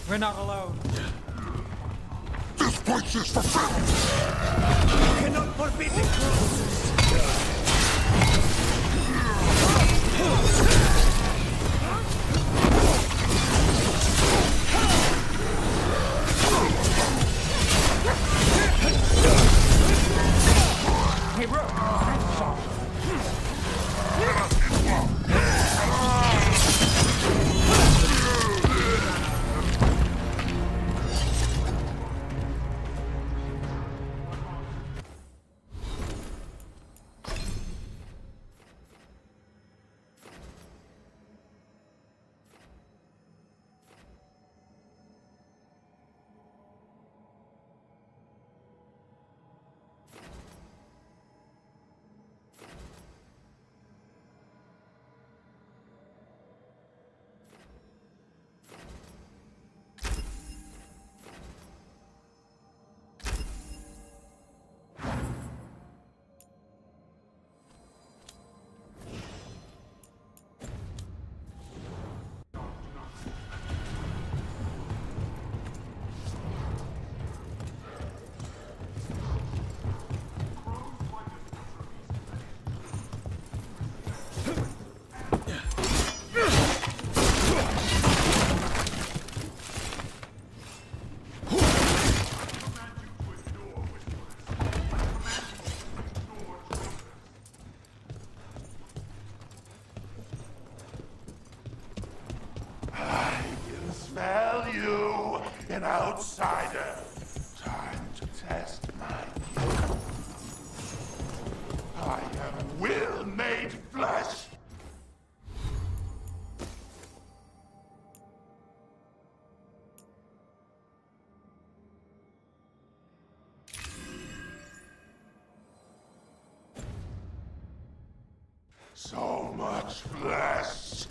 We're not alone. This place is forbidden! You cannot forbid the Hey, bro! Smell you, an outsider. Time to test my gift. I am will made flesh. So much flesh.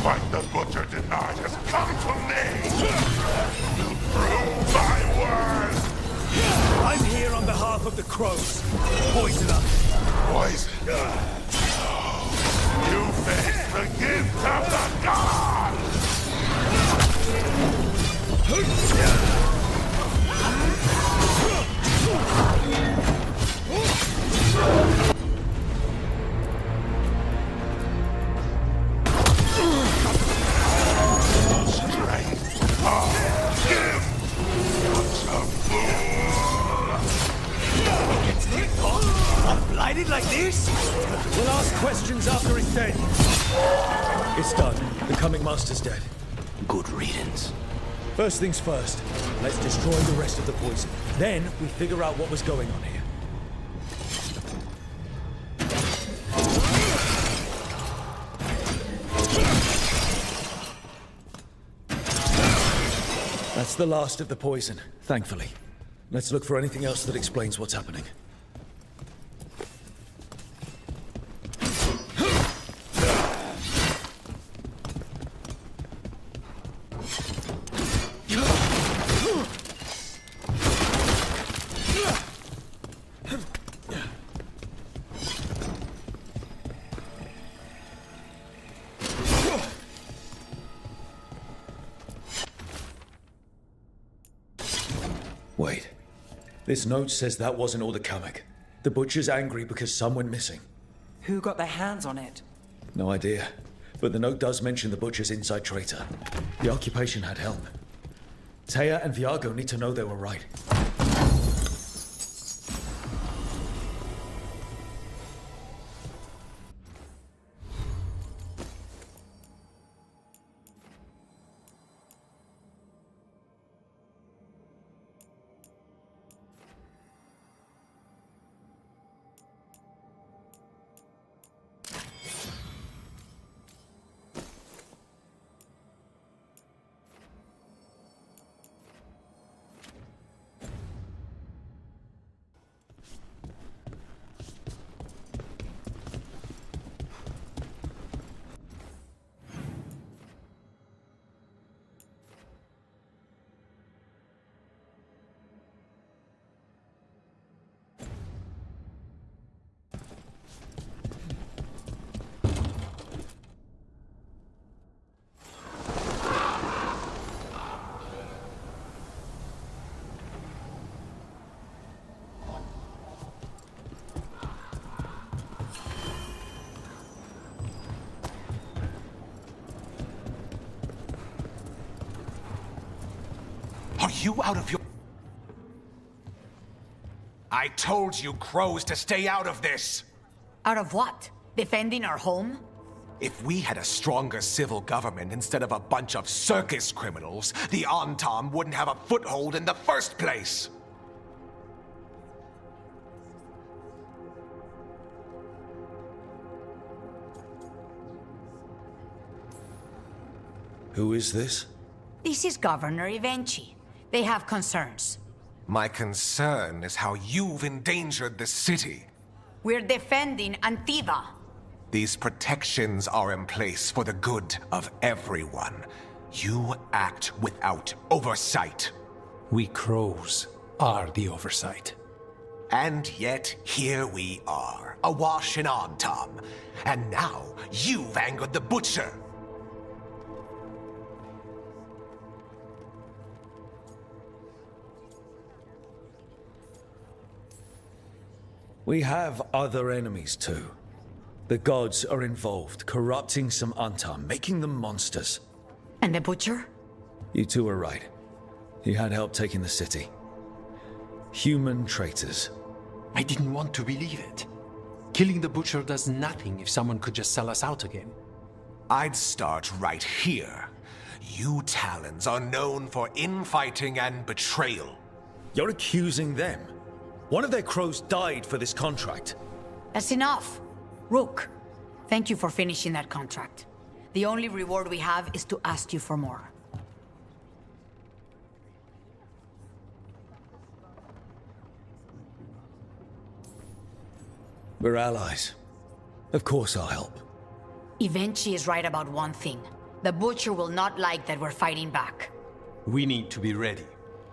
What the butcher denied has come to me! To prove my worth! I'm here on behalf of the crows. Poison up. Poison? You face the gift of the gods! Ask questions after he's dead. It's done. The coming master's dead. Good riddance. First things first, let's destroy the rest of the poison. Then we figure out what was going on here. That's the last of the poison, thankfully. Let's look for anything else that explains what's happening. Wait. This note says that wasn't all the Kamek. The Butcher's angry because some went missing. Who got their hands on it? No idea. But the note does mention the Butcher's inside traitor. The occupation had help. Taya and Viago need to know they were right. Are you out of your... I told you, crows, to stay out of this! Out of what? Defending our home? If we had a stronger civil government instead of a bunch of circus criminals, the Antam wouldn't have a foothold in the first place! Who is this? This is Governor Evenchi. They have concerns. My concern is how you've endangered the city. We're defending Antiva. These protections are in place for the good of everyone. You act without oversight. We crows are the oversight. And yet, here we are, awash in Antam. And now, you've angered the Butcher. We have other enemies too. The gods are involved, corrupting some Antam, making them monsters. And the Butcher? You two are right. He had help taking the city. Human traitors. I didn't want to believe it. Killing the Butcher does nothing if someone could just sell us out again. I'd start right here. You Talons are known for infighting and betrayal. You're accusing them? One of their crows died for this contract. That's enough. Rook, thank you for finishing that contract. The only reward we have is to ask you for more. We're allies. Of course I'll help. Evenchi is right about one thing. The Butcher will not like that we're fighting back. We need to be ready.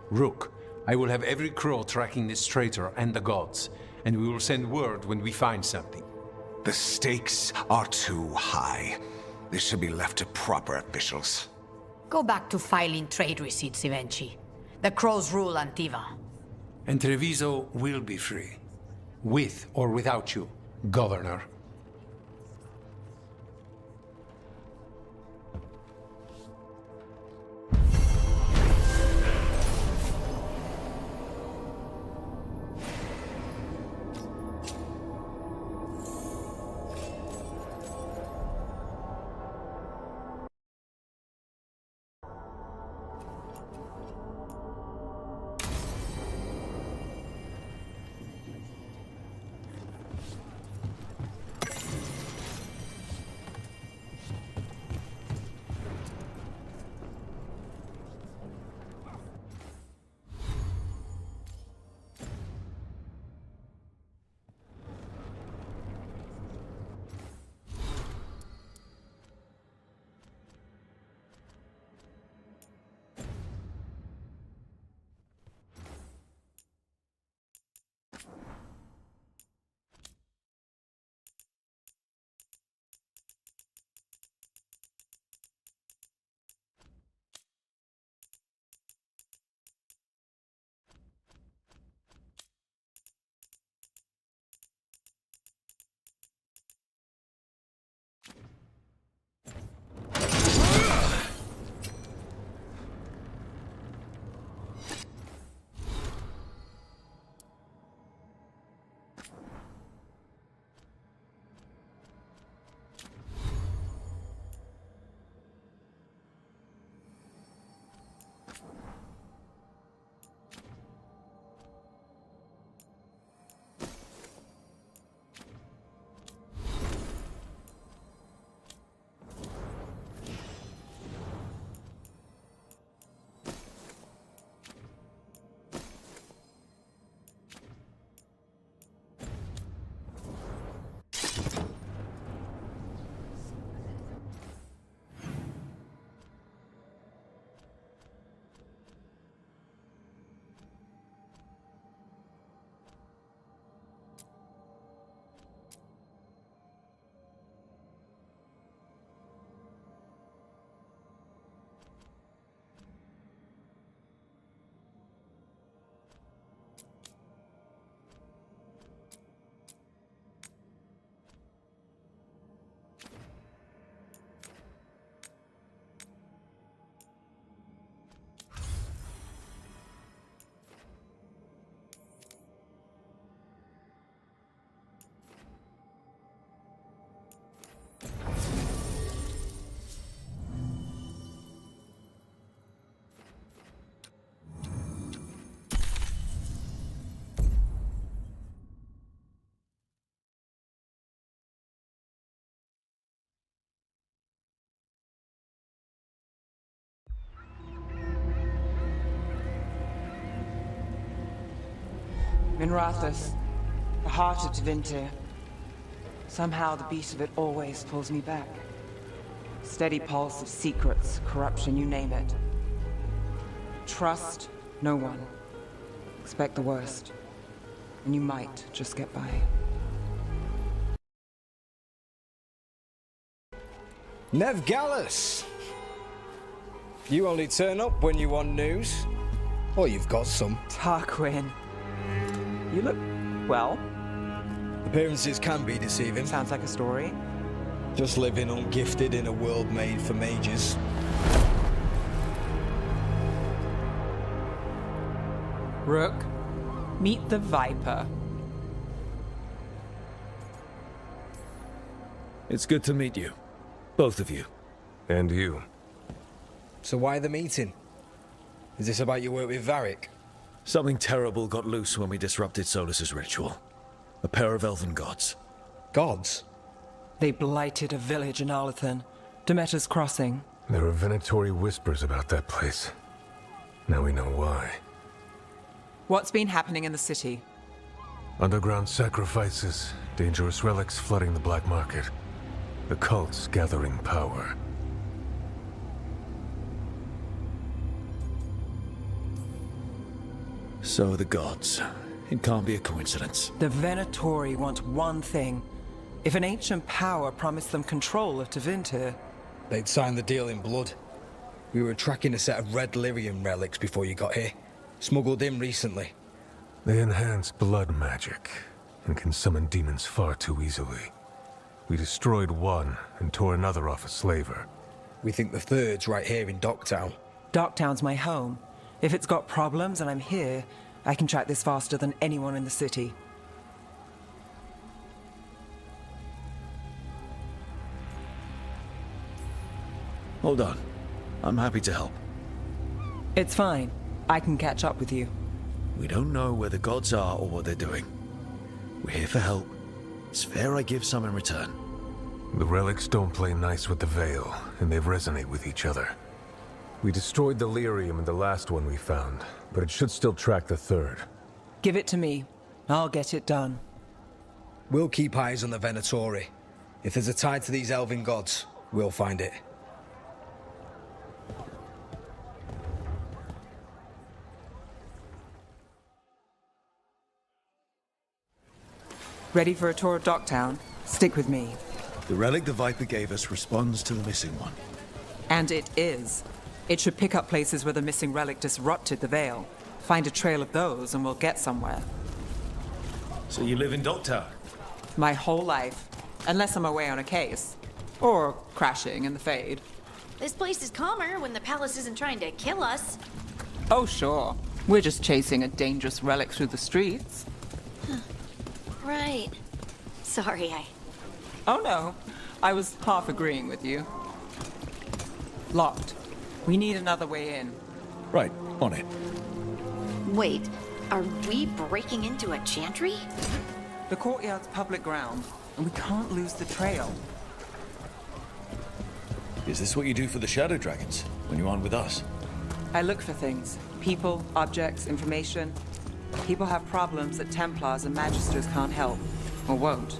Rook, I will have every crow tracking this traitor and the gods, and we will send word when we find something. The stakes are too high. This should be left to proper officials. Go back to filing trade receipts, Evenchi. The crows rule Antiva. And Treviso will be free. With or without you, Governor. Minrathous, the heart of Tevinter. Somehow the beat of it always pulls me back. Steady pulse of secrets, corruption, you name it. Trust no one. Expect the worst. And you might just get by. Nev Gallus! You only turn up when you want news. Or you've got some. Tarquin. You look... well. Appearances can be deceiving. Sounds like a story. Just living ungifted in a world made for mages. Rook, meet the Viper. It's good to meet you. Both of you. And you. So why the meeting? Is this about your work with Varric? Something terrible got loose when we disrupted Solus's ritual. A pair of elven gods. Gods? They blighted a village in Arlethan, Demeter's Crossing. There are Venatori whispers about that place. Now we know why. What's been happening in the city? Underground sacrifices, dangerous relics flooding the black market. The cults gathering power. So the gods. It can't be a coincidence. The Venatori want one thing. If an ancient power promised them control of Tevinter... They'd sign the deal in blood. We were tracking a set of red lyrium relics before you got here. Smuggled in recently. They enhance blood magic, and can summon demons far too easily. We destroyed one, and tore another off a slaver. We think the third's right here in Docktown. Docktown's my home. If it's got problems and I'm here, I can track this faster than anyone in the city. Hold on. I'm happy to help. It's fine. I can catch up with you. We don't know where the gods are or what they're doing. We're here for help. It's fair I give some in return. The relics don't play nice with the Veil, and they resonate with each other. We destroyed the lyrium in the last one we found, but it should still track the third. Give it to me. I'll get it done. We'll keep eyes on the Venatori. If there's a tie to these elven gods, we'll find it. Ready for a tour of Docktown? Stick with me. The relic the Viper gave us responds to the missing one. And it is. It should pick up places where the missing relic disrupted the Veil. Find a trail of those and we'll get somewhere. So you live in Docktown? My whole life. Unless I'm away on a case. Or crashing in the Fade. This place is calmer when the palace isn't trying to kill us. Oh, sure. We're just chasing a dangerous relic through the streets. Right. Sorry, Oh no. I was half agreeing with you. Locked. We need another way in. Right, on it. Wait, are we breaking into a chantry? The courtyard's public ground, and we can't lose the trail. Is this what you do for the Shadow Dragons, when you aren't with us? I look for things. People, objects, information. People have problems that Templars and Magisters can't help. Or won't.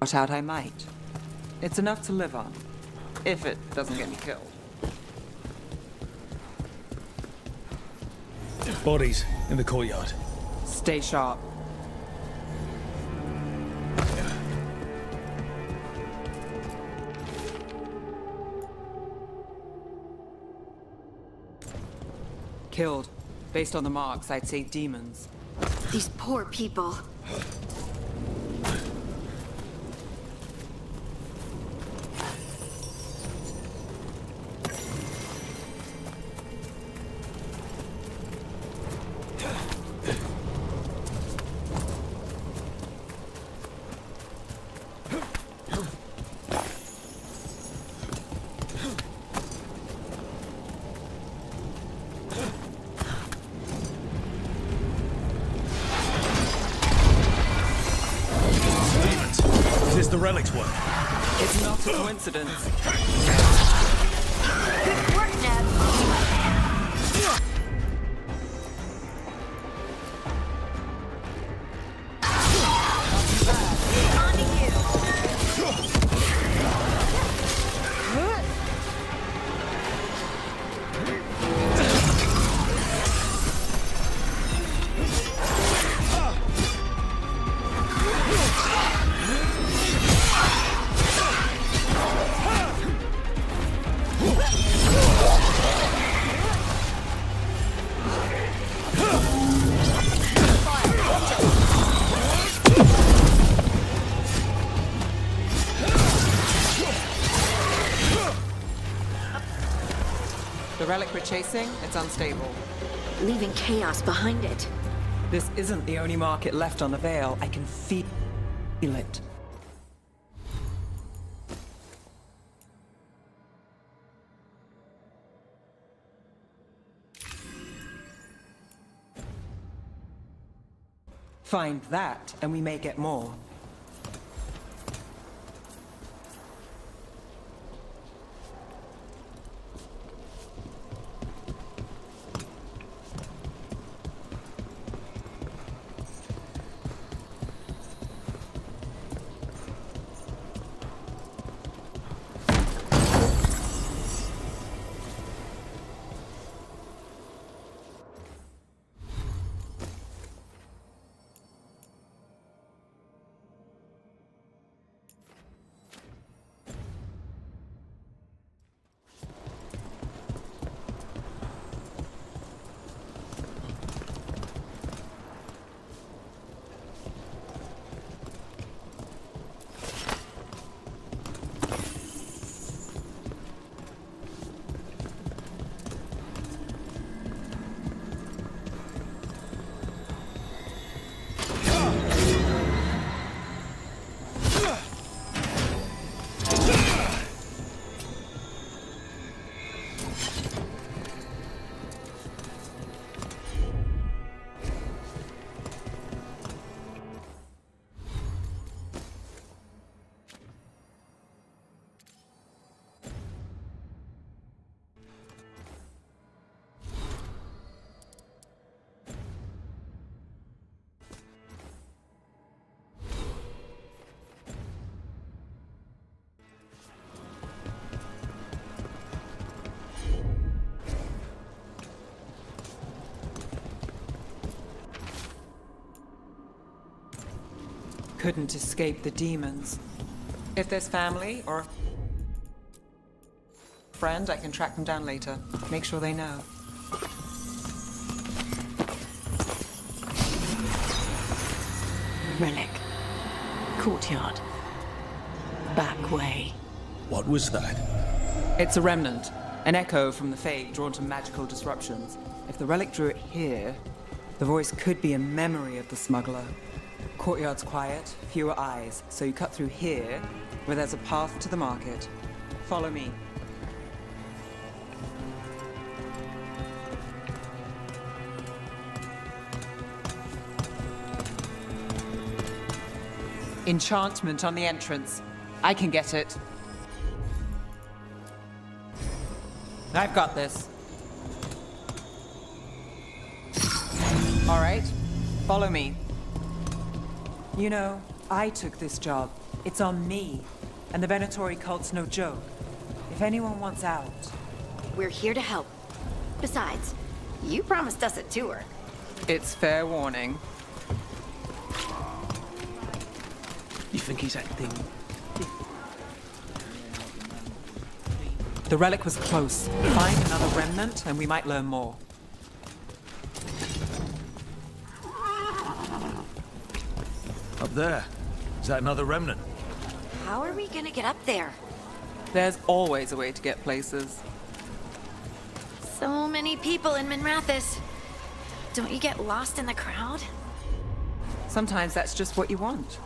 Watch out I might. It's enough to live on. If it doesn't get me killed. Bodies in the courtyard. Stay sharp. Killed. Based on the marks, I'd say demons. These poor people. Is this the relic's work? It's not a coincidence. Good work, Ned. The relic we're chasing, it's unstable. Leaving chaos behind it. This isn't the only market left on the Veil. I can feel it. Find that, and we may get more. Couldn't escape the demons. If there's family or a friend, I can track them down later. Make sure they know. Relic. Courtyard. Back way. What was that? It's a remnant. An echo from the Fade drawn to magical disruptions. If the relic drew it here, the voice could be a memory of the smuggler. Courtyard's quiet, fewer eyes, so you cut through here, where there's a path to the market. Follow me. Enchantment on the entrance. I can get it. I've got this. All right, follow me. You know, I took this job. It's on me. And the Venatori cult's no joke. If anyone wants out... We're here to help. Besides, you promised us a tour. It's fair warning. You think he's acting? The relic was close. Find another remnant and we might learn more. Up there. Is that another remnant? How are we gonna get up there? There's always a way to get places. So many people in Minrathis. Don't you get lost in the crowd? Sometimes that's just what you want.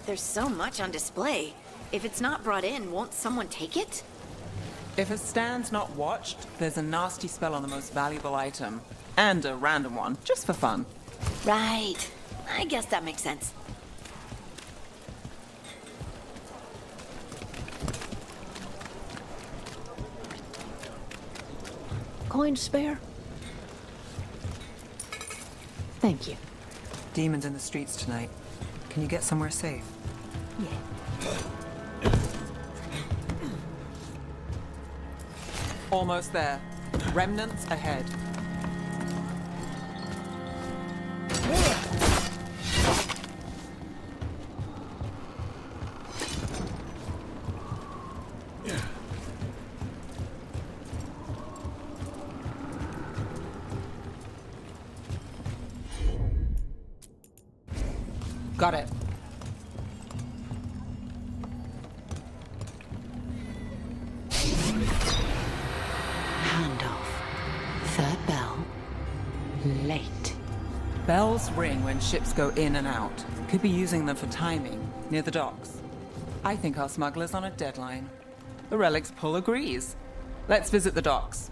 There's so much on display. If it's not brought in, won't someone take it? If a stand's not watched, there's a nasty spell on the most valuable item. And a random one, just for fun. Right. I guess that makes sense. Coin to spare? Thank you. Demons in the streets tonight. Can you get somewhere safe? Yeah. Almost there. Remnants ahead. Got it. Handoff. Third bell. Late. Bells ring when ships go in and out. Could be using them for timing, near the docks. I think our smuggler's on a deadline. The relic's pull agrees. Let's visit the docks.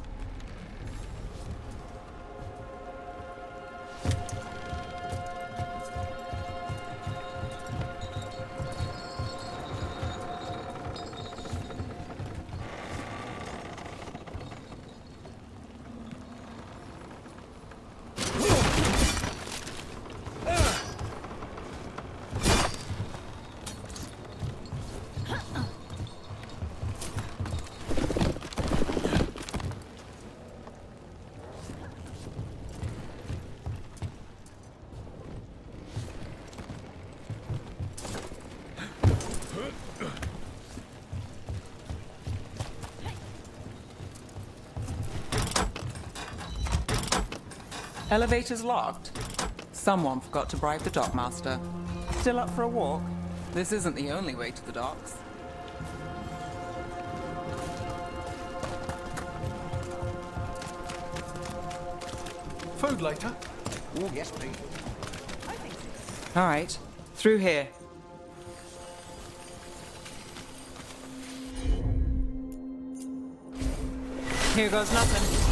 Elevator's locked. Someone forgot to bribe the dockmaster. Still up for a walk? This isn't the only way to the docks. Food later? Oh, yes, please. All right, through here. Here goes nothing.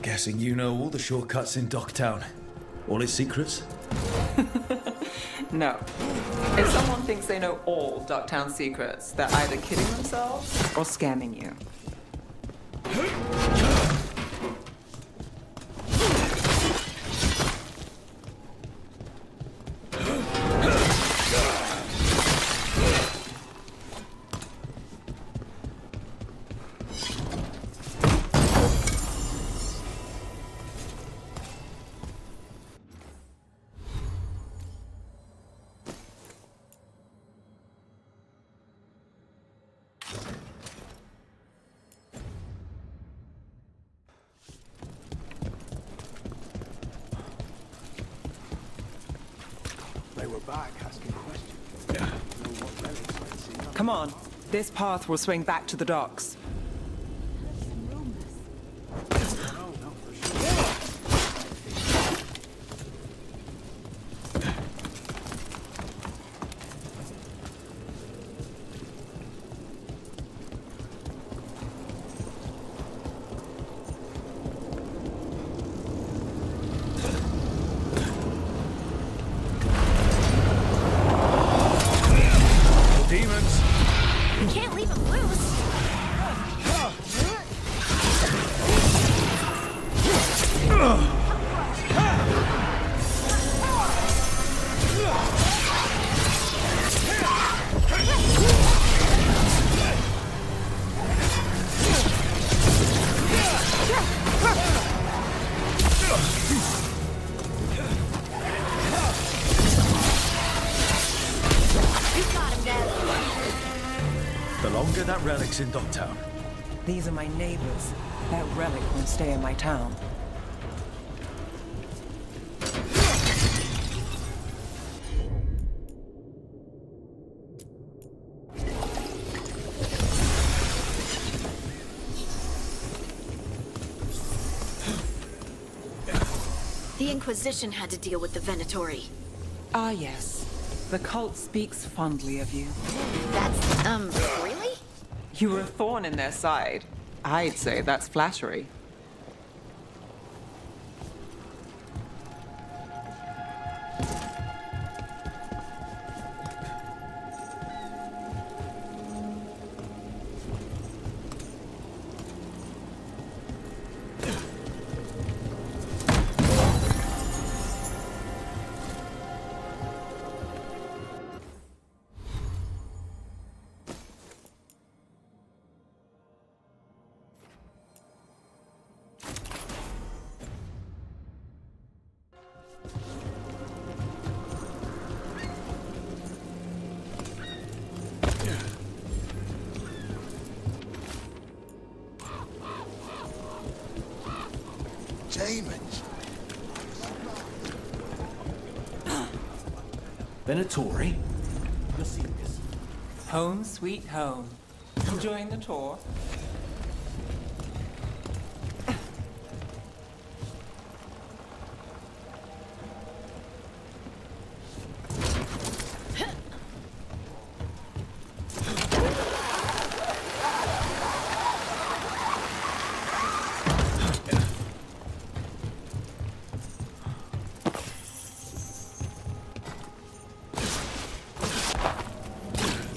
Guessing you know all the shortcuts in Docktown. All its secrets? No. If someone thinks they know all Docktown secrets, they're either kidding themselves or scamming you. They were back asking questions. What relics I'd seen. Come on. This path will swing back to the docks. Demons! We can't leave him loose. The longer that relic's in Docktown. These are my neighbors. That relic won't stay in my town. Inquisition had to deal with the Venatori. Ah, yes. The cult speaks fondly of you. That's, really? You were a thorn in their side. I'd say that's flattery. Demons. Venatori? You're serious? Home sweet home. Enjoying the tour?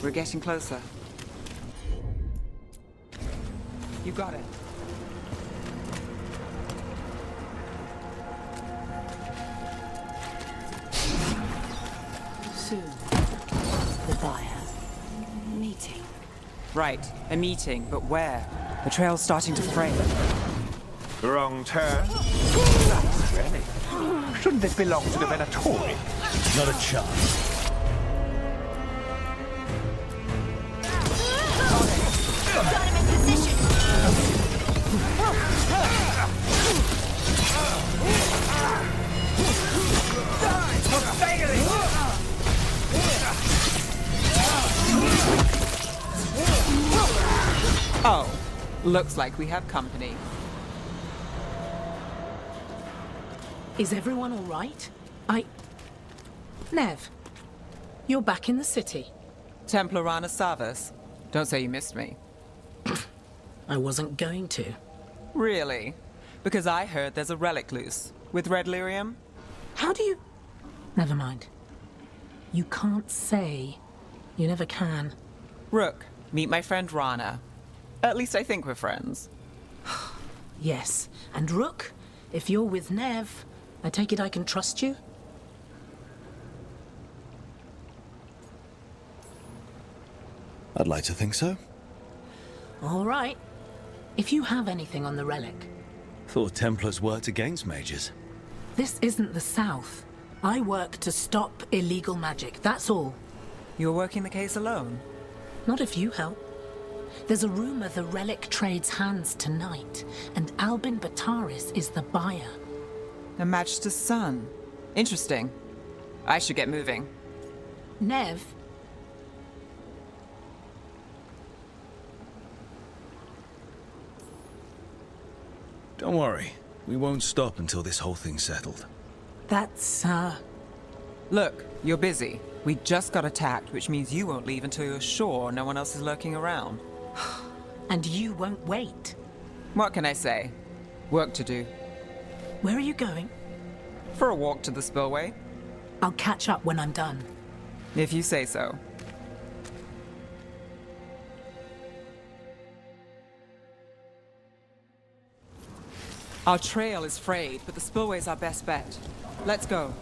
We're getting closer. You got it. Soon, the buyer. Meeting. Right, a meeting, but where? The trail's starting to fray. Wrong turn. Really? Shouldn't this belong to the Venatori? Not a chance. Got him in position! Oh, looks like we have company. Is everyone all right? Nev, you're back in the city. Templar Rana Savas. Don't say you missed me. I wasn't going to. Really? Because I heard there's a relic loose. With red lyrium? How do you... Never mind. You can't say. You never can. Rook, meet my friend Rana. At least I think we're friends. Yes. And Rook, if you're with Nev, I take it I can trust you? I'd like to think so. All right. If you have anything on the relic. Thought Templars worked against mages. This isn't the South. I work to stop illegal magic, that's all. You're working the case alone? Not if you help. There's a rumor the relic trades hands tonight, and Albin Bataris is the buyer. A Magister's son. Interesting. I should get moving. Nev? Don't worry. We won't stop until this whole thing's settled. That's, Look, you're busy. We just got attacked, which means you won't leave until you're sure no one else is lurking around. And you won't wait. What can I say? Work to do. Where are you going? For a walk to the spillway. I'll catch up when I'm done. If you say so. Our trail is frayed, but the spillway's our best bet. Let's go.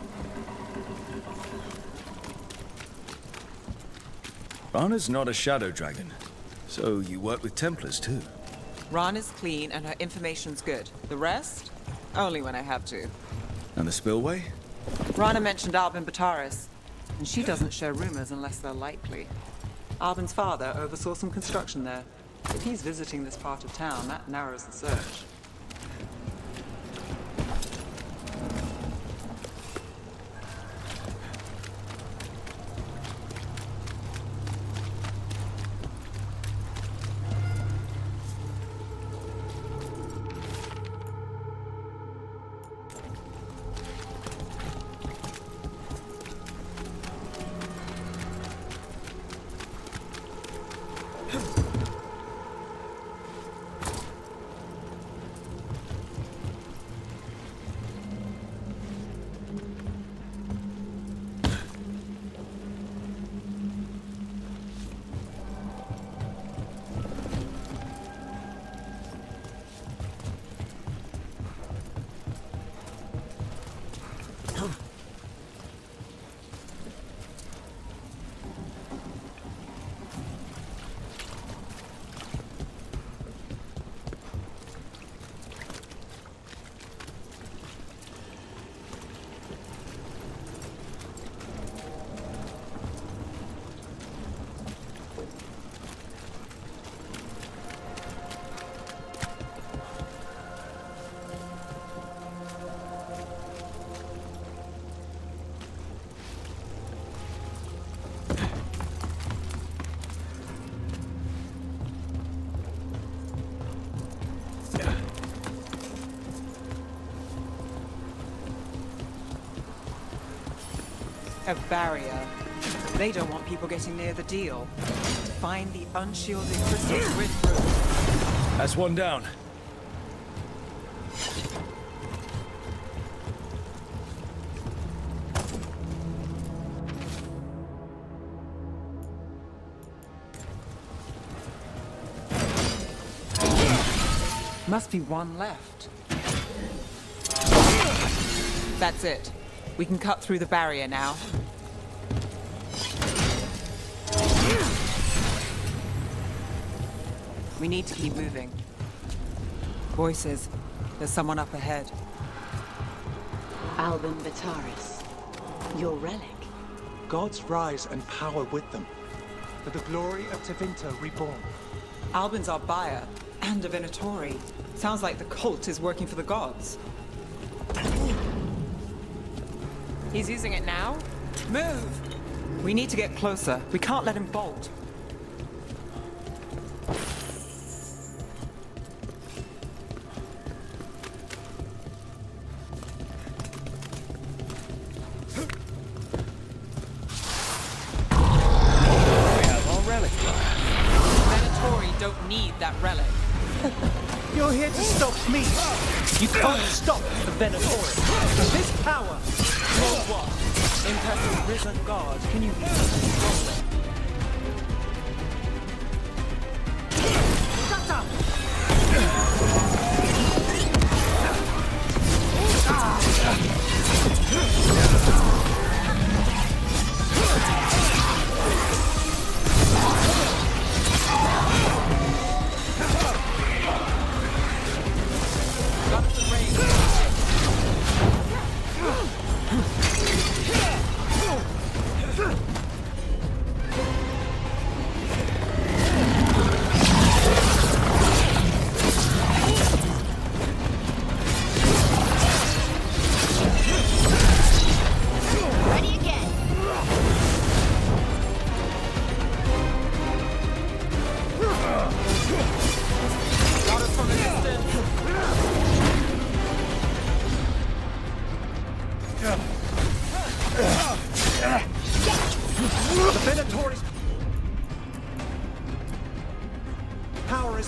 Rana's not a shadow dragon, so you work with Templars too. Rana's clean and her information's good. The rest? Only when I have to. And the spillway? Rana mentioned Albin Bataris, and she doesn't share rumors unless they're likely. Albin's father oversaw some construction there. If he's visiting this part of town, that narrows the search. A barrier. They don't want people getting near the deal. Find the unshielded crystals grid through. That's one down. Must be one left. That's it. We can cut through the barrier now. We need to keep moving. Voices. There's someone up ahead. Albin Bataris. Your relic. Gods rise and power with them. For the glory of Tevinter reborn. Albin's our buyer, and a Venatori. Sounds like the cult is working for the gods. He's using it now? Move! We need to get closer. We can't let him bolt. That relic. You're here to stop me. You can't stop the Venatori. This power. Your what? Impressive risen god. Can you control it? Shut up!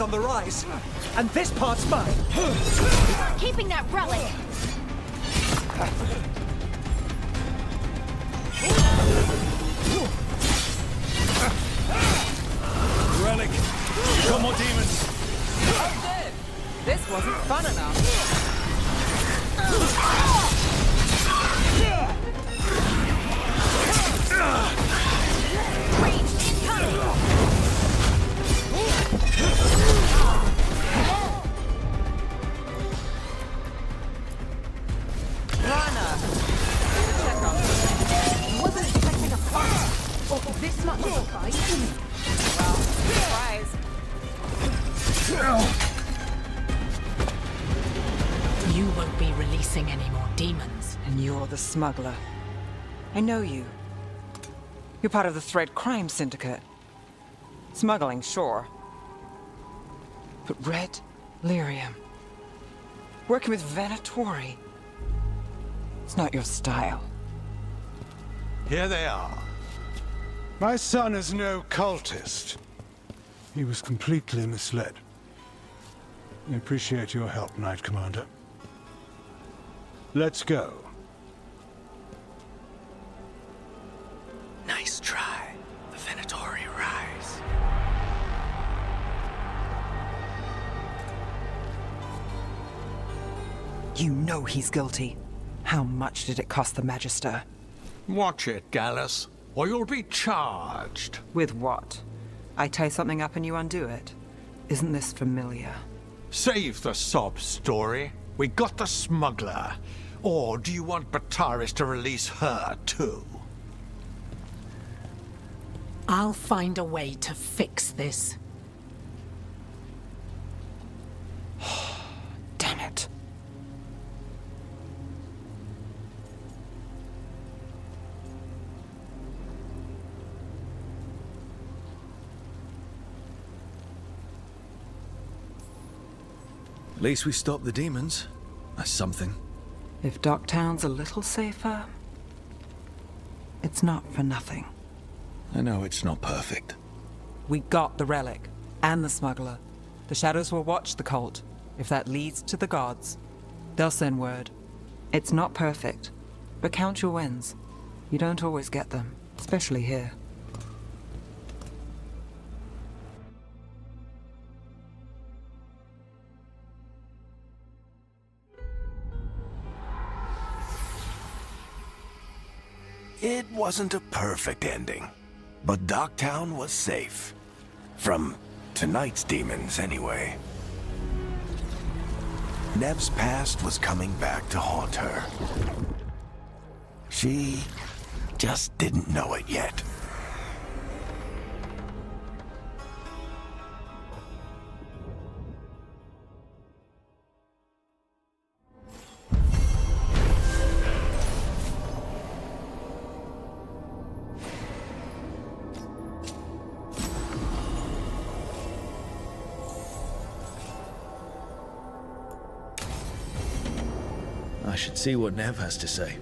On the rise, and this part's mine. Keeping that relic. Relic, got more demons. Oh, good. This wasn't fun enough. Range incoming. Wasn't expecting a fight. Or this much of a fight. Well, surprise. You won't be releasing any more demons. And you're the smuggler. I know you. You're part of the Thread Crime Syndicate. Smuggling, sure. But Red Lyrium. Working with Venatori. It's not your style. Here they are. My son is no cultist. He was completely misled. I appreciate your help, Knight Commander. Let's go. Nice try. The Venatori rise. You know he's guilty. How much did it cost the Magister? Watch it, Gallus, or you'll be charged. With what? I tie something up and you undo it. Isn't this familiar? Save the sob story. We got the smuggler. Or do you want Bataris to release her, too? I'll find a way to fix this. Damn it. At least we stopped the demons. That's something. If Docktown's a little safer... It's not for nothing. I know it's not perfect. We got the relic, and the smuggler. The Shadows will watch the cult. If that leads to the gods, they'll send word. It's not perfect, but count your wins. You don't always get them, especially here. It wasn't a perfect ending, but Docktown was safe. From tonight's demons, anyway. Nev's past was coming back to haunt her. She just didn't know it yet. I should see what Nev has to say.